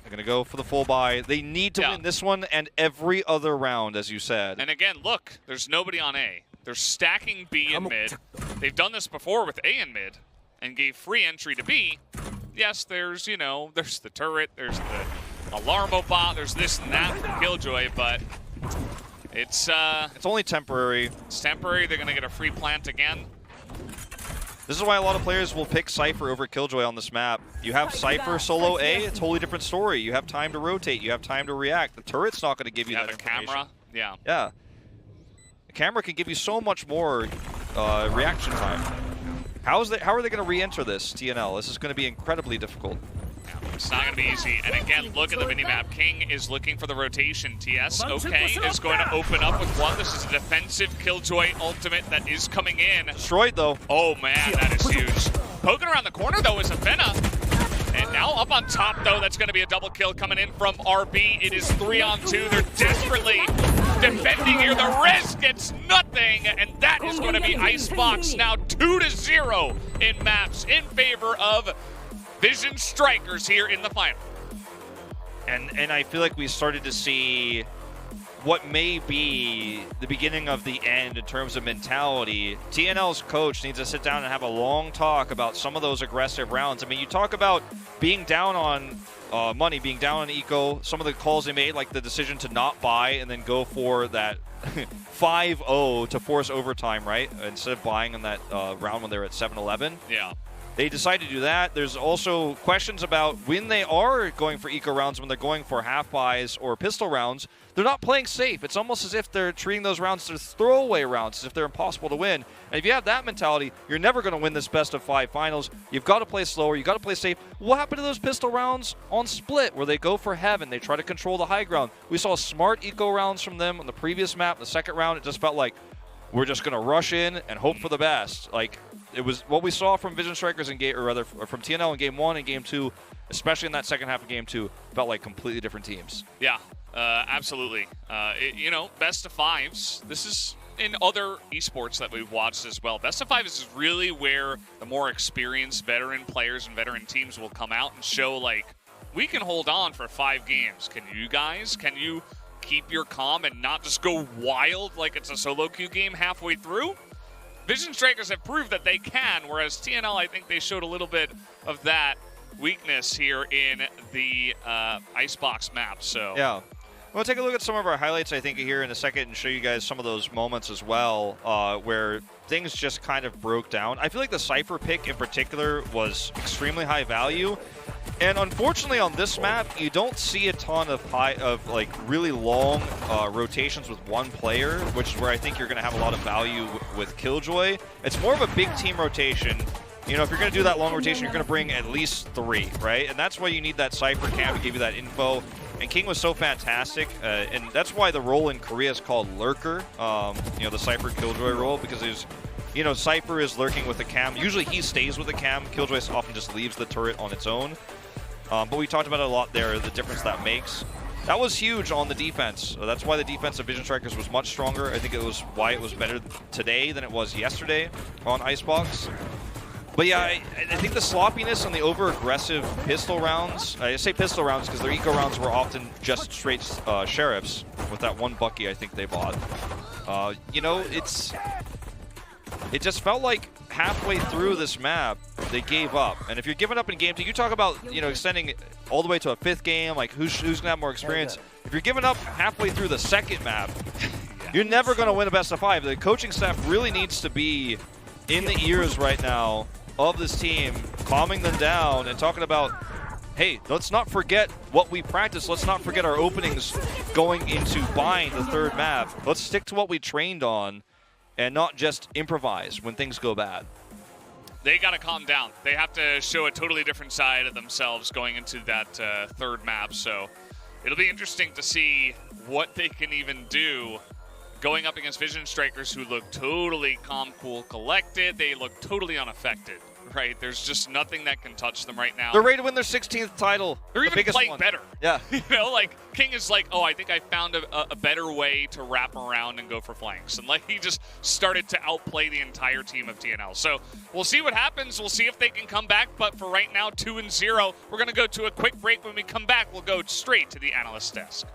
They're going to go for the full buy. They need to win this one and every other round, as you said. And again, look, there's nobody on A. They're stacking B and mid. They've done this before with A and mid and gave free entry to B. Yes, there's, you know, there's the turret, there's the Alarmo bot, there's this and that from Killjoy, but it's only temporary. It's temporary. They're going to get a free plant again. This is why a lot of players will pick Cypher over Killjoy on this map. You have Cypher solo A, a totally different story. You have time to rotate. You have time to react. The turret's not going to give you that information. Camera. Yeah. Yeah. The camera can give you so much more reaction time. How are they going to re-enter this, TNL? This is going to be incredibly difficult. It's not going to be easy. And again, look at the minimap. King is looking for the rotation. TS, okay, is going to open up with 1. This is a defensive Killjoy ultimate that is coming in. Destroyed, though. Oh, man, that is huge. Poking around the corner, though, is Athena. And now up on top, though, that's going to be a double kill coming in from RB. It is 3-on-2. They're desperately defending here. The risk gets nothing, and that is going to be Icebox now 2-0 in maps in favor of Vision Strikers here in the final. And I feel like we started to see what may be the beginning of the end in terms of mentality. TNL's coach needs to sit down and have a long talk about some of those aggressive rounds. I mean, you talk about being down on money, being down on eco, some of the calls they made, like the decision to not buy and then go for that 5-0 to force overtime, right? Instead of buying in that round when they were at 7-11. Yeah. They decide to do that. There's also questions about when they are going for eco rounds, when they're going for half buys or pistol rounds, they're not playing safe. It's almost as if they're treating those rounds as throwaway rounds, as if they're impossible to win. And if you have that mentality, you're never going to win this best of 5 finals. You've got to play slower. You've got to play safe. What happened to those pistol rounds on Split where they go for heaven? They try to control the high ground. We saw smart eco rounds from them on the previous map. The second round, it just felt like we're just going to rush in and hope for the best. Like, it was what we saw from Vision Strikers in game, or rather from TNL in Game 1 and Game 2, especially in that second half of Game 2, felt like completely different teams. Yeah, absolutely. You know, best of 5s. This is in other esports that we've watched as well. Best of 5s is really where the more experienced veteran players and veteran teams will come out and show, like, we can hold on for 5 games. Can you guys? Can you keep your calm and not just go wild like it's a solo queue game halfway through? Vision Strikers have proved that they can, whereas TNL, I think they showed a little bit of that weakness here in the Icebox map. So yeah. We'll take a look at some of our highlights, I think, here in a second and show you guys some of those moments as well where things just kind of broke down. I feel like the Cypher pick in particular was extremely high value. And unfortunately on this map, you don't see a ton of like really long rotations with one player, which is where I think you're going to have a lot of value with Killjoy. It's more of a big team rotation. You know, if you're going to do that long rotation, you're going to bring at least 3, right? And that's why you need that Cypher cam to give you that info. And King was so fantastic, and that's why the role in Korea is called Lurker, you know, the Cypher Killjoy role, because there's, you know, Cypher is lurking with the cam. Usually he stays with the cam. Killjoy often just leaves the turret on its own. But we talked about it a lot there, the difference that makes. That was huge on the defense. That's why the defense of Vision Strikers was much stronger. I think it was why it was better today than it was yesterday on Icebox. But yeah, I think the sloppiness and the over-aggressive pistol rounds, I say pistol rounds because their eco rounds were often just straight sheriffs with that one Bucky I think they bought. You know, it just felt like halfway through this map, they gave up. And if you're giving up in game 2, you talk about, you know, extending all the way to a 5th game, like who's going to have more experience. If you're giving up halfway through the second map, you're never going to win a best of 5. The coaching staff really needs to be in the ears right now of this team, calming them down and talking about, hey, let's not forget what we practiced. Let's not forget our openings going into buying the 3rd map. Let's stick to what we trained on and not just improvise when things go bad. They got to calm down. They have to show a totally different side of themselves going into that 3rd map. So it'll be interesting to see what they can even do going up against Vision Strikers, who look totally calm, cool, collected. They look totally unaffected, right? There's just nothing that can touch them right now. They're ready to win their 16th title. They're even playing better. Yeah. You know, like, King is like, oh, I think I found a better way to wrap around and go for flanks. And, like, he just started to outplay the entire team of TNL. So we'll see what happens. We'll see if they can come back. But for right now, 2-0. We're going to go to a quick break. When we come back, we'll go straight to the analyst desk.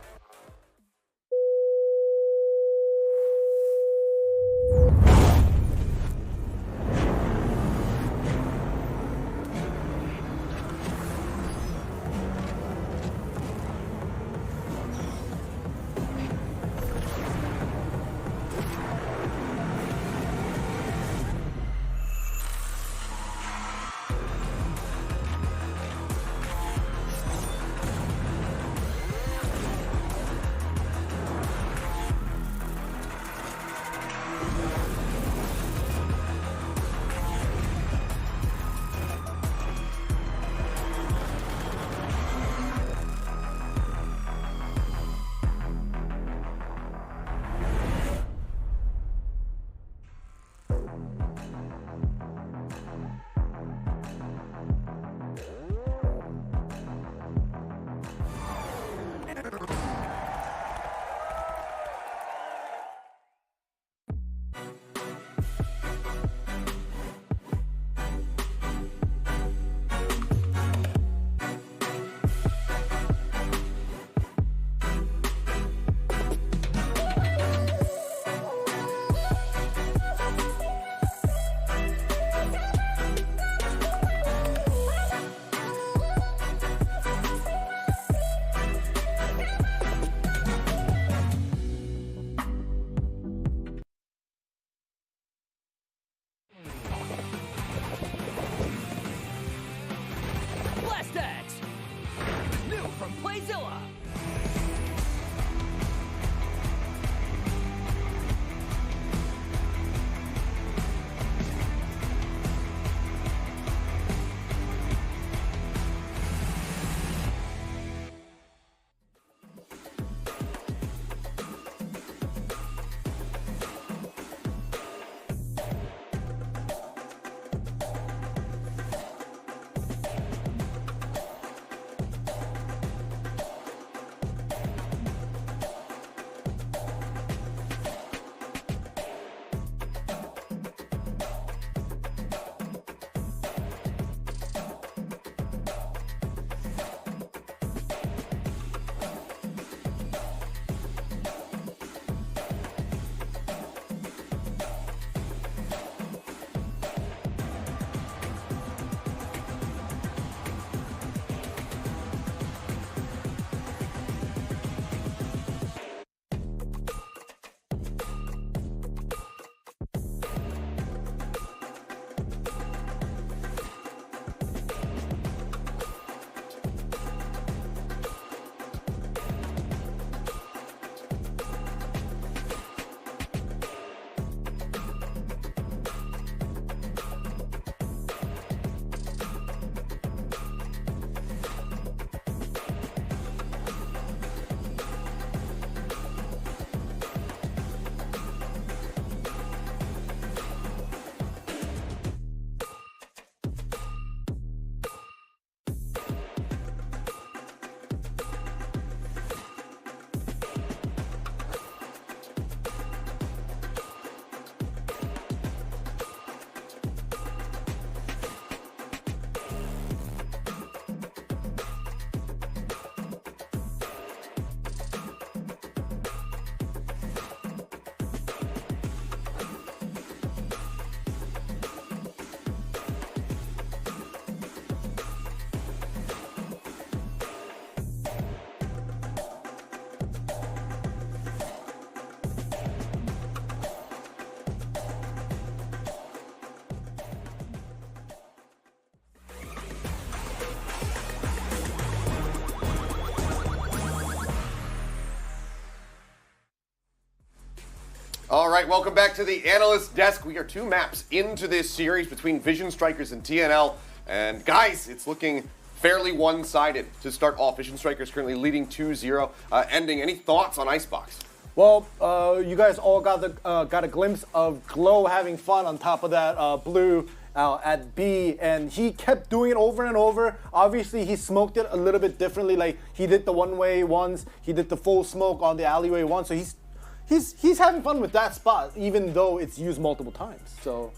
All right, welcome back to the analyst desk. We are 2 maps into this series between Vision Strikers and TNL. And guys, it's looking fairly one-sided to start off. Vision Strikers currently leading 2-0. Ending, any thoughts on Icebox? Well, you guys all got a glimpse of Glow having fun on top of that blue at B, and he kept doing it over and over. Obviously, he smoked it a little bit differently. Like, he did the one-way once, he did the full smoke on the alleyway once, so he's having fun with that spot, even though it's used multiple times. So.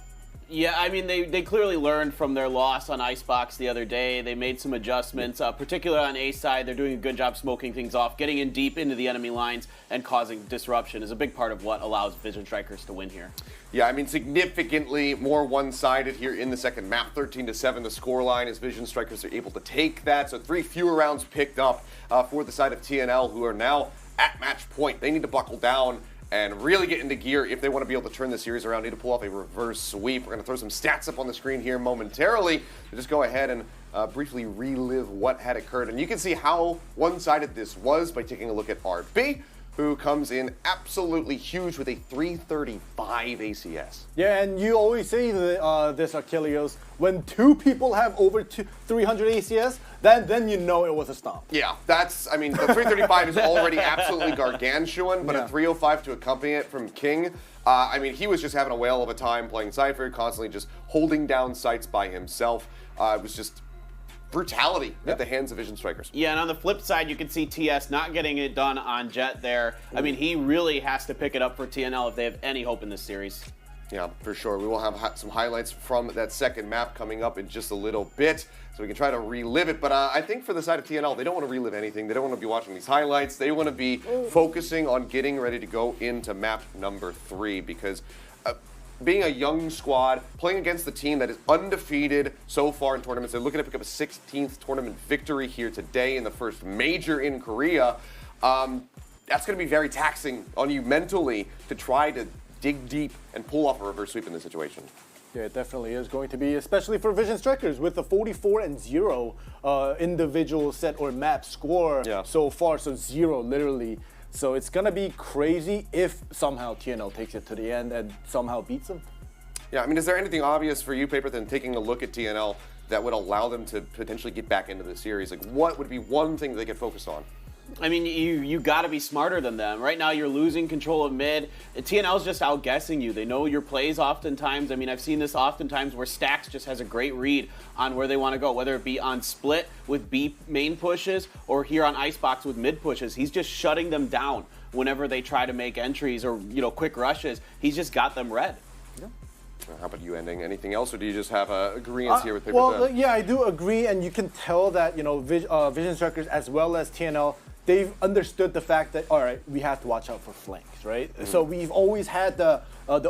Yeah, I mean, they clearly learned from their loss on Icebox the other day. They made some adjustments, particularly on A side. They're doing a good job smoking things off, getting in deep into the enemy lines, and causing disruption is a big part of what allows Vision Strikers to win here. Yeah, I mean, significantly more one-sided here in the second map. 13-7 the scoreline as Vision Strikers are able to take that. So 3 fewer rounds picked up for the side of TNL, who are now at match point. They need to buckle down and really get into gear if they want to be able to turn the series around. Need to pull off a reverse sweep. We're going to throw some stats up on the screen here momentarily to just go ahead and briefly relive what had occurred. And you can see how one-sided this was by taking a look at RB, who comes in absolutely huge with a 335 ACS. Yeah, and you always say this, Achilles, when 2 people have over 300 ACS, then you know it was a stomp. Yeah, I mean, the 335 is already absolutely gargantuan, but a 305 to accompany it from King, I mean, he was just having a whale of a time playing Cypher, constantly just holding down sites by himself. It was just brutality at the hands of Vision Strikers. Yeah, and on the flip side, you can see TS not getting it done on Jet there. I mean, he really has to pick it up for TNL if they have any hope in this series. Yeah, for sure. We will have some highlights from that second map coming up in just a little bit, so we can try to relive it. But I think for the side of TNL, they don't want to relive anything. They don't want to be watching these highlights. They want to be focusing on getting ready to go into map number 3, because being a young squad, playing against the team that is undefeated so far in tournaments, they're looking to pick up a 16th tournament victory here today in the first major in Korea. That's going to be very taxing on you mentally to try to dig deep and pull off a reverse sweep in this situation. Yeah, it definitely is going to be, especially for Vision Strikers with the 44-0 individual set or map score so far, so 0 literally. So it's going to be crazy if somehow TNL takes it to the end and somehow beats them. Yeah, I mean, is there anything obvious for you, Paper, than taking a look at TNL that would allow them to potentially get back into the series? Like, what would be one thing they could focus on? I mean, you got to be smarter than them. Right now, you're losing control of mid. TNL's just outguessing you. They know your plays oftentimes. I mean, I've seen this oftentimes where Stax just has a great read on where they want to go, whether it be on split with B main pushes or here on Icebox with mid pushes. He's just shutting them down whenever they try to make entries or, quick rushes. He's just got them red. Yeah. How about you, Ending? Anything else, or do you just have agreements here with Paper? Well, yeah, I do agree, and you can tell that, Vision Strikers as well as TNL, they've understood the fact that, all right, we have to watch out for flanks, right? So we've always had the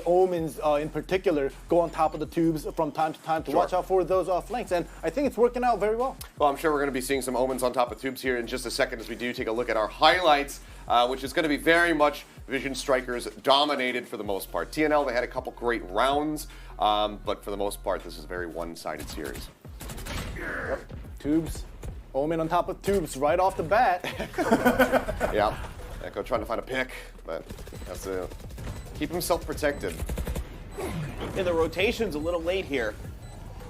Omens in particular go on top of the tubes from time to time to watch out for those flanks, and I think it's working out very well. Well, I'm sure we're going to be seeing some Omens on top of tubes here in just a second as we do take a look at our highlights, which is going to be very much Vision Strikers dominated for the most part. TNL, they had a couple great rounds, but for the most part, this is a very one-sided series. Yep. Tubes. Omen on top of tubes right off the bat. Yeah, Echo trying to find a pick, but has to keep himself protected. And the rotation's a little late here.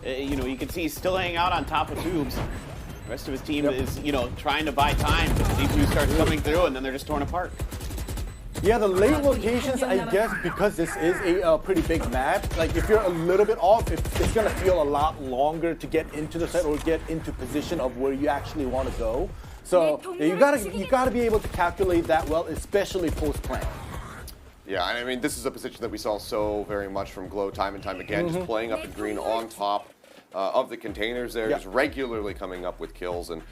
You can see he's still hanging out on top of tubes. The rest of his team is, trying to buy time. D2 starts coming through, and then they're just torn apart. Yeah, the late locations, I guess, because this is a pretty big map, like if you're a little bit off, it's going to feel a lot longer to get into the set or get into position of where you actually want to go. So you gotta be able to calculate that well, especially post-plan. Yeah, and I mean, this is a position that we saw so very much from Glow time and time again, just playing up in green on top of the containers there, just regularly coming up with kills. And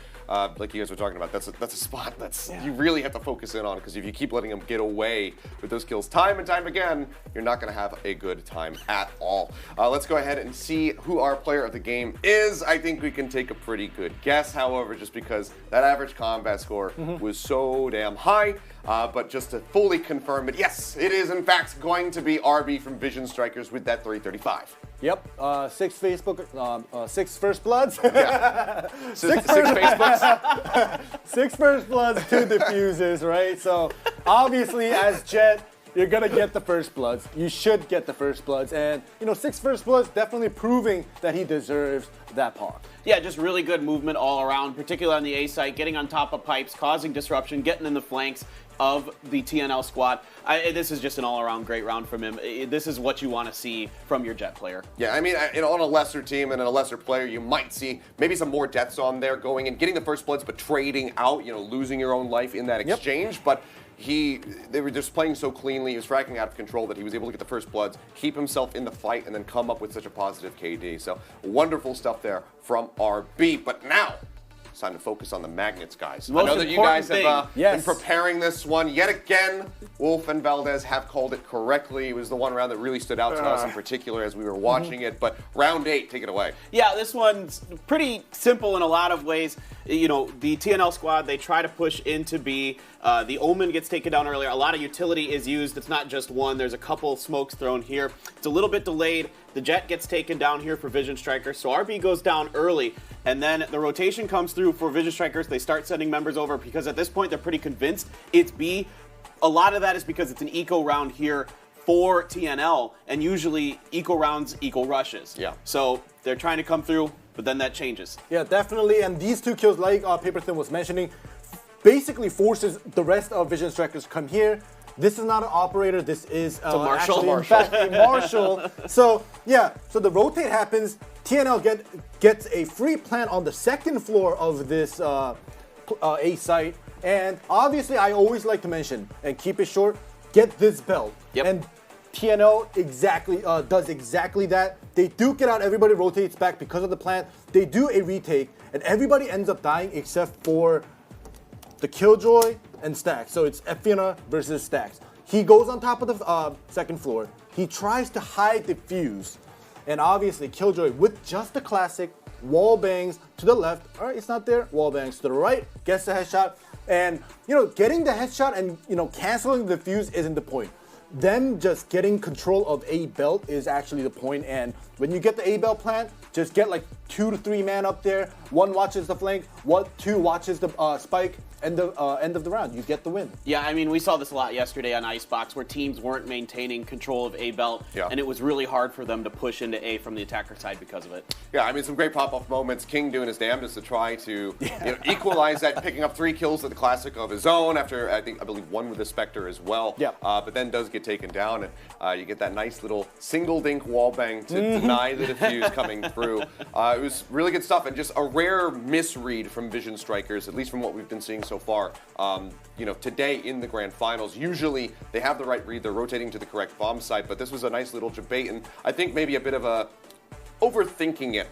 like you guys were talking about, that's a spot that's you really have to focus in on, because if you keep letting them get away with those kills time and time again, you're not going to have a good time at all. Let's go ahead and see who our player of the game is. I think we can take a pretty good guess, however, just because that average combat score was so damn high. But just to fully confirm it, yes, it is in fact going to be RB from Vision Strikers with that 335. Yep, 6 Facebook, 6 First Bloods. Yeah. Six Facebooks. 6 First Bloods, 2 diffuses, right? So obviously, as Jet, you're gonna get the first bloods. You should get the first bloods, and 6 first bloods definitely proving that he deserves that part. Yeah, just really good movement all around, particularly on the A site, getting on top of pipes, causing disruption, getting in the flanks of the TNL squad. This is just an all-around great round from him. This is what you want to see from your Jet player. Yeah, I mean, on a lesser team and a lesser player, you might see maybe some more deaths on there going and getting the first bloods, but trading out, losing your own life in that exchange. But they were just playing so cleanly, he was fracking out of control that he was able to get the first bloods, keep himself in the fight, and then come up with such a positive KD. So wonderful stuff there from RB. But now, it's time to focus on the magnets, guys. I know that you guys have been preparing this one. Yet again, Wolf and Valdez have called it correctly. It was the one round that really stood out to us in particular as we were watching it. But round 8, take it away. Yeah, this one's pretty simple in a lot of ways. The TNL squad, they try to push into B. The Omen gets taken down earlier. A lot of utility is used. It's not just one. There's a couple smokes thrown here. It's a little bit delayed. The Jet gets taken down here for Vision Strikers. So RB goes down early. And then the rotation comes through for Vision Strikers. They start sending members over because at this point they're pretty convinced it's B. A lot of that is because it's an eco round here for TNL. And usually eco rounds equal rushes. Yeah. So they're trying to come through, but then that changes. Yeah, definitely. And these 2 kills, like Paper Thin was mentioning, basically forces the rest of Vision Strikers to come here. This is not an operator. This is Marshall. In fact, a Marshall. So the rotate happens. TNL gets a free plant on the 2nd floor of this A site. And obviously, I always like to mention, and keep it short, get this belt. Yep. And TNL does exactly that. They duke it out. Everybody rotates back because of the plant. They do a retake, and everybody ends up dying except for the Killjoy and Stacks. So it's Effiona versus Stacks. He goes on top of the 2nd floor. He tries to hide the fuse. And obviously, Killjoy, with just the classic wall bangs to the left. All right, it's not there. Wall bangs to the right. Gets the headshot. And, getting the headshot and, canceling the fuse isn't the point. Them just getting control of A belt is actually the point. And when you get the A belt plant, just get like 2 to 3 man up there. 1 watches the flank, 2 watches the spike, and the end of the round. You get the win. Yeah, I mean, we saw this a lot yesterday on Icebox where teams weren't maintaining control of A belt, and it was really hard for them to push into A from the attacker side because of it. Yeah, I mean, some great pop-off moments. King doing his damnedest to try to equalize that, picking up 3 kills at the classic of his own after, I believe, 1 with the Spectre as well. Yeah. But then does get taken down, and you get that nice little single dink wall bang to deny the defuse coming through. It was really good stuff, and just a rare misread from Vision Strikers, at least from what we've been seeing so far. Today in the grand finals, usually they have the right read, they're rotating to the correct bomb site, but this was a nice little debate, and I think maybe a bit of a overthinking it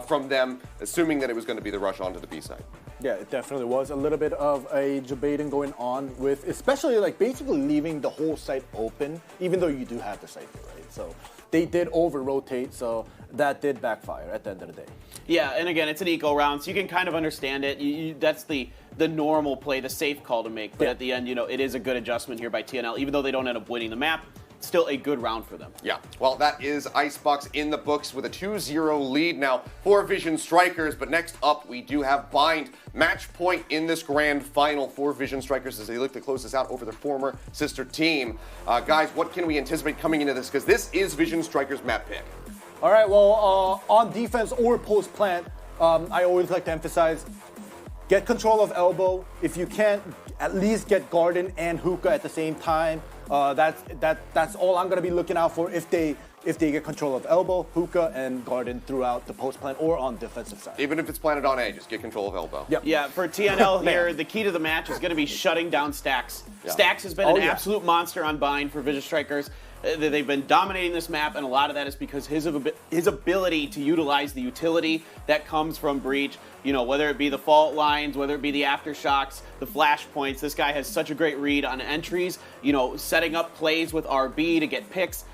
from them, assuming that it was going to be the rush onto the B side. Yeah, it definitely was a little bit of a debating going on with, especially like basically leaving the whole site open, even though you do have the site here, right? So they did over-rotate, so that did backfire at the end of the day. Yeah, and again, it's an eco round, so you can kind of understand it. That's the normal play, the safe call to make. But at the end, it is a good adjustment here by TNL. Even though they don't end up winning the map, still a good round for them. Yeah, well, that is Icebox in the books with a 2-0 lead now for Vision Strikers. But next up, we do have Bind. Match point in this grand final for Vision Strikers as they look to close this out over their former sister team. Guys, what can we anticipate coming into this? Because this is Vision Strikers' map pick. All right, well, on defense or post plant, I always like to emphasize, get control of elbow. If you can't, at least get Garden and Hookah at the same time. That's all I'm gonna be looking out for if they get control of elbow, Hookah, and Garden throughout the post plant or on defensive side. Even if it's planted on A, just get control of elbow. Yep. Yeah, for TNL here, the key to the match is going to be shutting down Stacks. Yeah. Stacks has been an absolute monster on Bind for Vision Strikers. They've been dominating this map, and a lot of that is because his ability to utilize the utility that comes from Breach, whether it be the fault lines, whether it be the aftershocks, the flash points. This guy has such a great read on entries, setting up plays with RB to get picks.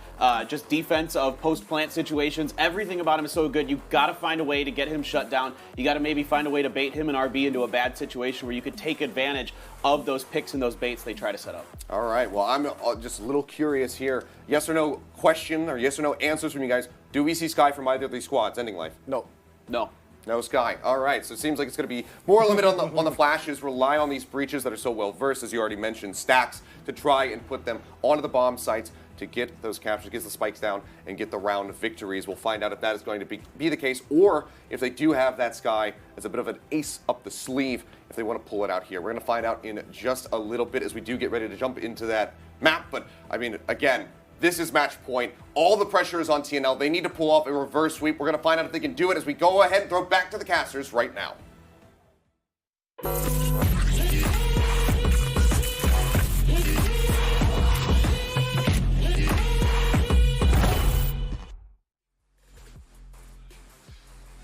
Just defense of post-plant situations. Everything about him is so good. You've got to find a way to get him shut down. You got to maybe find a way to bait him and RB into a bad situation where you could take advantage of those picks and those baits they try to set up. All right. Well, I'm just a little curious here. Yes or no question or yes or no answers from you guys. Do we see Sky from either of these squads ending life? No. No. No Sky. All right, so it seems like it's going to be more limited on the flashes, rely on these breaches that are so well versed, as you already mentioned, stacks, to try and put them onto the bomb sites to get those captures, get the spikes down, and get the round victories. We'll find out if that is going to be the case, or if they do have that Sky as a bit of an ace up the sleeve, if they want to pull it out here. We're going to find out in just a little bit as we do get ready to jump into that map. But, I mean, again, this is match point. All the pressure is on TNL. They need to pull off a reverse sweep. We're going to find out if they can do it as we go ahead and throw it back to the casters right now.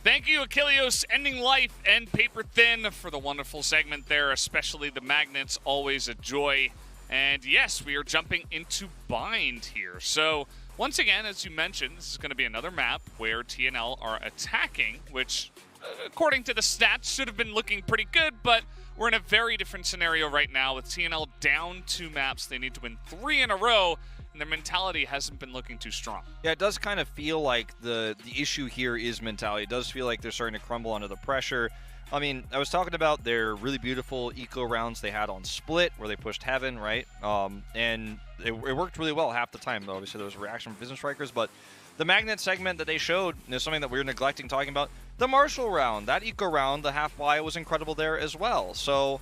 Thank you, Achilleos, Ending Life, and Paper Thin for the wonderful segment there, especially the magnets, always a joy. And yes, we are jumping into Bind here. So once again, as you mentioned, this is going to be another map where TNL are attacking, which according to the stats should have been looking pretty good, but we're in a very different scenario right now with TNL down 2 maps. They need to win 3 in a row, and their mentality hasn't been looking too strong. Yeah, it does kind of feel like the issue here is mentality. It does feel like they're starting to crumble under the pressure. I mean, I was talking about their really beautiful eco rounds they had on Split, where they pushed Heaven, right? And it worked really well half the time, though. Obviously, there was a reaction from Vision Strikers, but the Magnet segment that they showed is something that we were neglecting talking about. The Marshall round, that eco round, the half buy was incredible there as well. So,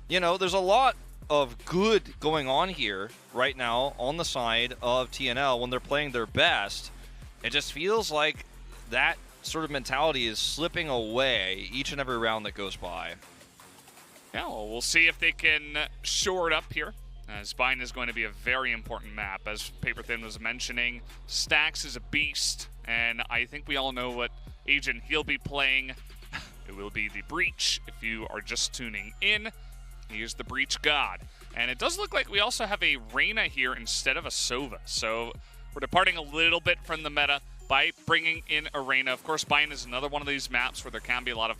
you know, there's a lot of good going on here right now on the side of TNL when they're playing their best. It just feels like that sort of mentality is slipping away each and every round that goes by. Yeah, well, we'll see if they can shore it up here, as Bind is going to be a very important map. As Paper Thin was mentioning, Stacks is a beast, and I think we all know what agent he'll be playing. It will be the Breach, if you are just tuning in. He is the Breach God. And it does look like we also have a Reyna here instead of a Sova. So we're departing a little bit from the meta by bringing in a Reyna. Of course, Bind is another one of these maps where there can be a lot of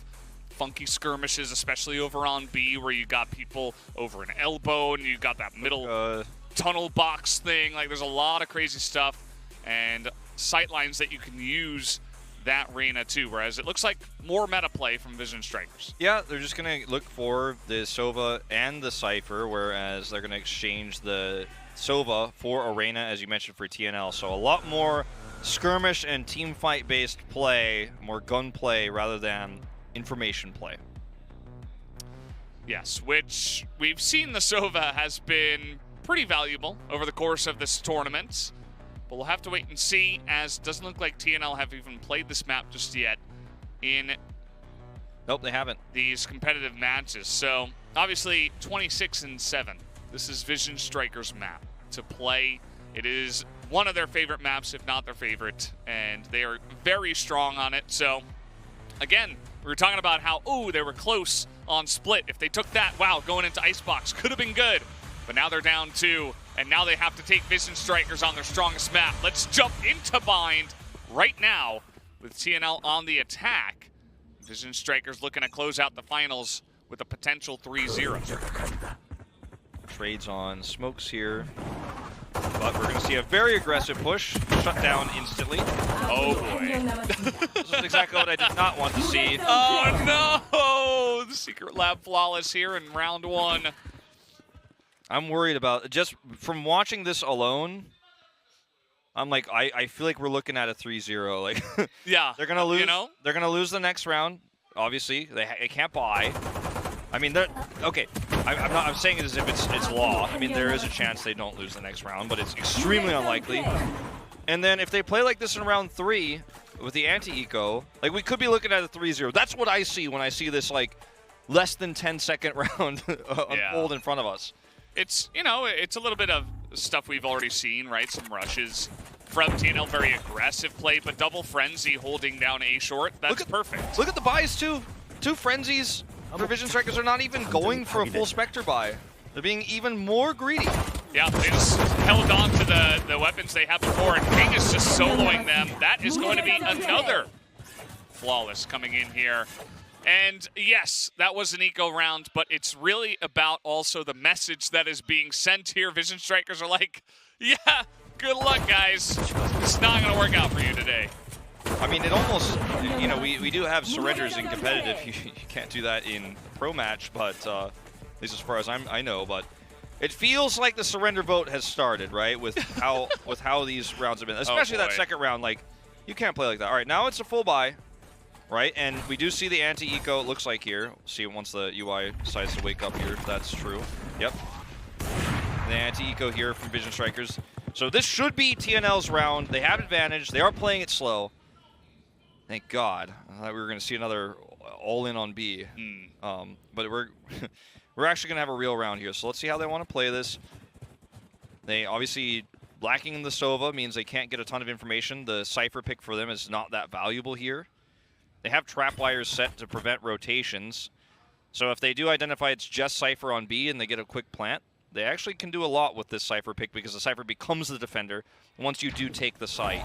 funky skirmishes, especially over on B, where you got people over an elbow and you got that middle tunnel box thing. Like, there's a lot of crazy stuff and sightlines that you can use that Reyna too, whereas it looks like more meta play from Vision Strikers. Yeah, they're just going to look for the Sova and the Cypher, whereas they're going to exchange the Sova for Arena, as you mentioned, for TNL. So a lot more skirmish and team fight based play, more gunplay rather than information play. Yes, which we've seen the Sova has been pretty valuable over the course of this tournament. But we'll have to wait and see, as it doesn't look like TNL have even played this map just yet in Nope, they haven't. these competitive matches. So obviously 26-7. This is Vision Strikers map to play. It is one of their favorite maps, if not their favorite, and they are very strong on it. So again, we were talking about how, oh, they were close on Split. If they took that, wow, going into Icebox could have been good. But now they're down 2, and now they have to take Vision Strikers on their strongest map. Let's jump into Bind right now with TNL on the attack. Vision Strikers looking to close out the finals with a potential 3-0. Trades on smokes here. But we're going to see a very aggressive push. Shut down instantly. Oh, boy. This is exactly what I did not want to see. Oh, no! The Secret Lab flawless here in round 1. I'm worried about, just from watching this alone, I'm like, I feel like we're looking at a 3-0. Like, Yeah. they're gonna lose. You know? They're gonna lose the next round. Obviously, they can't buy. I mean, they're okay. I'm saying it as if it's law. I mean, there is a chance they don't lose the next round, but it's extremely unlikely. And then if they play like this in round 3 with the anti-eco, like, we could be looking at a 3-0. That's what I see when I see this, like, less than 10-second round unfold in front of us. It's, you know, it's a little bit of stuff we've already seen, right? Some rushes from TNL, very aggressive play, but double frenzy holding down A short. That's perfect. Look at the buys, too. 2 frenzies for Vision Strikers are not even going for a full Spectre buy. They're being even more greedy. Yeah, they just held on to the weapons they had before, and King is just soloing them. That is going to be another flawless coming in here. And yes, that was an eco round, but it's really about also the message that is being sent here. Vision Strikers are like, yeah, good luck, guys. It's not going to work out for you today. I mean, it almost, you know, we do have surrenders in competitive. You can't do that in a pro match, but at least as far as I know. But it feels like the surrender vote has started, right? With how these rounds have been, especially that second round. Like, you can't play like that. All right, now it's a full buy, right? And we do see the anti-eco. It looks like here. We'll see it once the UI decides to wake up here. If that's true. Yep. The anti-eco here from Vision Strikers. So this should be TNL's round. They have advantage. They are playing it slow. Thank God. I thought we were going to see another all-in on B. But we're we're actually going to have a real round here. So let's see how they want to play this. They obviously, lacking in the Sova means they can't get a ton of information. The Cypher pick for them is not that valuable here. They have trap wires set to prevent rotations. So if they do identify it's just Cypher on B and they get a quick plant, they actually can do a lot with this Cypher pick because the Cypher becomes the defender once you do take the site.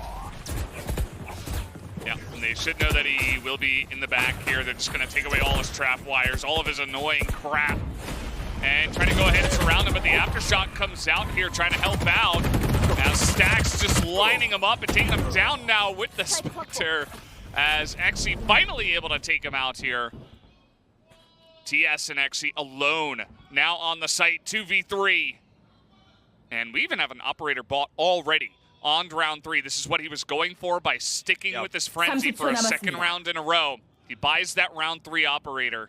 Yeah, and they should know that he will be in the back here. They're just going to take away all his trap wires, all of his annoying crap, and try to go ahead and surround him. But the aftershock comes out here trying to help out. Now Stax just lining him up and taking him down now with the Spectre as Xe finally able to take him out here. TS and Xe alone now on the site, 2v3. And we even have an operator bought already on round 3. This is what he was going for by sticking with this frenzy for a second round in a row. He buys that round 3 operator.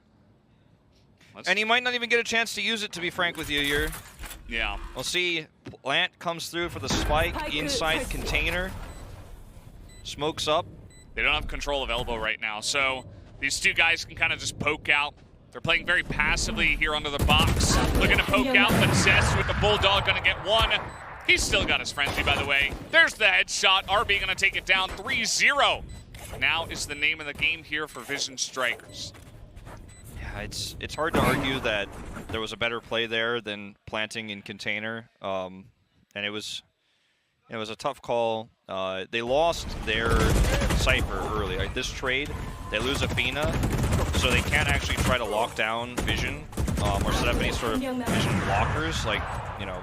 And he might not even get a chance to use it, to be frank with you here. Yeah. We'll see. Plant comes through for the spike inside container. Smokes up. They don't have control of elbow right now, so these two guys can kind of just poke out. They're playing very passively here under the box. Looking to poke out, but Zest with the Bulldog gonna get one. He's still got his frenzy, by the way. There's the headshot. RB gonna take it down 3-0. Now is the name of the game here for Vision Strikers. Yeah, it's hard to argue that there was a better play there than planting in container. And it was a tough call. They lost their Cypher early. Like this trade, they lose Athena, so they can't actually try to lock down Vision or set up any sort of Vision blockers. Like, you know,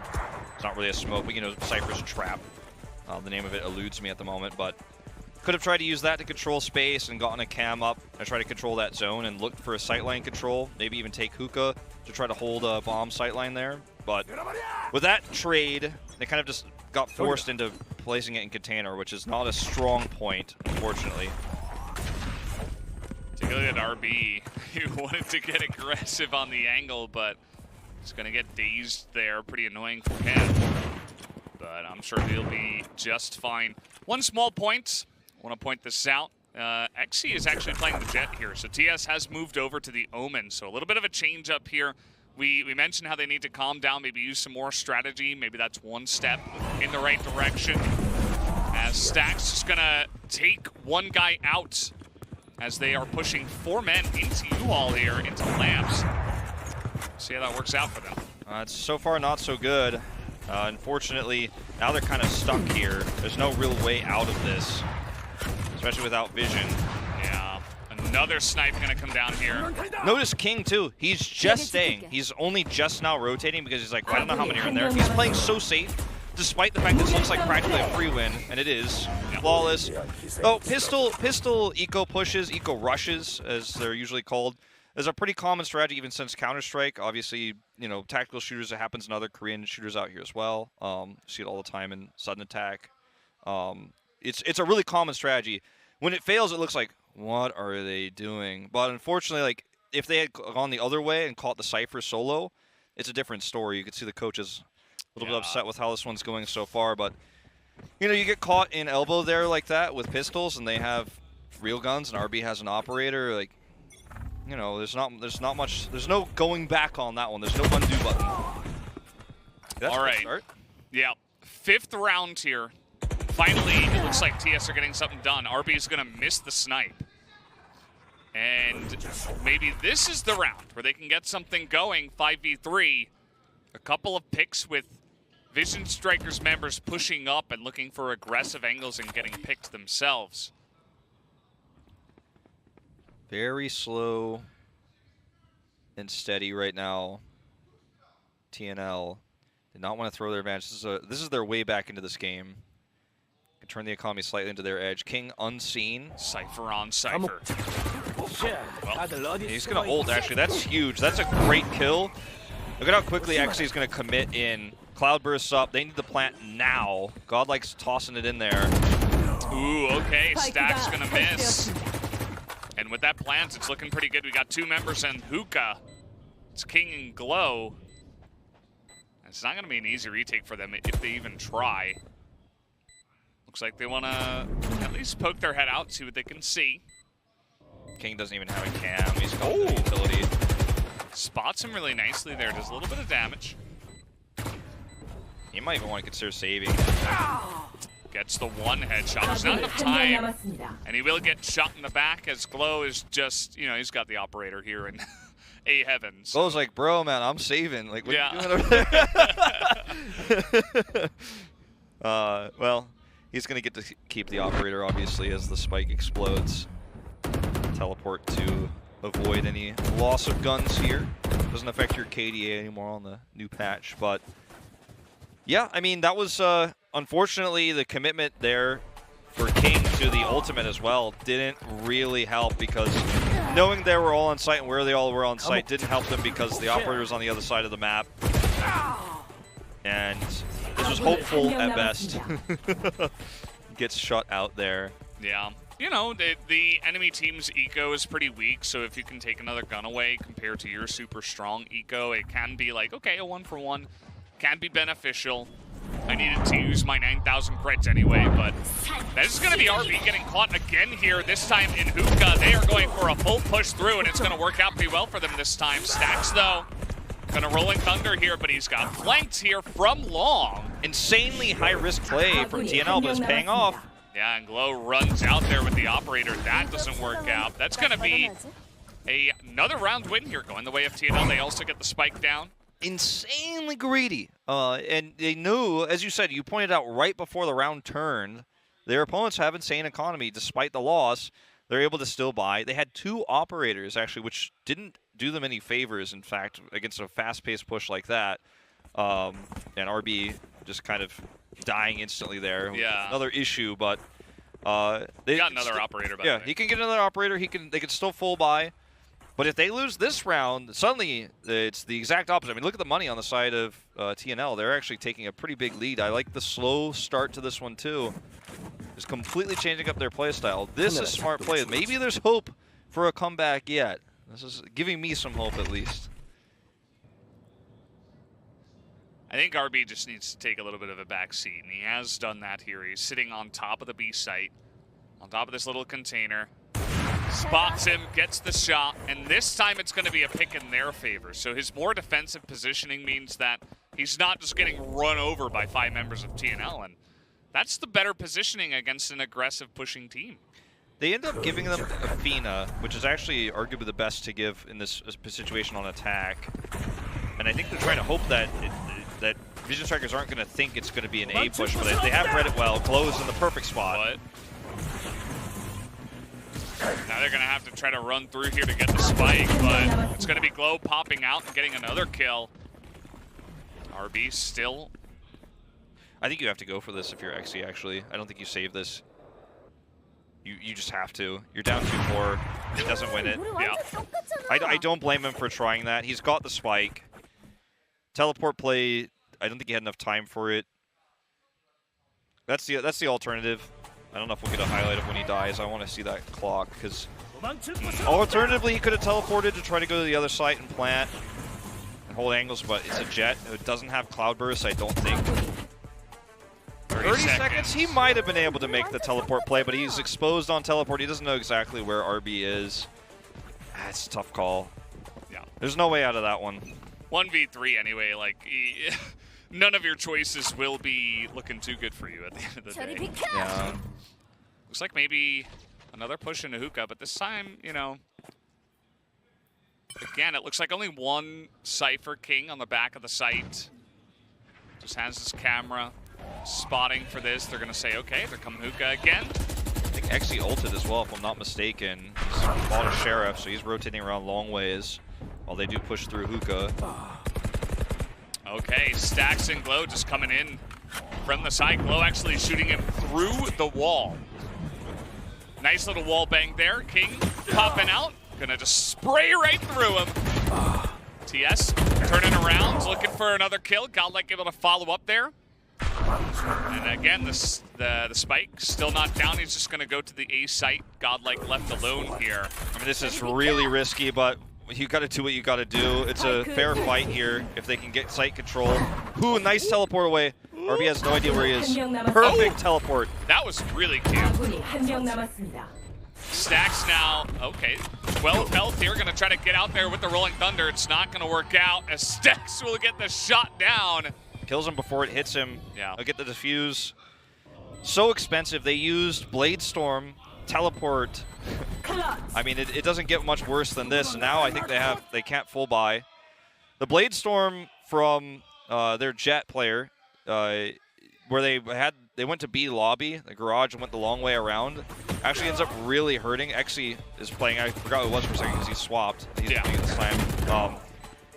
it's not really a smoke, but you know, Cypher's a trap. The name of it eludes me at the moment, but could have tried to use that to control space and gotten a cam up and try to control that zone and looked for a sightline control. Maybe even take Hookah to try to hold a bomb sightline there. But with that trade, they kind of just got forced into placing it in container, which is not a strong point, unfortunately. Take a look at RB. He wanted to get aggressive on the angle, but he's going to get dazed there. Pretty annoying for him. But I'm sure he'll be just fine. One small point. I want to point this out. Xe is actually playing the Jet here, so TS has moved over to the Omen. So a little bit of a change up here. We mentioned how they need to calm down, maybe use some more strategy. Maybe that's one step in the right direction. As Stack's just gonna take one guy out as they are pushing 4 men into U-All here, into Lamps. See how that works out for them. It's so far not so good. Unfortunately, now they're kind of stuck here. There's no real way out of this, especially without Vision. Yeah, another snipe gonna come down here. Notice King too. He's just staying. He's only just now rotating because he's like, I don't know how many are in there. He's playing so safe, despite the fact that this looks like practically a free win, and it is. Flawless. Oh, pistol eco pushes, eco rushes, as they're usually called, is a pretty common strategy even since Counter-Strike. Obviously, you know, tactical shooters, it happens in other Korean shooters out here as well. See it all the time in sudden attack. It's a really common strategy. When it fails, it looks like, what are they doing? But unfortunately, like, if they had gone the other way and caught the Cypher solo, it's a different story. You could see the coaches a little bit upset with how this one's going so far, but you know, you get caught in elbow there like that with pistols, and they have real guns, and RB has an operator. Like, you know, there's not much. There's no going back on that one. There's no undo button. That's all right. Start. Yeah, 5th round here. Finally, it looks like TS are getting something done. RB is gonna miss the snipe, and maybe this is the round where they can get something going. 5v3. A couple of picks with Vision Strikers members pushing up and looking for aggressive angles and getting picked themselves. Very slow and steady right now. TNL did not want to throw their advantage. This is their way back into this game. turn the economy slightly into their edge. King unseen. Cypher on Cypher. Well, he's going to ult, actually. That's huge. That's a great kill. Look at how quickly actually he's going to commit in. Cloud bursts up. They need the plant now. Godlike's tossing it in there. Ooh, okay. Stack's going to miss. And with that plant, it's looking pretty good. We got 2 members and Hookah. It's King and Glow. It's not going to be an easy retake for them if they even try. Looks like they want to at least poke their head out, see what they can see. King doesn't even have a cam. He's got the utility. Spots him really nicely there. Does a little bit of damage. He might even want to consider saving. Gets the 1 headshot. There's not enough time. And he will get shot in the back as Glow is just, you know, he's got the operator here in A heavens. Glow's like, bro, man, I'm saving. Like, what Yeah. are you doing over there? Well, he's going to get to keep the operator, obviously, as the spike explodes. Teleport to avoid any loss of guns here. Doesn't affect your KDA anymore on the new patch, but yeah, I mean, that was unfortunately the commitment there for King to the ultimate as well didn't really help, because knowing they were all on site and where they all were on site didn't help them, because the operator was on the other side of the map. And this was hopeful at best. Gets shut out there. Yeah. You know, the enemy team's eco is pretty weak, so if you can take another gun away compared to your super strong eco, it can be like, okay, a 1-for-1 can be beneficial. I needed to use my 9,000 creds anyway, but this is going to be RB getting caught again here, this time in Hookah. They are going for a full push through, and it's going to work out pretty well for them this time. Stacks, though, going to Rolling Thunder here, but he's got flanked here from long. Insanely high-risk play from Tnl, but it's paying off. Yeah, and Glow runs out there with the operator. That doesn't work out. That's going to be another round win here going the way of Tnl. They also get the spike down. Insanely greedy. And they knew, as you said, you pointed out right before the round turned, their opponents have insane economy despite the loss. They're able to still buy. They had 2 operators, actually, which didn't do them any favors, in fact, against a fast-paced push like that. And RB just kind of dying instantly there. Yeah. Another issue, but They got another operator, by the way. Yeah, he can get another operator. They can still full buy. But if they lose this round, suddenly it's the exact opposite. I mean, look at the money on the side of TNL. They're actually taking a pretty big lead. I like the slow start to this one, too. Just completely changing up their play style. This is smart play. Maybe there's hope for a comeback yet. This is giving me some hope, at least. I think RB just needs to take a little bit of a back seat, and he has done that here. He's sitting on top of the B site, on top of this little container. Spots him, gets the shot, and this time it's going to be a pick in their favor. So his more defensive positioning means that he's not just getting run over by 5 members of TNL, and that's the better positioning against an aggressive pushing team. They end up giving them Athena, which is actually arguably the best to give in this situation on attack. And I think they're trying to hope that that Vision Strikers aren't going to think it's going to be an A push, but they have read it well. Glow is in the perfect spot. Now they're going to have to try to run through here to get the spike, but it's going to be Glow popping out and getting another kill. RB still. I think you have to go for this if you're XE, actually. I don't think you save this. You just have to. You're down 2-4. He doesn't win it. Yeah. I don't blame him for trying that. He's got the spike. Teleport play, I don't think he had enough time for it. That's the alternative. I don't know if we'll get a highlight of when he dies. I want to see that clock, because alternatively he could have teleported to try to go to the other site and plant and hold angles, but it's a jet. It doesn't have cloud burst, I don't think. 30 seconds. He might have been able to make the teleport play, but he's exposed on teleport. He doesn't know exactly where RB is. That's a tough call. Yeah. There's no way out of that one. 1v3 anyway, like, none of your choices will be looking too good for you at the end of the day. Yeah. Looks like maybe another push into Hookah, but this time, you know, again, it looks like only one Cypher King on the back of the site. Just has his camera spotting for this. They're going to say, okay, they're coming Hookah again. I think Xe ulted as well, if I'm not mistaken. He's bought a Sheriff, so he's rotating around long ways while they do push through Hookah. Okay, Stacks and Glow just coming in from the side. Glow actually shooting him through the wall. Nice little wall bang there. King popping out. Gonna just spray right through him. TS turning around, looking for another kill. Godlike able to follow up there. And again, the spike still not down. He's just gonna go to the A site. Godlike left alone here. I mean, this is really risky, but you got to do what you got to do. It's a fair fight here if they can get site control. Ooh, nice teleport away. RB has no idea where he is. Perfect teleport. That was really cute. Stacks now, okay, 12 health here, gonna try to get out there with the Rolling Thunder. It's not gonna work out as Stacks will get the shot down. Kills him before it hits him. Yeah. He'll get the defuse. So expensive. They used Blade Storm, teleport. I mean, it doesn't get much worse than this. And now I think they can't full buy. The Blade Storm from their Jet player, where they went to B lobby, the garage, and went the long way around. Actually ends up really hurting. Exy is playing. I forgot who it was for a second because he swapped. He's playing the slam.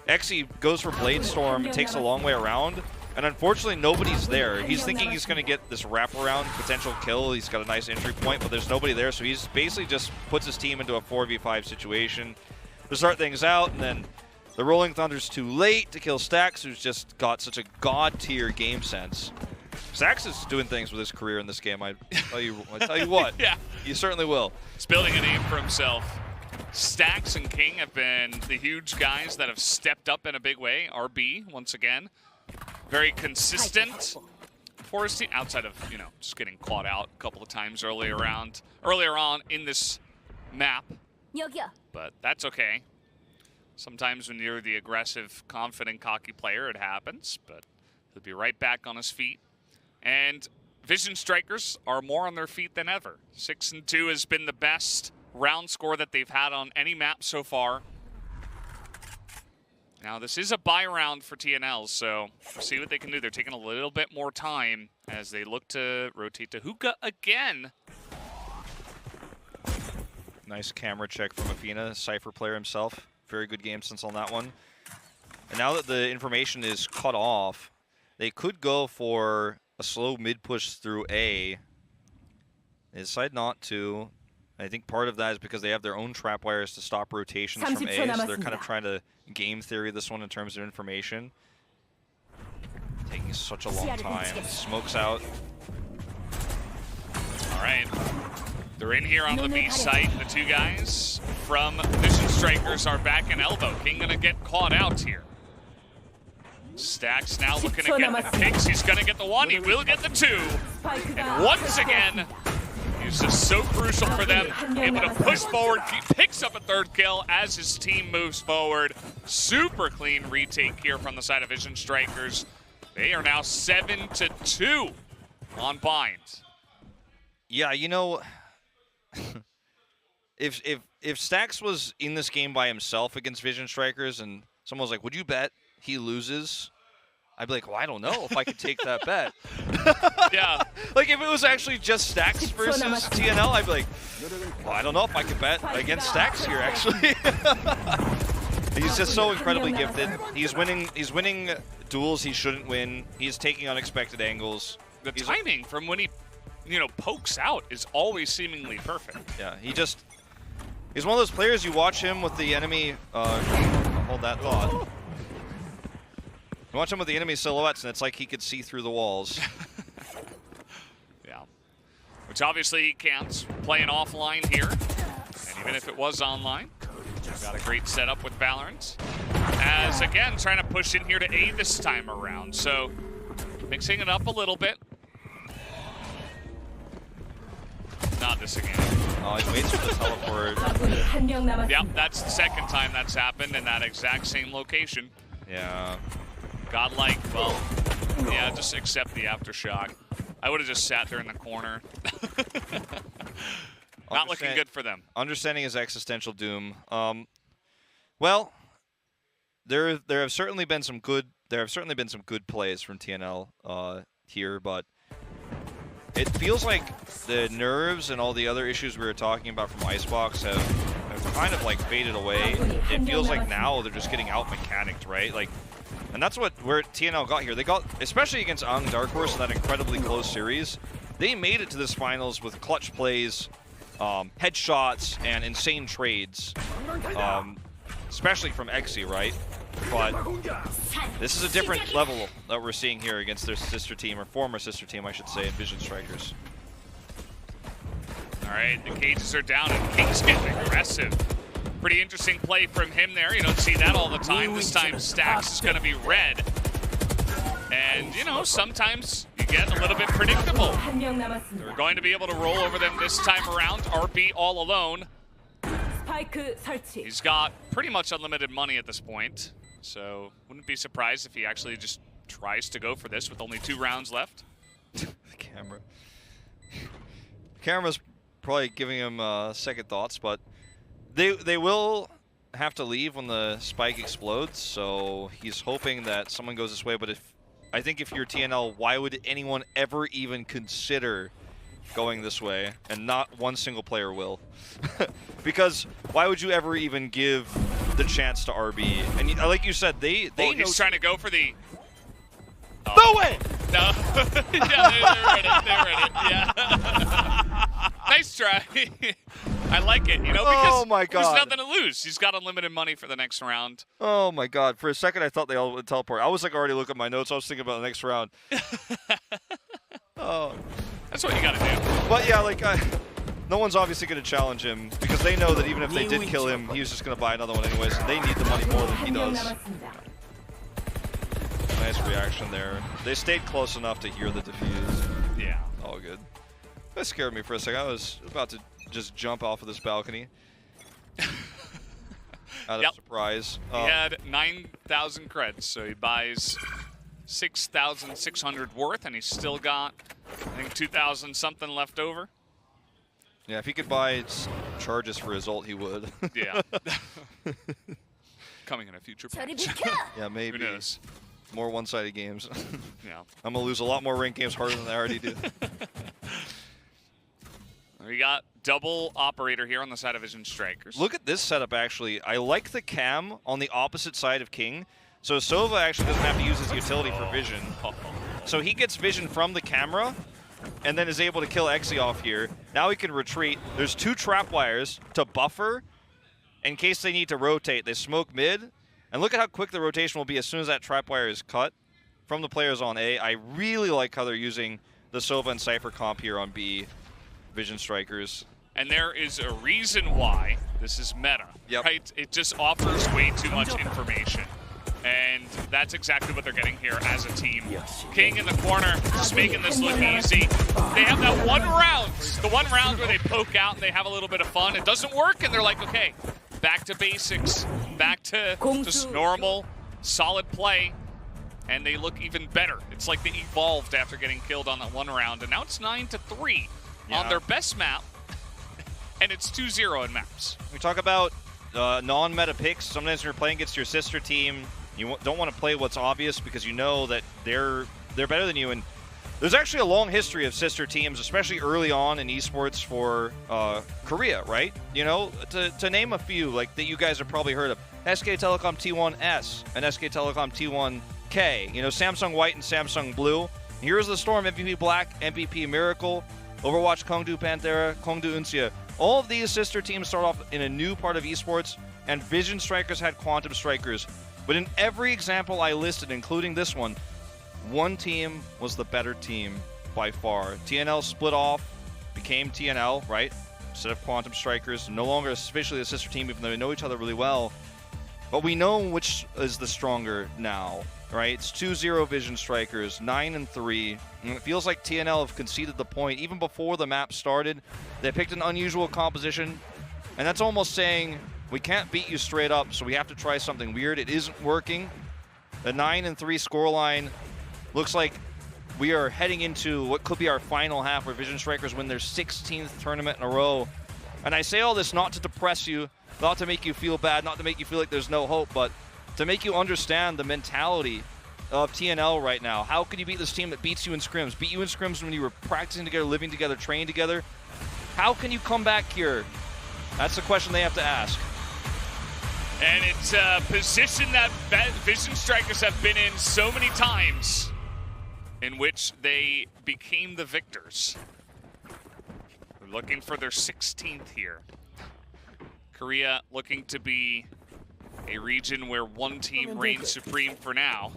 Exy goes for Blade Storm, takes a long way around, and unfortunately nobody's there. He's thinking he's going to get this wraparound potential kill. He's got a nice entry point, but there's nobody there, so he's basically just puts his team into a 4v5 situation to start things out, and then the Rolling Thunder's too late to kill Stacks, who's just got such a god-tier game sense. Stacks is doing things with his career in this game. I tell you what. Yeah. You certainly will. He's building a name for himself. Stacks and King have been the huge guys that have stepped up in a big way. RB, once again, very consistent for his team, outside of, you know, just getting clawed out a couple of times earlier on in this map. But that's okay. Sometimes when you're the aggressive, confident, cocky player, it happens, but he'll be right back on his feet. And Vision Strikers are more on their feet than ever. 6-2 has been the best round score that they've had on any map so far. Now, this is a bye round for TNL, so we'll see what they can do. They're taking a little bit more time as they look to rotate to Hookah again. Nice camera check from Athena, Cypher player himself. Very good game sense on that one. And now that the information is cut off, they could go for a slow mid push through A. They decide not to. I think part of that is because they have their own trap wires to stop rotations from A, so they're kind of trying to game theory this one in terms of information. Taking such a long time. Smokes out. All right. They're in here on the B site. The two guys from Vision Strikers are back in elbow. King gonna get caught out here. Stacks now looking to get the picks. He's gonna get the one. He will get the two. And once again, he's just so crucial for them. Able to push forward. He picks up a third kill as his team moves forward. Super clean retake here from the side of Vision Strikers. They are now 7-2 on Bind. Yeah, you know, if Stacks was in this game by himself against Vision Strikers and someone was like, would you bet he loses? I'd be like, well, I don't know if I could take that bet. Yeah. Like, if it was actually just Stacks versus TNL, I'd be like, well, I don't know if I could bet against Stacks here, actually. He's just so incredibly gifted. He's winning duels he shouldn't win. He's taking unexpected angles. The timing from when he, you know, pokes out is always seemingly perfect. Yeah, he's one of those players you watch him with the enemy, hold that thought. You watch him with the enemy silhouettes and it's like he could see through the walls. Yeah, which obviously he can't, playing offline here. And even if it was online, got a great setup with Valorant. As again, trying to push in here to A this time around. So mixing it up a little bit. Not this again. Oh, he waits for the teleport. Yep, that's the second time that's happened in that exact same location. Yeah. Godlike, well, yeah, just accept the aftershock. I would have just sat there in the corner. Not looking good for them. Understanding his existential doom. Well, there have certainly been some good plays from TNL here, but it feels like the nerves and all the other issues we were talking about from Icebox have kind of like faded away. It feels like now they're just getting out mechanicked, right? Like And that's where TNL got here. They got, especially against Dark Horse in that incredibly close series, they made it to this finals with clutch plays, headshots, and insane trades. Especially from Exi, right? But this is a different level that we're seeing here against their sister team, or former sister team, I should say, Vision Strikers. All right, the cages are down, and King's getting aggressive. Pretty interesting play from him there. You don't see that all the time. This time, Stacks is going to be red. And, you know, sometimes you get a little bit predictable. They're going to be able to roll over them this time around. RB all alone. He's got pretty much unlimited money at this point. So, wouldn't be surprised if he actually just tries to go for this with only 2 rounds left. The camera. Camera's probably giving him second thoughts, but they will have to leave when the spike explodes, so he's hoping that someone goes this way. But I think if you're TNL, why would anyone ever even consider going this way? And not one single player will. Because why would you ever even give the chance to RB? And like you said, they know he's trying to go for the... Oh. No way! No. Yeah, they read it. Yeah. Nice try. I like it, you know, because oh my God. There's nothing to lose. He's got unlimited money for the next round. Oh my God. For a second, I thought they all would teleport. I was like already looking at my notes. I was thinking about the next round. Oh. That's what you got to do. But yeah, like, no one's obviously going to challenge him because they know that even if they did kill him, he was just going to buy another one anyways. And they need the money more than he does. Nice reaction there. They stayed close enough to hear the defuse. Yeah. All good. That scared me for a second. I was about to just jump off of this balcony. Out of surprise. He had 9,000 creds, so he buys 6,600 worth, and he's still got, I think, 2,000 something left over. Yeah, if he could buy charges for his ult, he would. Yeah. Coming in a future patch. Yeah, maybe. Who knows? More one-sided games. Yeah. I'm going to lose a lot more ranked games harder than I already do. We got double operator here on the side of Vision Strikers. Look at this setup, actually. I like the cam on the opposite side of King. So Sova actually doesn't have to use his utility for vision. So he gets vision from the camera and then is able to kill Exi off here. Now he can retreat. There's 2 trap wires to buffer in case they need to rotate. They smoke mid. And look at how quick the rotation will be as soon as that trap wire is cut from the players on A. I really like how they're using the Sova and Cypher comp here on B. Vision Strikers. And there is a reason why this is meta, right? It just offers way too much information. And that's exactly what they're getting here as a team. King in the corner, just making this look easy. They have that one round, the one round where they poke out and they have a little bit of fun. It doesn't work, and they're like, okay, back to basics, back to just normal, solid play. And they look even better. It's like they evolved after getting killed on that one round, and now it's 9-3. On their best map, and it's 2-0 in maps. We talk about non-meta picks. Sometimes when you're playing against your sister team, you don't want to play what's obvious because you know that they're better than you. And there's actually a long history of sister teams, especially early on in esports for Korea, right? You know, to name a few, like that you guys have probably heard of. SK Telecom T1S and SK Telecom T1K. You know, Samsung White and Samsung Blue. Here's the Storm, MVP Black, MVP Miracle, Overwatch, Kongdu Panthera, Kongdu Uncia. All of these sister teams start off in a new part of esports, and Vision Strikers had Quantum Strikers. But in every example I listed, including this one team was the better team by far. TNL split off, became TNL, right? Instead of Quantum Strikers, no longer officially a sister team, even though they know each other really well. But we know which is the stronger now, right? It's 2-0 Vision Strikers, 9-3. And it feels like TNL have conceded the point. Even before the map started, they picked an unusual composition. And that's almost saying, we can't beat you straight up, so we have to try something weird. It isn't working. The 9-3 scoreline looks like we are heading into what could be our final half, where Vision Strikers win their 16th tournament in a row. And I say all this not to depress you, not to make you feel bad, not to make you feel like there's no hope, but to make you understand the mentality of TNL right now. How can you beat this team that beats you in scrims? Beat you in scrims when you were practicing together, living together, training together? How can you come back here? That's the question they have to ask. And it's a position that Vision Strikers have been in so many times in which they became the victors. They're looking for their 16th here. Korea looking to be a region where one team reigns supreme for now.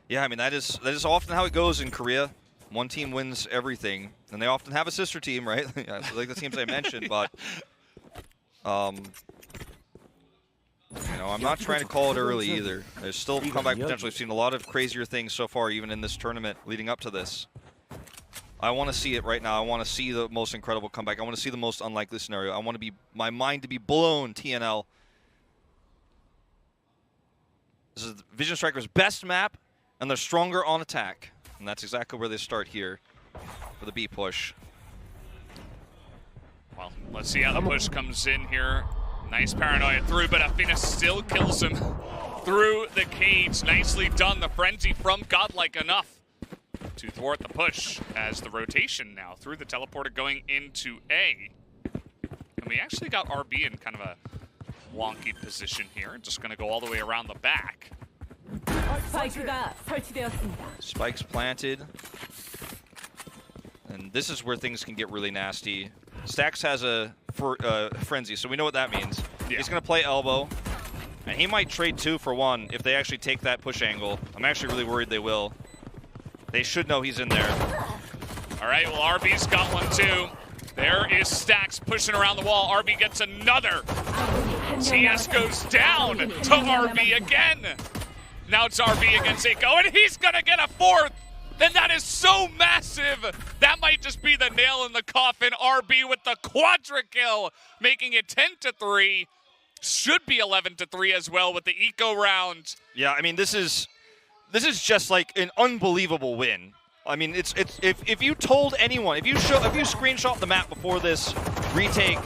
Yeah, I mean, that is often how it goes in Korea. One team wins everything, and they often have a sister team, right? Like the teams I mentioned, but you know, I'm not trying to call it early either. There's still comeback potential. We've seen a lot of crazier things so far, even in this tournament leading up to this. I want to see it right now. I want to see the most incredible comeback. I want to see the most unlikely scenario. I want to be my mind to be blown, TNL. This is Vision Strikers' best map, and they're stronger on attack. And that's exactly where they start here for the B push. Well, let's see how the push comes in here. Nice paranoia through, but Athena still kills him through the cage. Nicely done. The frenzy from Godlike enough to thwart the push as the rotation now through the teleporter going into A. And we actually got RB in kind of a wonky position here. Just going to go all the way around the back. Spikes planted. And this is where things can get really nasty. Stax has a frenzy, so we know what that means. Yeah. He's going to play elbow, and he might trade 2 for 1 if they actually take that push angle. I'm actually really worried they will. They should know he's in there. All right, well, RB's got one too. There is Stax pushing around the wall. RB gets another. TS goes down to RB again. Now it's RB against Eiko, and he's going to get a 4th. And that is so massive. That might just be the nail in the coffin. RB with the quadra kill, making it 10-3. Should be 11-3 as well with the eco round. Yeah, I mean, this is just like an unbelievable win. I mean, it's if you told anyone, if you screenshot the map before this retake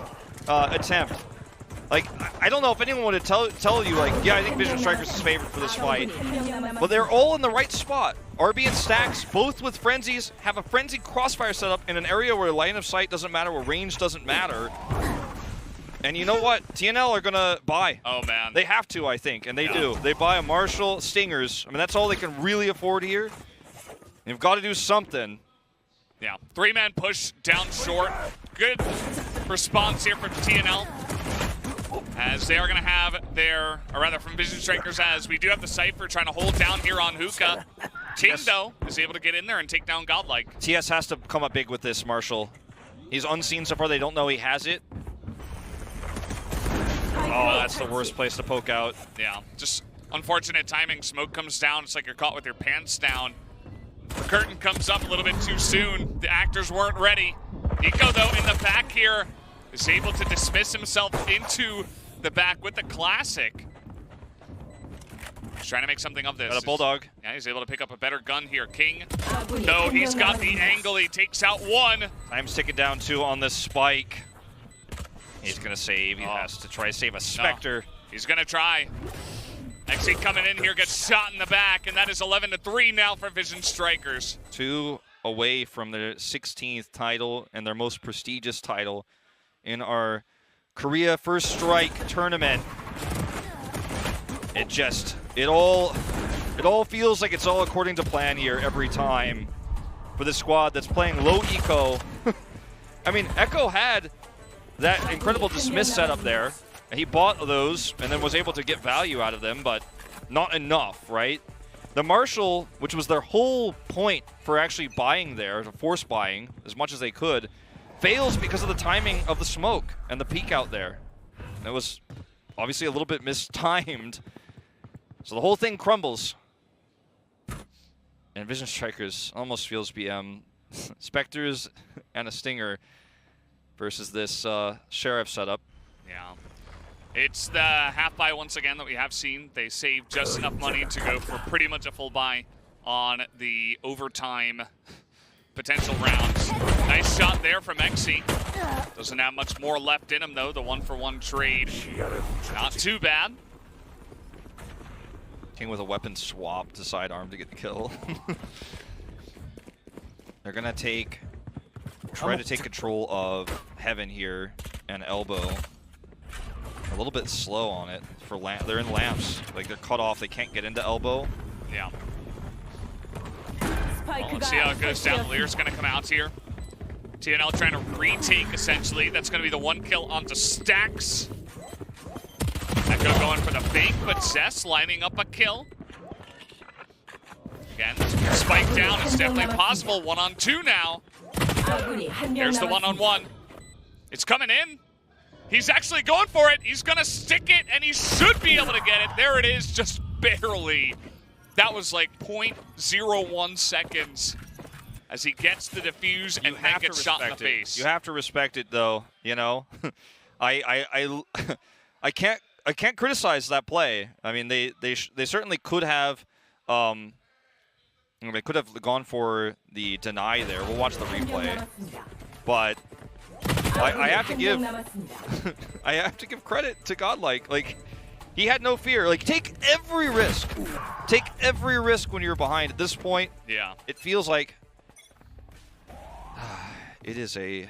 attempt, like, I don't know if anyone would tell you, like, yeah, I think Vision Strikers is favored for this fight. But they're all in the right spot. RB and Stax, both with frenzies, have a frenzy crossfire setup in an area where line of sight doesn't matter, where range doesn't matter. And you know what? TNL are going to buy. Oh, man. They have to, I think, and they do. They buy a Marshall Stingers. I mean, that's all they can really afford here. They've got to do something. Yeah, 3-man push down short. Good response here from TNL. As they are going to have their, or rather from Vision Strikers, as we do have the Cypher trying to hold down here on Hookah. Ting, though, is able to get in there and take down Godlike. TS has to come up big with this, Marshall. He's unseen so far. They don't know he has it. Oh, that's the worst place to poke out. Yeah, just unfortunate timing. Smoke comes down. It's like you're caught with your pants down. The curtain comes up a little bit too soon. The actors weren't ready. Eiko, though, in the back here, is able to dismiss himself into the back with the classic. He's trying to make something of this. Got a Bulldog. Yeah, he's able to pick up a better gun here. King, though, he's got the angle. He takes out 1. Time's ticking down 2 on this spike. He's going to save. He has to try to save a Spectre. No. He's going to try. XE coming in here, gets shot in the back, and that is 11-3 now for Vision Strikers. 2 away from their 16th title and their most prestigious title in our Korea First Strike tournament. It all feels like it's all according to plan here every time for the squad that's playing low eco. I mean, Echo had that incredible dismiss setup there, and he bought those and then was able to get value out of them, but not enough, right? The Marshall, which was their whole point for actually buying there, to force buying as much as they could, fails because of the timing of the smoke and the peek out there. And it was obviously a little bit mistimed. So the whole thing crumbles. And Vision Strikers almost feels BM. Spectres and a Stinger versus this Sheriff setup. Yeah. It's the half buy once again that we have seen. They saved just enough money to go for pretty much a full buy on the overtime potential rounds. Nice shot there from XE. Doesn't have much more left in him, though. The 1-for-1 trade. Not too bad. King with a weapon swap to sidearm to get the kill. They're going to try to take control of Heaven here and Elbow. little bit slow on it. They're in lamps. Like, they're cut off. They can't get into elbow. Yeah. Well, let's see how it goes down. Lear's going to come out here. TNL trying to retake, essentially. That's going to be the 1 kill onto Stacks. Echo going for the fake, but Zest lining up a kill. Again, spike down is definitely possible. 1-on-2 now. There's the 1-on-1. It's coming in. He's actually going for it. He's going to stick it, and he should be able to get it. There it is, just barely. That was like 0.01 seconds as he gets the defuse and then gets shot in the face. You have to respect it, though. You know, I can't criticize that play. I mean, they certainly could have. They could have gone for the deny there. We'll watch the replay, but I have to give I have to give credit to Godlike. Like, he had no fear. Like, take every risk. Take every risk when you're behind. At this point, yeah, it feels like it is a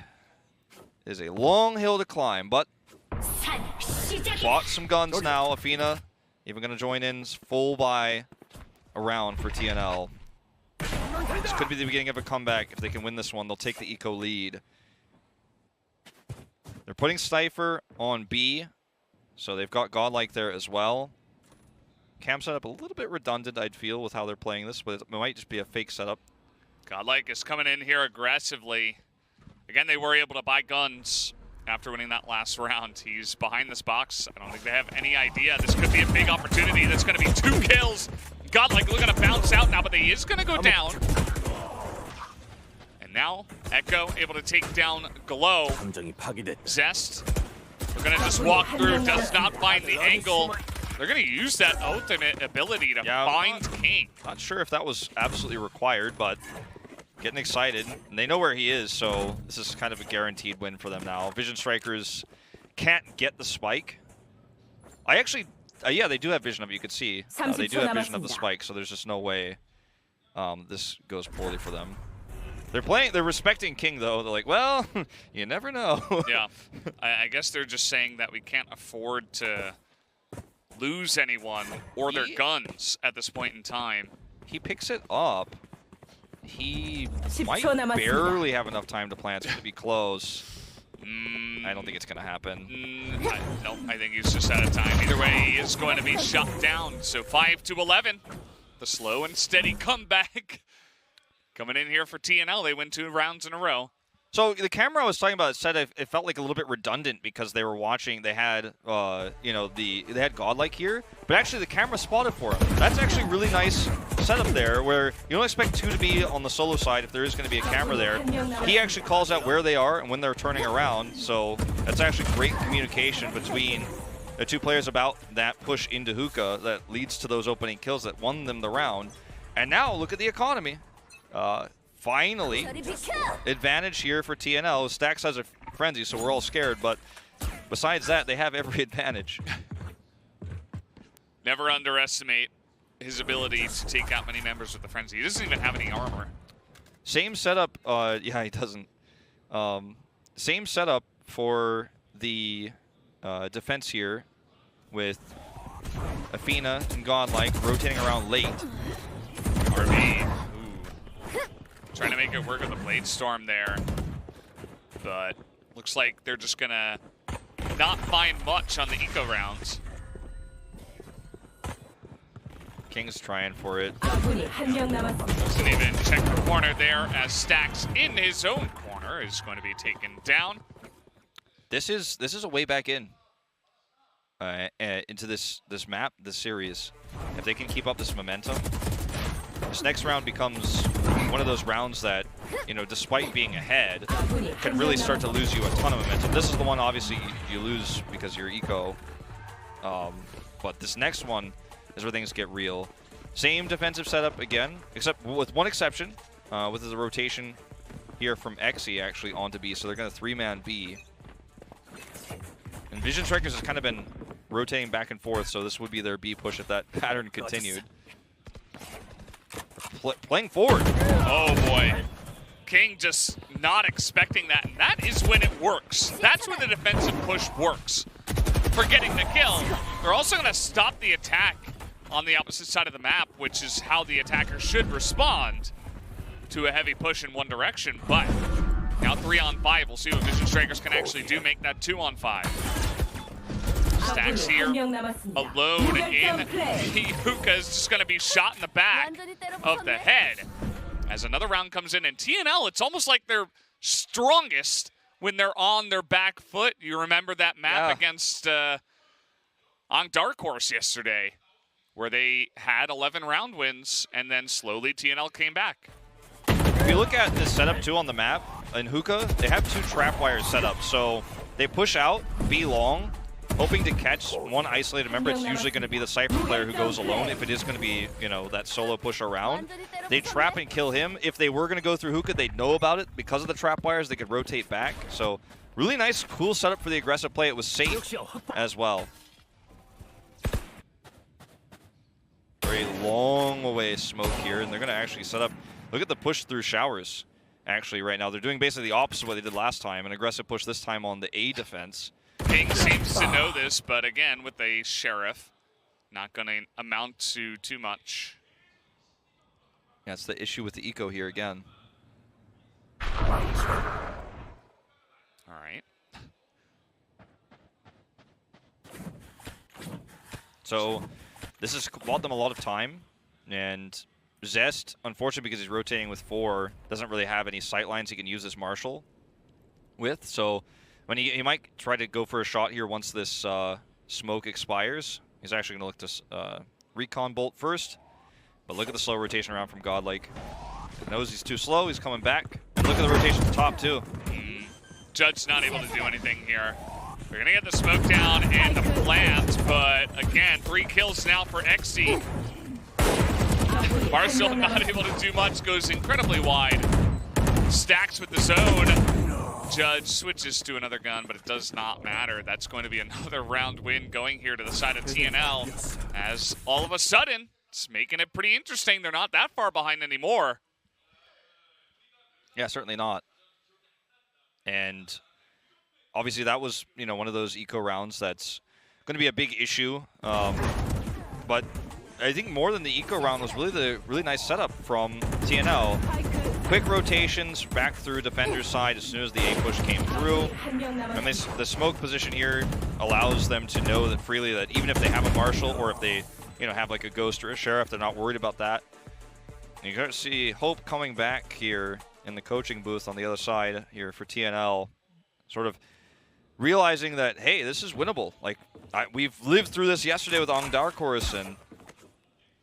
long hill to climb. But bought some guns now. Afina even going to join in full buy around for TNL. This could be the beginning of a comeback. If they can win this one, they'll take the eco lead. They're putting Cypher on B, so they've got Godlike there as well. Cam setup a little bit redundant, I'd feel, with how they're playing this, but it might just be a fake setup. Godlike is coming in here aggressively. Again, they were able to buy guns after winning that last round. He's behind this box. I don't think they have any idea. This could be a big opportunity. That's going to be 2 kills. Godlike looking to bounce out now, but he is going to go down. And now, Echo able to take down Glow. Zest, they're going to just walk through, does not find the angle. They're going to use that ultimate ability to find King. Not sure if that was absolutely required, but getting excited. And they know where he is, so this is kind of a guaranteed win for them now. Vision Strikers can't get the spike. Yeah, they do have vision of it, you could see. They do have vision of the spike, so there's just no way this goes poorly for them. They're respecting King, though. They're like, well, you never know. Yeah, I guess they're just saying that we can't afford to lose anyone or their guns at this point in time. He picks it up. He might barely have enough time to plant. It's going to be close. I don't think it's going to happen. No, I think he's just out of time. Either way, he is going to be shut down. So 5-11. The slow and steady comeback. Coming in here for TNL. They win 2 rounds in a row. So the camera I was talking about said it felt like a little bit redundant because they were watching. They had, they had Godlike here, but actually the camera spotted for him. That's actually a really nice setup there, where you don't expect 2 to be on the solo side if there is going to be a camera there. He actually calls out where they are and when they're turning around. So that's actually great communication between the 2 players about that push into hookah that leads to those opening kills that won them the round. And now look at the economy. Finally, advantage here for TNL. Stacks has a frenzy, so we're all scared, but besides that, they have every advantage. Never underestimate his ability to take out many members with the frenzy. He doesn't even have any armor. Same setup, yeah, he doesn't. Same setup for the defense here with Afina and Godlike rotating around late. RB. Trying to make it work with the Blade Storm there. But looks like they're just going to not find much on the eco rounds. King's trying for it. Doesn't even check the corner there as Stacks in his own corner is going to be taken down. This is a way back in into this map, this series. If they can keep up this momentum, this next round becomes one of those rounds that, despite being ahead, can really start to lose you a ton of momentum. This is the one, obviously, you lose because you're eco. But this next one is where things get real. Same defensive setup again, except with one exception, with the rotation here from Xe actually onto B. So they're going to 3-man B. And Vision Strikers has kind of been rotating back and forth, so this would be their B push if that pattern continued. Playing forward. Oh boy. King just not expecting that, and that is when it works. That's when the defensive push works. for getting the kill. They're also going to stop the attack on the opposite side of the map, which is how the attacker should respond to a heavy push in one direction. But now 3-on-5. We'll see what Vision Strikers can actually do, make that 2-on-5. Stacks here alone in the hookah is just going to be shot in the back of the head as another round comes in. And TNL, it's almost like they're strongest when they're on their back foot. You remember that map against on Dark Horse yesterday where they had 11 round wins and then slowly TNL came back. If you look at this setup too on the map, in hookah, they have 2 trap wires set up. So they push out, B long, hoping to catch one isolated member. It's usually going to be the Cypher player who goes alone. If it is going to be, you know, that solo push around, they trap and kill him. If they were going to go through hookah, they'd know about it. Because of the trap wires, they could rotate back. So really nice, cool setup for the aggressive play. It was safe as well. Very long away smoke here, and they're going to actually set up. Look at the push through showers, actually, right now. They're doing basically the opposite of what they did last time. An aggressive push this time on the A defense. King seems to know this, but again, with a Sheriff, not going to amount to too much. Yeah, it's the issue with the eco here again. All right. So this has bought them a lot of time, and Zest, unfortunately, because he's rotating with 4, doesn't really have any sight lines he can use this Marshal with. So when he might try to go for a shot here once this smoke expires. He's actually going to look to recon bolt first. But look at the slow rotation around from Godlike. Knows he's too slow. He's coming back. And look at the rotation at the top, too. Judge's not able to do anything here. They're going to get the smoke down and the plant, but again, 3 kills now for XC. Barstow not able to do much, goes incredibly wide. Stacks with the zone. Judge switches to another gun, but it does not matter. That's going to be another round win going here to the side of TNL, as all of a sudden, it's making it pretty interesting. They're not that far behind anymore. Yeah, certainly not. And obviously that was, you know, one of those eco rounds that's going to be a big issue. But I think more than the eco round was really the really nice setup from TNL. Quick rotations back through defender's side as soon as the A push came through. And the smoke position here allows them to know that freely that even if they have a Marshal or if they, you know, have like a Ghost or a Sheriff, they're not worried about that. And you got to see Hope coming back here in the coaching booth on the other side here for TNL, sort of realizing that, hey, this is winnable. Like, we've lived through this yesterday with On Dark Horse, and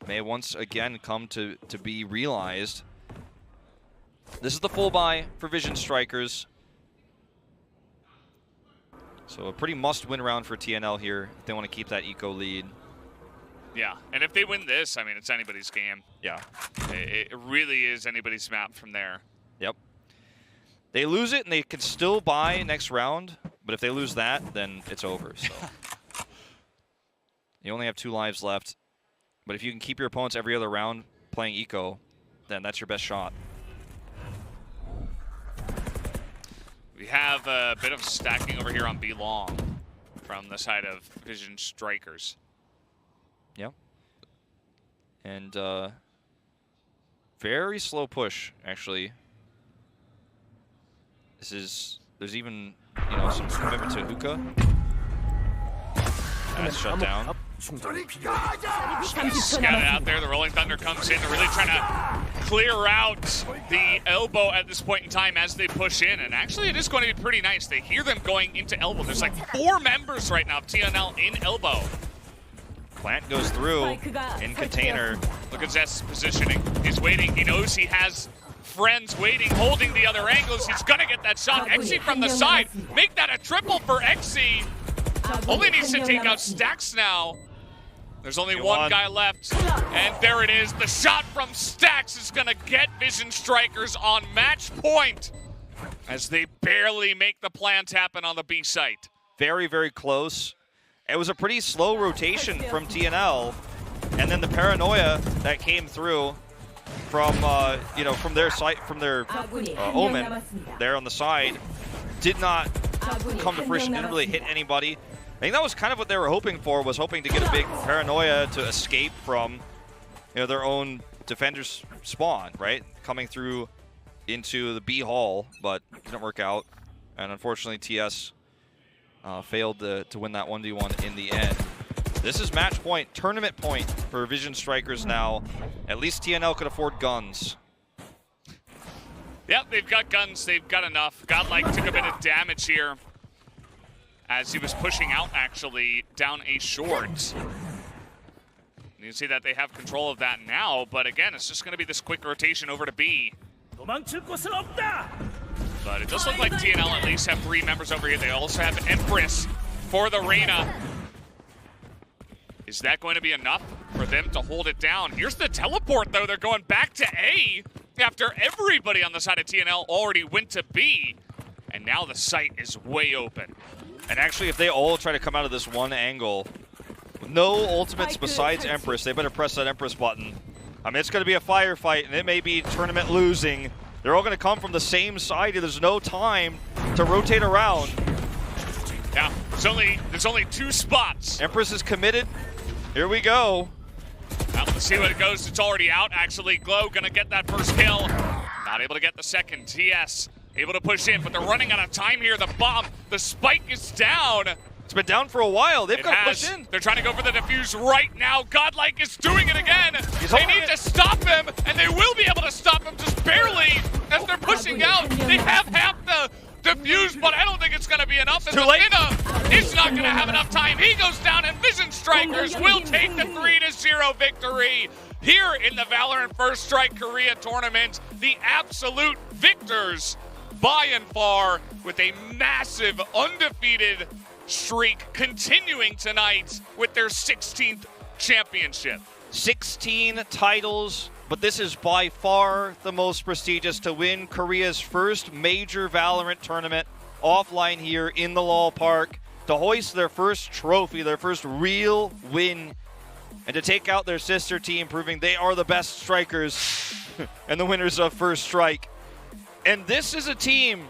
may once again come to be realized. This is the full buy for Vision Strikers. So a pretty must-win round for TNL here if they want to keep that eco lead. Yeah, and if they win this, I mean, it's anybody's game. Yeah. It really is anybody's map from there. Yep. They lose it, and they can still buy next round, but if they lose that, then it's over. So you only have 2 lives left, but if you can keep your opponents every other round playing eco, then that's your best shot. We have a bit of stacking over here on B long from the side of Vision Strikers. Yeah. And very slow push, actually. There's even, you know, some commitment to hookah. That's shut down. Scattered out there, the Rolling Thunder comes in. They're really trying to clear out the elbow at this point in time as they push in. And actually, it is going to be pretty nice. They hear them going into elbow. There's like 4 members right now of TNL in elbow. Plant goes through in container. Look at Zest's positioning. He's waiting. He knows he has friends waiting, holding the other angles. He's going to get that shot. XC from the side. Make that a triple for XC. Only needs to take out Stacks now. There's only one guy left. And there it is. The shot from Stacks is going to get Vision Strikers on match point as they barely make the plant happen on the B site. Very, very close. It was a pretty slow rotation from TNL, and then the paranoia that came through from you know, from their site, from their Omen there on the side, did not come to fruition. Didn't really hit anybody. I think that was kind of what they were hoping for, was hoping to get a big paranoia to escape from, their own defender's spawn, right? Coming through into the B hall, but didn't work out. And unfortunately, TS failed to win that 1v1 in the end. This is match point, tournament point for Vision Strikers now. At least TNL could afford guns. Yep, they've got guns. They've got enough. Godlike took a bit of damage here as he was pushing out, actually, down a short. You see that they have control of that now, but again, it's just going to be this quick rotation over to B. But it does look like TNL at least have 3 members over here. They also have Empress for the Reyna. Is that going to be enough for them to hold it down? Here's the teleport, though. They're going back to A after everybody on the side of TNL already went to B. And now the site is way open. And actually, if they all try to come out of this one angle, with no ultimates besides Empress, they better press that Empress button. I mean, it's going to be a firefight, and it may be tournament losing. They're all going to come from the same side, and there's no time to rotate around. Yeah, there's only 2 spots. Empress is committed. Here we go. Well, let's see what it goes. It's already out, actually. Glow gonna get that first kill. Not able to get the second. TS able to push in, but they're running out of time here. The bomb, the spike is down. It's been down for a while. They've got to push in. They're trying to go for the defuse right now. Godlike is doing it again. They need to stop him, and they will be able to stop him just barely as they're pushing out. They have half the defuse, but I don't think it's going to be enough. Too late. It's not going to have enough time. He goes down, and Vision Strikers will take the 3-0 victory here in the Valorant First Strike Korea tournament. The absolute victors by and far, with a massive undefeated streak continuing tonight with their 16th championship. 16 titles, but this is by far the most prestigious, to win Korea's first major Valorant tournament offline here in the LOL Park, to hoist their first trophy, their first real win, and to take out their sister team, proving they are the best strikers and the winners of First Strike. And this is a team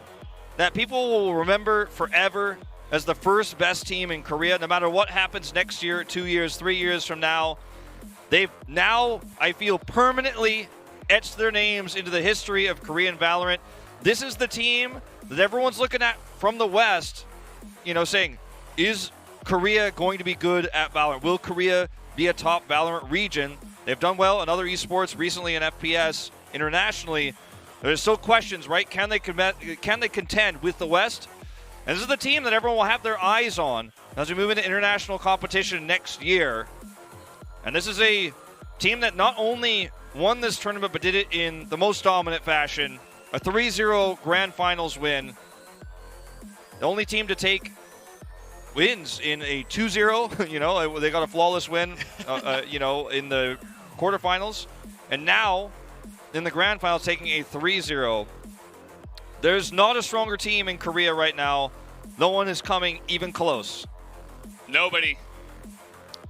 that people will remember forever as the first best team in Korea, no matter what happens next year, 2 years, 3 years from now. They've now, I feel, permanently etched their names into the history of Korean Valorant. This is the team that everyone's looking at from the West, saying, is Korea going to be good at Valorant? Will Korea be a top Valorant region? They've done well in other esports, recently in FPS, internationally. There's still questions, right? Can they contend with the West? And this is the team that everyone will have their eyes on as we move into international competition next year. And this is a team that not only won this tournament, but did it in the most dominant fashion. A 3-0 Grand Finals win. The only team to take wins in a 2-0. They got a flawless win, in the quarterfinals. And now, in the Grand Finals, taking a 3-0. There's not a stronger team in Korea right now. No one is coming even close. Nobody.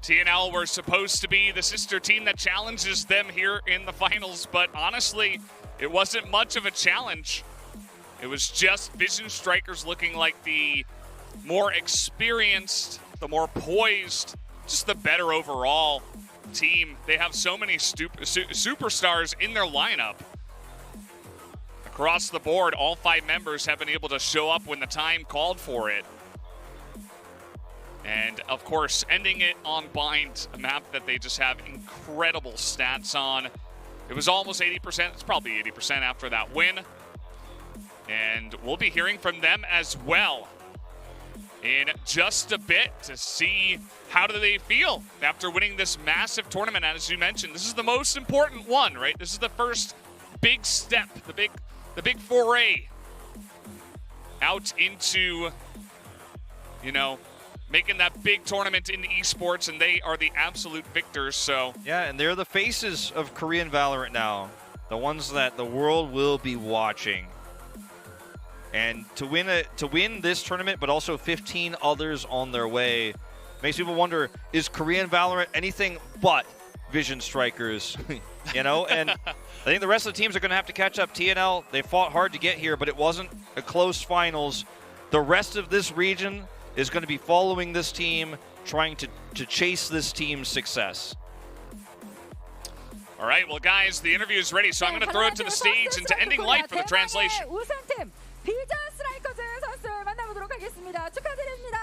TNL were supposed to be the sister team that challenges them here in the finals, but honestly, it wasn't much of a challenge. It was just Vision Strikers looking like the more experienced, the more poised, just the better overall team. They have so many superstars in their lineup. Across the board, all 5 members have been able to show up when the time called for it. And, of course, ending it on Bind, a map that they just have incredible stats on. It was almost 80%. It's probably 80% after that win. And we'll be hearing from them as well in just a bit to see how do they feel after winning this massive tournament. As you mentioned, this is the most important one, right? This is the first big step, the big foray out into, making that big tournament in esports, and they are the absolute victors. So yeah, and they're the faces of Korean Valorant now, the ones that the world will be watching. And to win this tournament, but also 15 others on their way, makes people wonder: is Korean Valorant anything but Vision Strikers? And I think the rest of the teams are going to have to catch up. TNL, they fought hard to get here, but it wasn't a close finals. The rest of this region is going to be following this team, trying to chase this team's success. All right, well, guys, the interview is ready, so I'm going to throw it to the stage and to Ending Light for the translation. 우승팀 비전 스트라이커즈 선수 만나보도록 하겠습니다. 축하드립니다.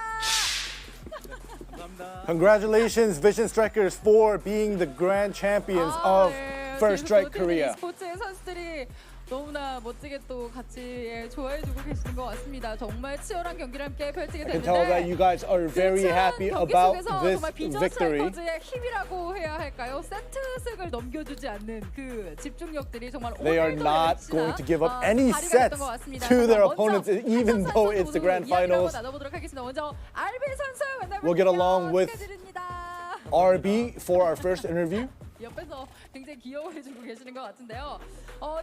Congratulations, Vision Strikers, for being the grand champions of First Strike Korea. 스포츠의 선수들이 너무나 멋지게 또 같이 좋아해주고 계시는 것 같습니다. 정말 치열한 경기를 함께 펼치게 I can tell that you 됐는데 guys are very happy about this 정말 비전 victory. 스트라이커즈의 힘이라고 해야 할까요? 세트승을 넘겨주지 않는 그 집중력들이 정말 They are not going to give up any sets to their opponents, even though it's the grand finals. 나눠보도록 하겠습니다. 먼저 RB 선수 만나볼게요. We'll get along with 축하드립니다. RB for our first interview. 옆에서 굉장히 귀여워해주고 계시는 것 같은데요.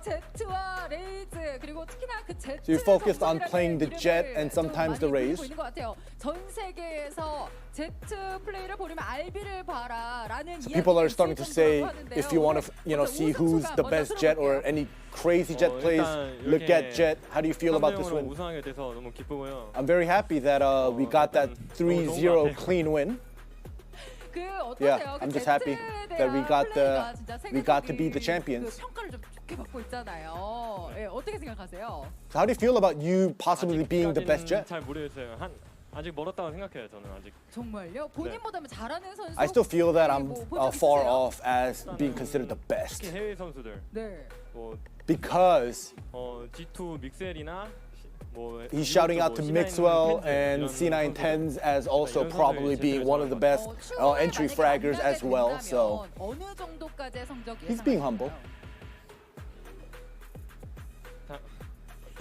제트와 레이즈 그리고 특히나 그 제트 So you focused on playing the jet and sometimes the Rays. 있는 것 같아요. 전 세계에서 제트 플레이를 보려면 RB를 봐라라는 So people are starting to say, if you want to, see who's the best jet or any crazy jet plays, look at Jet. How do you feel about this win? 우승하게 돼서 너무 기쁘고요. I'm very happy that we got that 3-0 clean win. Yeah, I'm just happy that we got to be the champions. 평가를 좀 좋게 받고 있잖아요. 어떻게 생각하세요? So how do you feel about you possibly being the best jet? 잘 모르겠어요. 아직 멀었다고 생각해요. 저는 아직. 정말요? 본인보다는 잘하는 선수. I still feel that I'm far off as being considered the best. 특히 해외 선수들. 네. 뭐 Because G2 믹셀이나 he's shouting out to Mixwell and C910s as also probably being one of the best entry fraggers as well. So 어느 정도까지의 성적 he's being humble.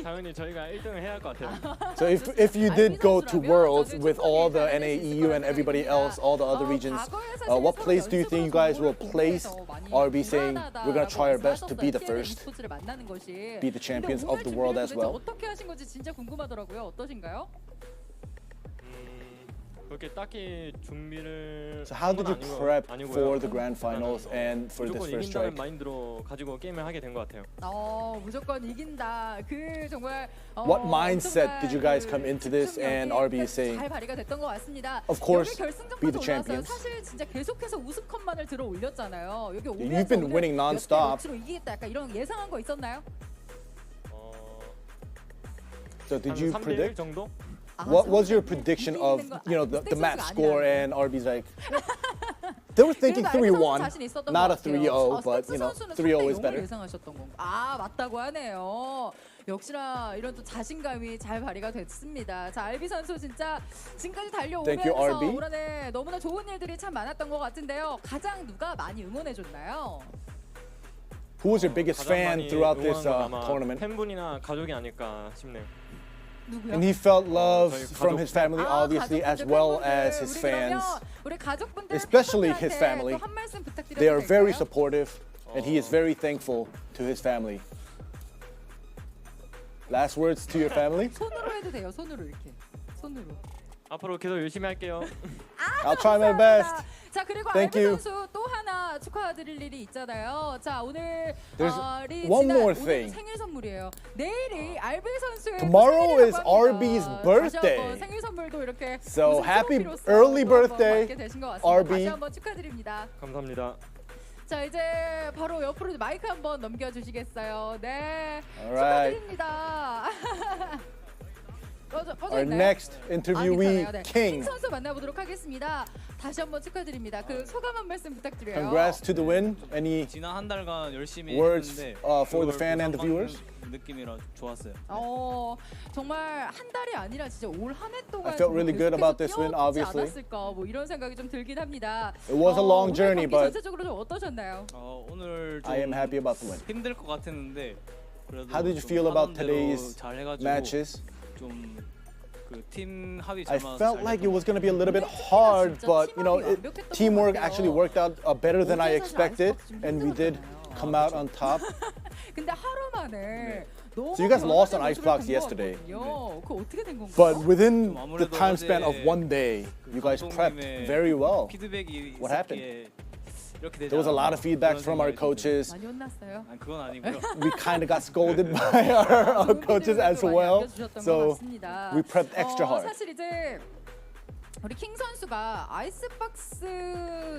당연히 저희가 1등을 해야 할 것 같아요. So if you did go to Worlds with all the NAEU and everybody else, all the other regions, what place do you think you guys will place RB saying we're going to try our best to be the first, be the champions of the world as well? 어떻게 하신 건지 진짜 궁금하더라고요. 어떠신가요? 그렇게 딱히 준비를 So how did you prep for the grand finals and for this 무조건 first 이긴다는 strike? 마인드로 가지고 게임을 하게 된 것 같아요. 무조건 이긴다. 그 정말 What mindset did you guys come into this and RB is saying? 잘 발휘가 됐던 것 같습니다. Of course, 여기 결승전부터 be the 올라왔어요. champions. 사실 진짜 계속해서 우승컵만을 들어 올렸잖아요. 여기 오면서 You've been winning non-stop. 로 이기겠다. 약간 이런 예상한 거 있었나요? So did you 3대1 predict? 정도? What was your prediction of the map score and RB's like? They were thinking 3-1, not a 3-0, but 3-0 is better. 예상하셨던 건가? 맞다고 하네요. 역시나 이런 또 자신감이 잘 발휘가 됐습니다. 자, RB 선수 진짜 지금까지 Thank you, 달려오면서 RB. 올 한해 너무나 좋은 일들이 참 많았던 것 같은데요. 가장 누가 많이 응원해줬나요? Who was your biggest 가장 fan 많이 throughout this 응원한 건 아마 tournament? 팬분이나 가족이 아닐까 싶네요. 누구요? And he felt love 저희 from 가족. his family, obviously, as 가족분들, well 팬분들, as his 우리 fans. 그러면 우리 가족분들, Especially his 팬분들한테 family. 또한 말씀 부탁드려도 They are very 될까요? supportive, and he is very thankful to his family. Last words to your family? 손으로 해도 돼요. 손으로 이렇게. 손으로. 앞으로 계속 열심히 할게요. I'll try my best. 자, 그리고 Thank RB you. 선수 또 하나 축하드릴 일이 있잖아요. 자, 오늘 There's one more 오늘 thing. 생일 선물이에요. 내일이 RB 선수의 Tomorrow is 생일이라고 합니다. RB's 다시 birthday. 한번 생일 선물도 이렇게 So 우승 happy 트로피로서 early 또 한번 birthday, 받게 되신 것 같습니다. RB. 다시 한번 축하드립니다. 감사합니다. 자, 이제 바로 옆으로 마이크 한번 넘겨주시겠어요? 네, Alright. 축하드립니다. Our next interviewee, 네. King. 선수 만나보도록 하겠습니다. 다시 한번 축하드립니다. 그 소감 한 말씀 부탁드려요. Congrats to the win. Any 지난 한 달간 열심히 words 했는데 for the fan and the viewers? 느낌이라 좋았어요. 정말 한 달이 아니라 진짜 올 한 해 동안 I felt really good about this win, obviously. 않았을까 뭐 이런 생각이 좀 들긴 합니다. It was a long 오늘 journey, 경기 but 전체적으로 좀 어떠셨나요? 오늘 좀 I am happy about the win. 힘들 것 같았는데 그래도 How did you 좀 feel about 하던 대로 today's 잘 해가지고 matches? 좀 그 팀 합이 I 잘 맞아서 felt 잘 like 됐던 it was going to be a little bit hard, but teamwork actually worked out better than I expected, and we did come out on top. 근데 하루 만에 너무 So you guys lost on 변화된 Ice Blocks 모습을 본 yesterday. 것 같거든요. 그거 어떻게 된 건가요? But within 좀 the 아무래도 time span of 어제 one day, you guys prepped very well. 피드백이 What happened? 이렇게 되지 There was a lot of feedback 그런 from our 생각이 coaches. 많이 혼났어요. 아, 그건 아니고요. We kind of got scolded by our coaches as well. So we prepped extra hard. 사실 이제 우리 킹 선수가 아이스박스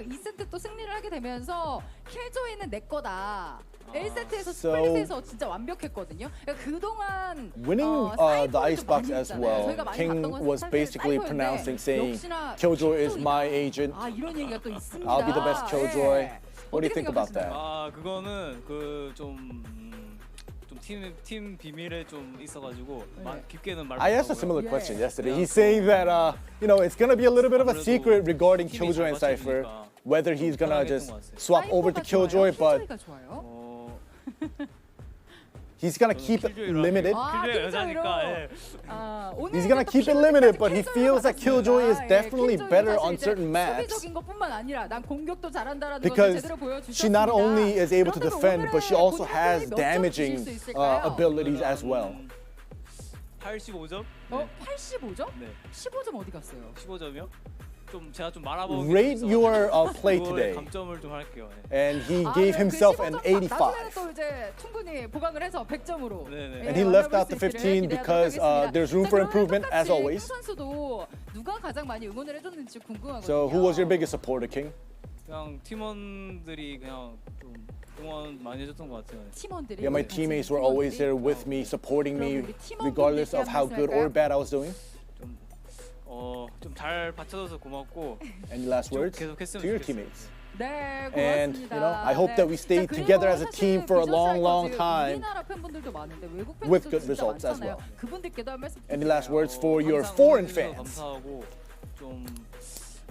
2세트 또 승리를 하게 되면서 킬조이는 내 거다. 1세트에서 So- 스플릿에서 진짜 완벽했거든요. 그러니까 그동안 Winning the icebox as well, King was basically pronouncing, saying, "Killjoy is my agent. 아 이런 얘기가 또 있습니다. I'll be the best Killjoy." 예. What do you 어떻게 think about 생각하시나요? that? 아 그거는 그좀팀 비밀에 좀 있어가지고 깊게는 말. I asked a 못하고요. similar Yeah. question yesterday. He's saying that it's gonna be a little bit of a secret regarding Killjoy and Cypher, whether he's gonna just swap over to Killjoy, but 킬조이가 좋아요. he's gonna keep it limited. 아, 킬조이 킬조이로. 여자니까. 예. 아, 오늘 He's gonna 또 keep it 킬조이까지 limited, but he 킬조이로 feels that Killjoy is 받았습니다. definitely 킬조이는 better 사실 on 이제 certain maps. 수비적인 것뿐만 아니라 난 공격도 잘한다라는 것을 Because 제대로 보여주셨습니다. she not only is able to 그런데도 defend, but she 오늘의 also 본인의 has 플레이 몇점 damaging 주실 수 있을까요? abilities as well. 85점? 85점? 네. 15점 어디 갔어요? 15점이요? 좀 제가 좀 말아보기. Rate your play today. 감점을 좀 할게요. And he 아, gave 네, himself 그 an 15점 85. 나중에는 또 이제 충분히 보강을 해서 100점으로. 네네. And he left out the 15 because there's room for improvement as always. 선수도 누가 가장 많이 응원을 해줬는지 궁금하거든요. So who was your biggest supporter, King? 그냥 팀원들이 그냥 좀 응원 많이 해줬던 것 같아요. 팀원들이 Yeah, my teammates were always there with me, supporting me, regardless of how good or bad I was doing. 좀 잘 받쳐줘서 고맙고. Any last 좀 words 계속 했으면 to your 좋겠어요. teammates? 네, And 고맙습니다. I hope that we stay 자, 그리고 together as a 사실 team for a long, long 비전 time 우리나라 팬분들도 많은데 외국 with 팬분들도 good 진짜 results as 많잖아요. well. 그분들께도 한 말씀 Any last 부탁드려요. words for your 항상 foreign 응원해주셔서 fans? 감사하고 좀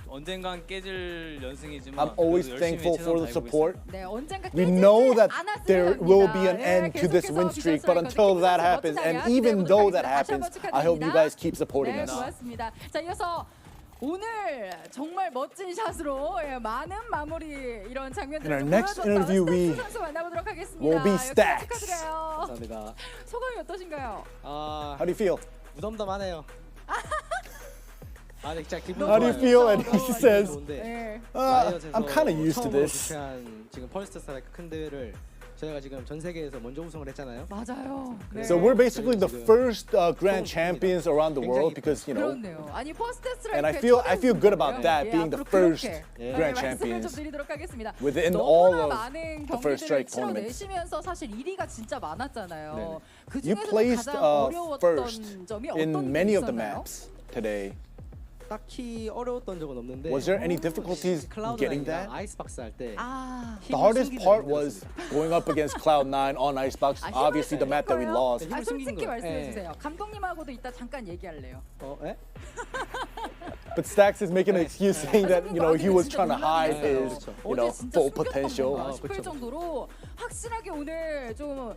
언젠간 깨질 연승이지만 I'm always 그래도 열심히 thankful 최선 for the 다해보겠습니다. support. 네, 언젠가 We know that 깨지지 there 않았으면 will be an 합니다. end to this win streak, but until that happens, and even though that happens, I hope you guys keep supporting 네, us. 고맙습니다. 자, 이어서 오늘 정말 멋진 샷으로 많은 마무리 이런 장면들을 In our 좀 next 보여줬던 interview, we 스택스 선수 만나보도록 하겠습니다. will be 역시 Stacks. 축하드려요. 감사합니다. 소감이 어떠신가요? 아 How do you feel? 무덤덤하네요. 아, 네, 진짜 기분 How do you 좋아요. feel? And he 기분 says, 좋은데 네. I'm kind of used to 처음으로 this. 개최한 지금 펄스트 스트라이크 큰 대회를 저희가 지금 전 세계에서 먼저 우승을 했잖아요. 맞아요. 네. So we're basically the first grand champions around the world because 그렇네요. 아니 퍼스트 스트라이크 and I feel good about that being the first grand 말씀을 좀 champions 드리도록 하겠습니다. within all 너무나 of 많은 the first 경기들을 strike tournaments. 치러내시면서 사실 1위가 진짜 많았잖아요. 네네. 그 You 중에서 placed 가장 어려웠던 first 점이 in 어떤 게 many of the 있었나요? maps today. 딱히 어려웠던 적은 없는데 Was there any difficulties getting that? 아이스박스 할 때 아, The hardest part was going up against Cloud9 on Icebox. 아, Obviously, the map that we lost. 아, 솔직히 숨긴 거예요. 말씀해 예. 주세요. 감독님하고도 이따 잠깐 얘기할래요. 예? But Stacks is making an excuse saying that he was trying to hide his 어제 진짜 full 숨겼던 potential. 건가 싶을 정도로 확실하게 오늘 좀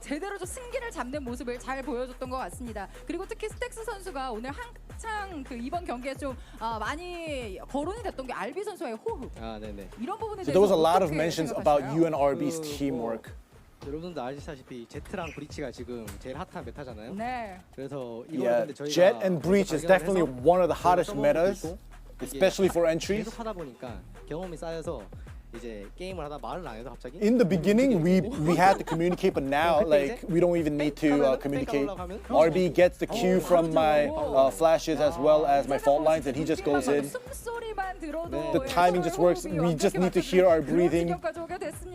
제대로 좀 승기를 잡는 모습을 잘 보여줬던 것 같습니다. 그리고 특히 스택스 선수가 오늘 한창 그 이번 경기에 좀 많이 거론이 됐던 게 알비 선수와의 호흡 아, 네네. 이런 부분에 So 대해서 there was a lot of 어떻게 mentions about 생각하시나요? you and RB's 그, teamwork. 여러분들도 아시다시피 제트랑 브리치가 지금 제일 핫한 메타잖아요. 네. 그래서 이거 Yeah, 근데 저희가 Jet and Breach is definitely one of the hottest 써먹을 metas, 수 있고 especially for entries. 계속 하다 보니까 경험이 쌓여서 이제 게임을 하다 말을 안 해도 갑자기 In the beginning, we had to communicate, but now like we don't even need to communicate. RB gets the cue from my flashes as well as my fault lines, and he just goes in. 숨소리만 들어도 The timing just works. We just need to hear our breathing.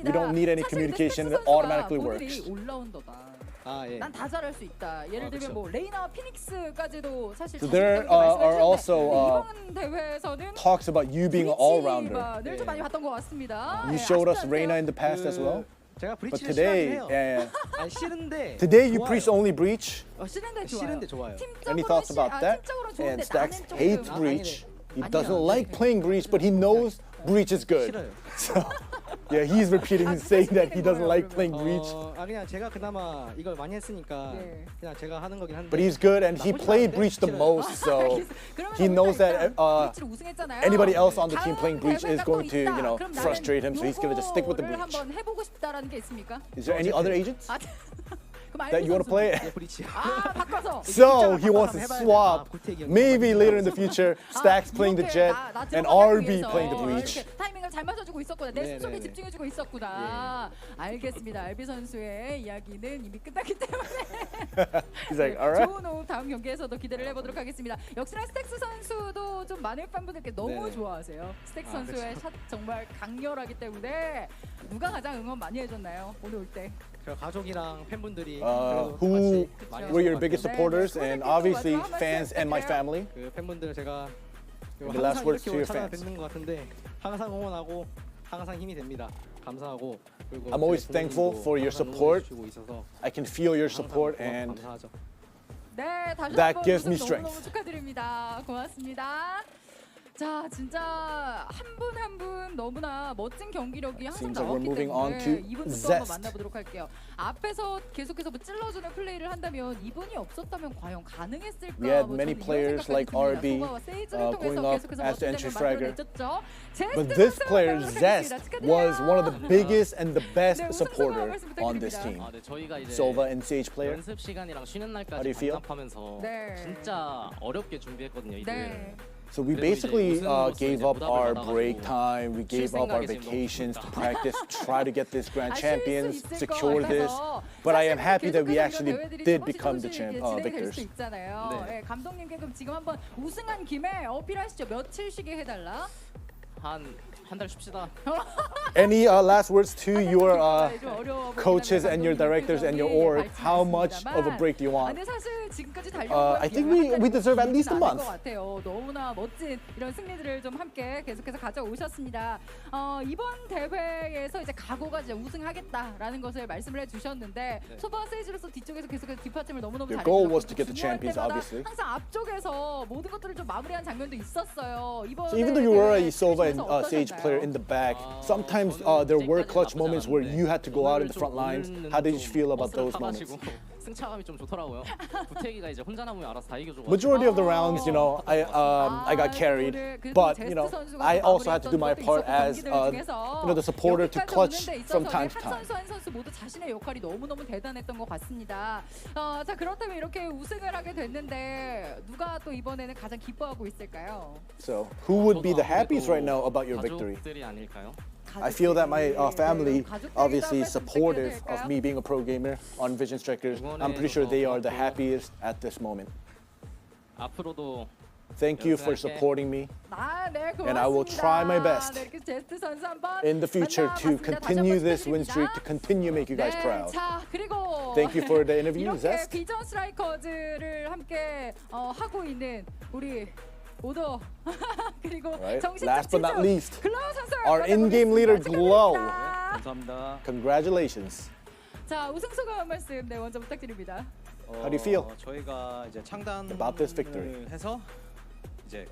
We don't need any communication. It automatically works. 올라운더다. 아, 예. 난 다 잘할 수 있다. 예를 들면 그쵸. 뭐 레이나와 피닉스까지도 사실 So there are also 이번 대회에서는 talks about you being an all-rounder. 늘좀 많이 봤던 것 같습니다. You showed us Reyna in the past as well, 제가 but 브리치를 today, 싫어하긴 해요. yeah, 아니 싫은데 today you 좋아요. preach only Breach. 싫은데 좋아요. 싫은데 좋아요. Any thoughts about that? 팀적으로 And 좋은데 Stacks 나는 hates 조금 Breach. He 아니야. doesn't like playing Breach, but he knows Breach is good. 싫어요. So, yeah, he's repeating and saying that he doesn't like playing Breach, 그냥 제가 그나마 이걸 많이 했으니까 네. 그냥 제가 하는 거긴 한데 but he's good and he played Breach the most, so he knows that anybody else on the team playing Breach is going to, frustrate him, so he's going to just stick with the Breach. 한번 해보고 싶다라는 게 있습니까? Is there any other agents 아, 그럼 that you want to play? 예, 브리치. 아, 바꿔서. So he wants to swap. Maybe later in the future, Stacks playing the Jet and RB playing the Breach. 타이밍을 잘 맞아주고 있었구나. 내 네, 수속에 네, 네. 집중해주고 있었구나. 알겠습니다. 알비 선수의 이야기는 이미 끝났기 때문에 He's like, all right. 좋은 호흡 다음 경기에서도 기대를 해보도록 하겠습니다. 역시나 스택스 선수도 좀 많은 팬분들께 너무 네네. 좋아하세요. 스택스 선수의 샷 정말 강렬하기 때문에 누가 가장 응원 많이 해줬나요? 오늘 올 때. 저 가족이랑 팬분들이 Who 그래도 같이 많이 were your 해주신 것 biggest 같아요. supporters? And obviously fans and my family. 그 팬분들 제가 The last 항상 words to 이렇게 your fans. 찾아뵙는 것 같은데 항상 응원하고 항상 힘이 됩니다. 감사하고 그리고 I'm always 저희 thankful 부모님도 for your 항상 support. 응원해주시고 있어서 I can feel your 항상 support 고맙고 and 감사하죠. 네, 다시 That 한번 gives 우승 me strength. 너무너무 축하드립니다. 고맙습니다. 자, 진짜 한 분 한 분 너무나 멋진 경기력이 항상 Seems like we're 나왔기 moving on 때문에 to 이분들도 한번 Zest. 만나보도록 할게요. 앞에서 계속해서 뭐 찔러주는 플레이를 한다면 이분이 없었다면 과연 가능했을까? We had 뭐 many 저는 이런 players 생각까지 like 듭니다. RB, 소바와 세이즈를 통해서 going up 계속해서 as the 멋진 entry 장면 fragger. 만들어냈었죠. But 제스트 this 선수 player, 만나보도록 Zest, 하겠습니다. was one of the 축하드려요. biggest and the best 네, 우승 소감 supporter 말씀 on this 부탁드립니다. team. 아, 네, 저희가 이제 Sova and Sage player. 연습 시간이랑 쉬는 How do 날까지 you feel? 반납하면서 네. 진짜 어렵게 준비했거든요, 이 대회를. 네. So we 그래도 이제 basically 우승으로서 gave 이제 up 부담을 our 받아가지고 break time, we gave up our 생각이 지금 너무 vacations to 큽니다. practice, try to get this grand 아실 수 champions, 있을 것 secure this. 같아서 But I am 사실 happy that we 계속해서 actually 이런 대회들이 did 조금씩 become the 조금씩 이제 진행이 될 victors. 수 있잖아요. 네. 예, 감독님께 그럼 지금 한번 우승한 김에 어필하시죠. 며칠 쉬게 해달라. 한 달 쉽시다. Any last words to your 좀 어려워 보이긴 coaches 한데 and your directors and your org? How much of a break do you want? 근데 사실 지금까지 달려온 I think we deserve at least a month. 것 같아요. 너무나 멋진 이런 승리들을 좀 함께 계속해서 가져오셨습니다. 이번 대회에서 이제 각오가 이제 우승하겠다라는 것을 말씀을 해주셨는데 소바 세이지로서 뒤쪽에서 계속해서 뒷받침을 너무너무 Your 잘해주셨고 goal was to get the 중요할 champions, 때마다 obviously. 항상 앞쪽에서 모든 것들을 좀 마무리한 장면도 있었어요. 이번 So even though you were a 대회 Sova and 승리하면서 Sage player in the back, sometimes there were clutch moments where you had to go out in the front lines. How did you feel about those moments? 승차감이 좀 좋더라고요. 구태기가 이제 혼자 남으면 알아서 다 이겨줘가지고. Majority of the rounds, I got carried, but I also had to do my part as the supporter to clutch from time to time. 선수 한 선수 모두 자신의 역할이 너무너무 대단했던 것 같습니다. 자 그렇다면 이렇게 우승을 하게 됐는데 누가 또 이번에는 가장 기뻐하고 있을까요? So who would be the happiest right now about your victory? 가족들이 아닐까요? I feel that my family obviously is supportive of me being a pro gamer on Vision Strikers. I'm pretty sure they are the happiest at this moment. 앞으로도 Thank you for supporting me 네, And I will try my best 네, 이렇게 제스트 선수 한번 in the future to 만나봤습니다. continue 다시 한번 this win streak, to 축하드립니다. continue make you guys 네, proud. 자 그리고 Thank you for the interview, 이렇게 Zest. 비전 스트라이커즈를 함께 하고 있는 우리 오더 그리고 Right. 정신적 Last but not 지주 least, 글로우 선수 our in-game 만나보겠습니다. leader, Glow. 축하드립니다. 감사합니다. Congratulations. 자 우승 소감 한 말씀 네 먼저 부탁드립니다. How do you feel 저희가 이제 창단을 about this victory? 해서 이제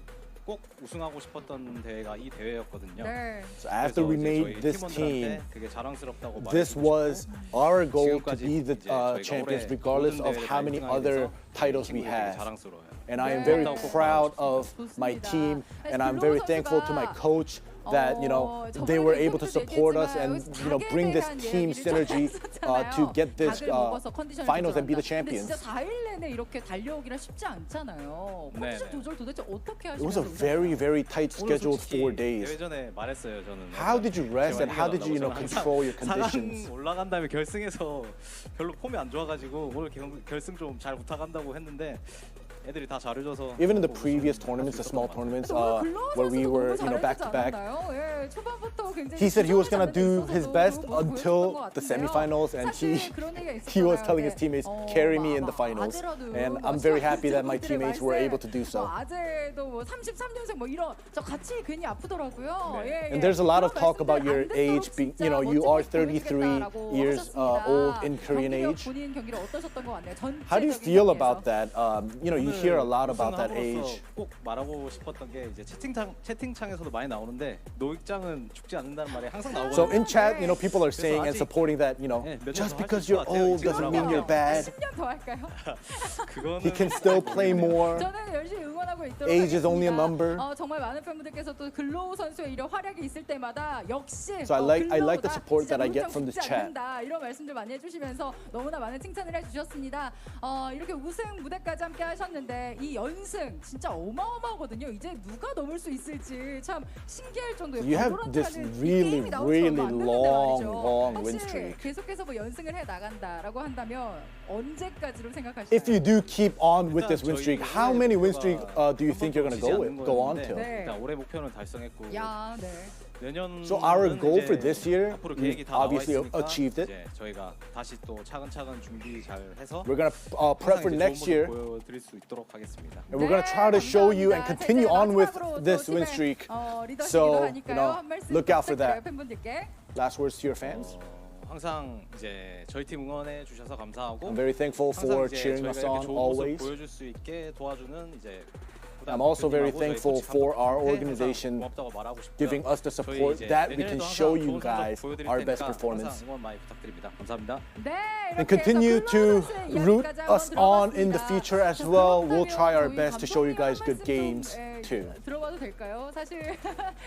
꼭 우승하고 싶었던 대회가 이 대회였거든요. 네. So after we 그래서 이제 made 저희 this 팀원들한테 team, 그게 자랑스럽다고 this 말해주고 was 싶고 our goal to 지금까지 be the 이제 저희가 champions 올해 regardless 모든 of how many 대회를 other 우승하게 titles 돼서 we 친구들이 have. 자랑스러워요. And I am 네. very 좋습니다. proud of my team, and I'm very thankful to my coach that they were able to support us and bring this team synergy to get this finals and be the champions. 진짜 4일 내내 이렇게 달려오기라 쉽지 않잖아요. 컨디션 조절 도대체 어떻게 It was a 하시나요? very tight scheduled 4 days. 대회 전에 말했어요 저는. How did you rest and how did you control your conditions? 4강 올라간 다음에 결승에서 별로 폼이 안 좋아가지고 오늘 결승 좀 잘 부탁한다고 했는데 애들이 다 잘해줘서. Even in the previous tournaments, the small tournaments where we were back to back, he said he was gonna do his best until the semifinals, and he was telling his teammates carry me in the finals, and I'm very happy that my teammates were able to do so. 아재도 뭐 33년생 뭐 이런 저 같이 괜히 아프더라고요. And there's a lot of talk about your age being, you are 33 years old in Korean age. 본인 경기를 어떠셨던 것 같나요? How do you feel about that? You hear a lot about that age. 꼭 말하고 싶었던 게 이제 채팅창에서도 많이 나오는데 노익장은 죽지 않는다는 말이 항상 나오거든요. So in chat, people are saying and supporting that, just because you're old doesn't mean you're bad. 10년 더 할까요? He can still play more. 저는 열심히 응원하고 있도록 Age is 하겠습니다. only a number. 정말 많은 팬분들께서 또 글로우 선수의 이런 활약이 있을 때마다 역시 So I like the support that I get from this chat. 이런 말씀들 많이 해주시면서 너무나 많은 칭찬을 해주셨습니다. 이렇게 우승 무대까지 함께 하셨는데 하는데 이 연승 진짜 어마어마하거든요. 이제 누가 넘을 수 있을지 참 신기할 정도의 You have this really, really long win streak. 계속해서 뭐 연승을 해 나간다라고 한다면 언제까지로 생각하시나요? If you do keep on with this win streak, how many win streak do you think you're gonna go on to? 네. 일단 올해 목표는 달성했고 야, 네. 내년 So our goal for this year, 앞으로 we 계획이 다 나와 obviously 있으니까 achieved it. 이제 저희가 다시 또 차근차근 준비 잘 해서 We're gonna prep for next year, 보여드릴 수 있도록 하겠습니다. and we're gonna try to show you and continue on with this win streak. So, look out for that. 팬분들께. Last words to your fans. 항상 이제 저희 팀 응원해 주셔서 감사하고 I'm very thankful for 항상 이제 cheering 저희가 us 이렇게 on 좋은 모습 always. 보여줄 수 있게 도와주는 이제 I'm also very thankful for our organization 고맙다고 말하고 싶고요. giving us the support that we can show you guys our best performance. 응원 많이 부탁드립니다. 감사합니다. 네, And 이렇게 continue 해서 to 글로벌 root 이야기까지 us 한번 on in the 들어봤습니다. future as 자, well. We'll 그렇다면 try our 저희 best to show you guys 감독님 good 한 games 말씀 좀, too. 들어봐도 될까요? 사실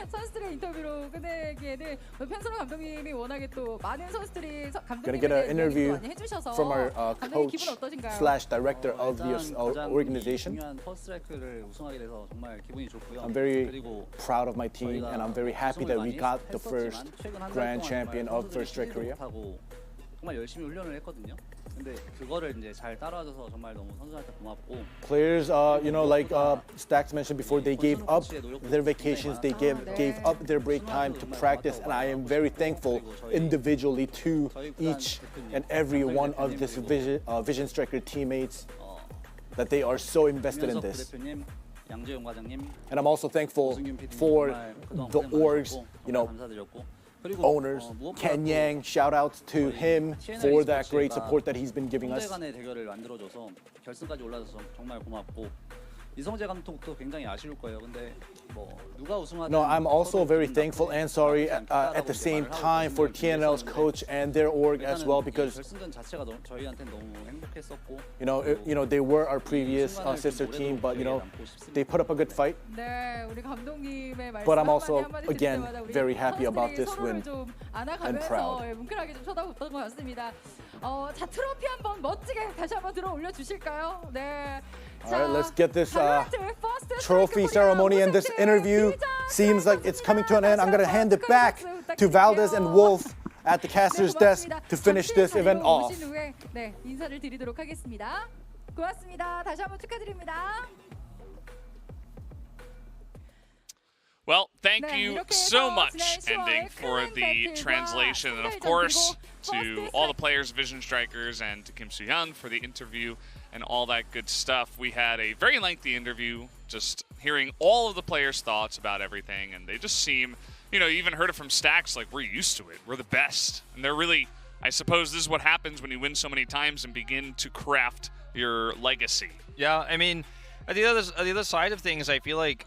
선수들의 인터뷰로 끝내기에는 편선호 감독님이 워낙에 또 많은 선수들이 Gonna get an 감독님에게 interview 많이 해주셔서 from our 감독님 coach 기분 어떠신가요? slash director of the 가장 organization. 중요한 퍼스트라이크를 우승하게 돼서 정말 기분이 좋고요. I'm very 그리고 proud of my team, and I'm very happy that we got the first grand champion of First Strike Korea. 하고 정말 열심히 훈련을 했거든요. 근데 그거를 이제 잘 따라와줘서 정말 너무 선수한테 고맙고 Players, like Stacks mentioned before, they gave up their vacations, they gave up their break time to practice, and I am very thankful individually to each and every one of this Vision Striker teammates that they are so invested in this. 부대표님, 양재용 과장님, And I'm also thankful 오승균 PD님 for 정말 그동안 the 고생 orgs, 많으셨고 정말 감사드렸고 그리고 owners, Ken Yang, shout outs to him for that great support that he's been giving us. 간의 대결을 만들어줘서 결승까지 올라서서 정말 고맙고 이성재 감독도 굉장히 아쉬울 거예요. 근데 뭐 누가 우승하든 No, I'm also very thankful and sorry at the same time for TNL's coach and their org as well, because 결승전 자체가 저희한테는 너무 행복했었고 they were our previous sister team, but they put up a good fight. 네, 우리 감독님의 말씀 But I'm also, 한마디 again, 듣을 때마다 우리 very happy about 선수들이 this 서로를 win 좀 and 안아가면서 proud. 뭉클하게 좀 쳐다봤던 것 같습니다. 자, 트로피 한번 멋지게 다시 한번 들어 올려 주실까요? 네. All right, let's get this 발로란트 퍼스트 trophy 스트라이크 ceremony and this 우승팀 interview 비전 seems like it's coming to an end. I'm going to hand it 축하의 back 박수 to Valdez and 부탁드릴게요. Wolf at the caster's desk 고맙습니다. to finish this 잠시 event 자리로 off. 오신 후에 네, 인사를 드리도록 하겠습니다. 고맙습니다. 다시 한번 축하드립니다. Well, thank 네, you 이렇게 so 해서 much, 지난 10월 Ending, for 큰 the 배틀과 translation, and of 선발전 course 그리고 to all the players, Vision Strikers, and to Kim Soo-hyun for the interview and all that good stuff. We had a very lengthy interview, just hearing all of the players' thoughts about everything, and they just seem, you even heard it from Stacks, like, we're used to it, we're the best. And they're really, I suppose this is what happens when you win so many times and begin to craft your legacy. Yeah, I mean, at the other side of things, I feel like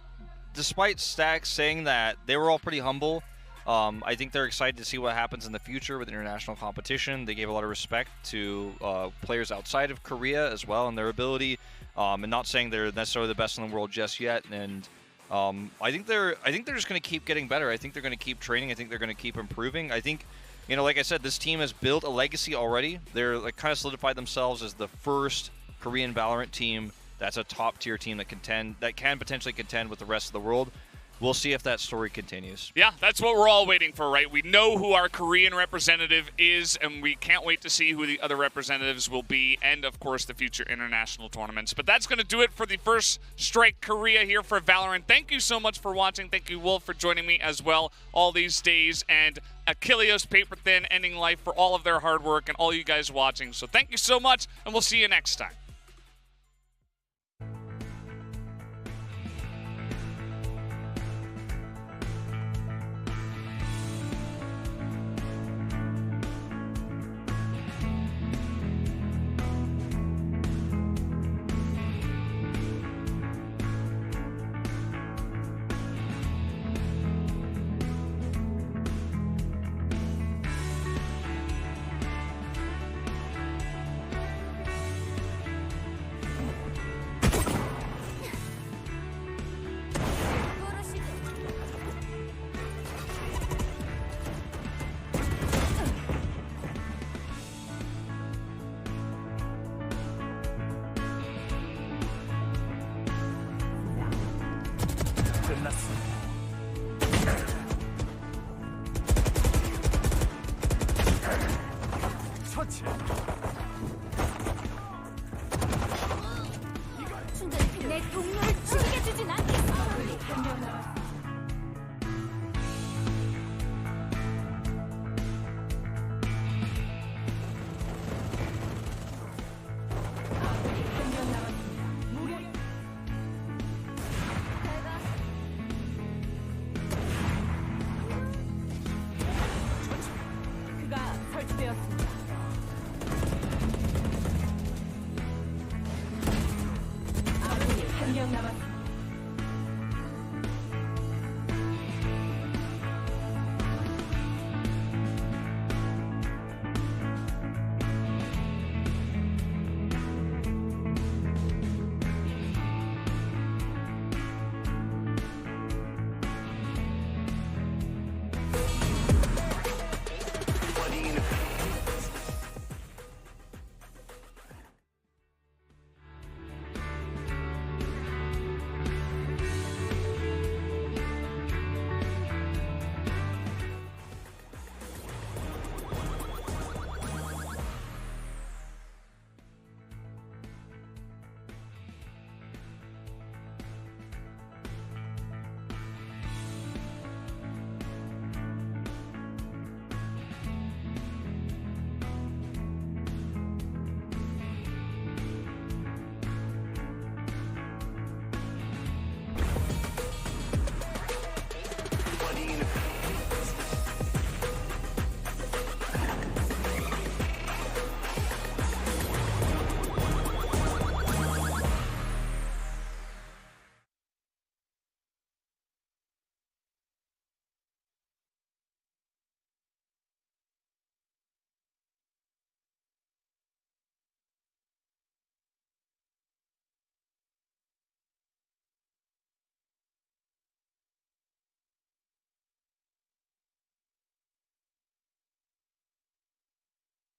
despite Stacks saying that, they were all pretty humble. I think they're excited to see what happens in the future with international competition. They gave a lot of respect to players outside of Korea as well and their ability, and not saying they're necessarily the best in the world just yet. And I think they're just going to keep getting better. I think they're going to keep training. I think they're going to keep improving. I think, like I said, this team has built a legacy already. They're kind of solidified themselves as the first Korean Valorant team that's a top-tier team that can potentially contend with the rest of the world. We'll see if that story continues. Yeah, that's what we're all waiting for, right? We know who our Korean representative is, and we can't wait to see who the other representatives will be, and, of course, the future international tournaments. But that's going to do it for the First Strike Korea here for Valorant. Thank you so much for watching. Thank you, Wolf, for joining me as well all these days, and Achilleos Paper Thin, Ending Life, for all of their hard work, and all you guys watching. So thank you so much, and we'll see you next time.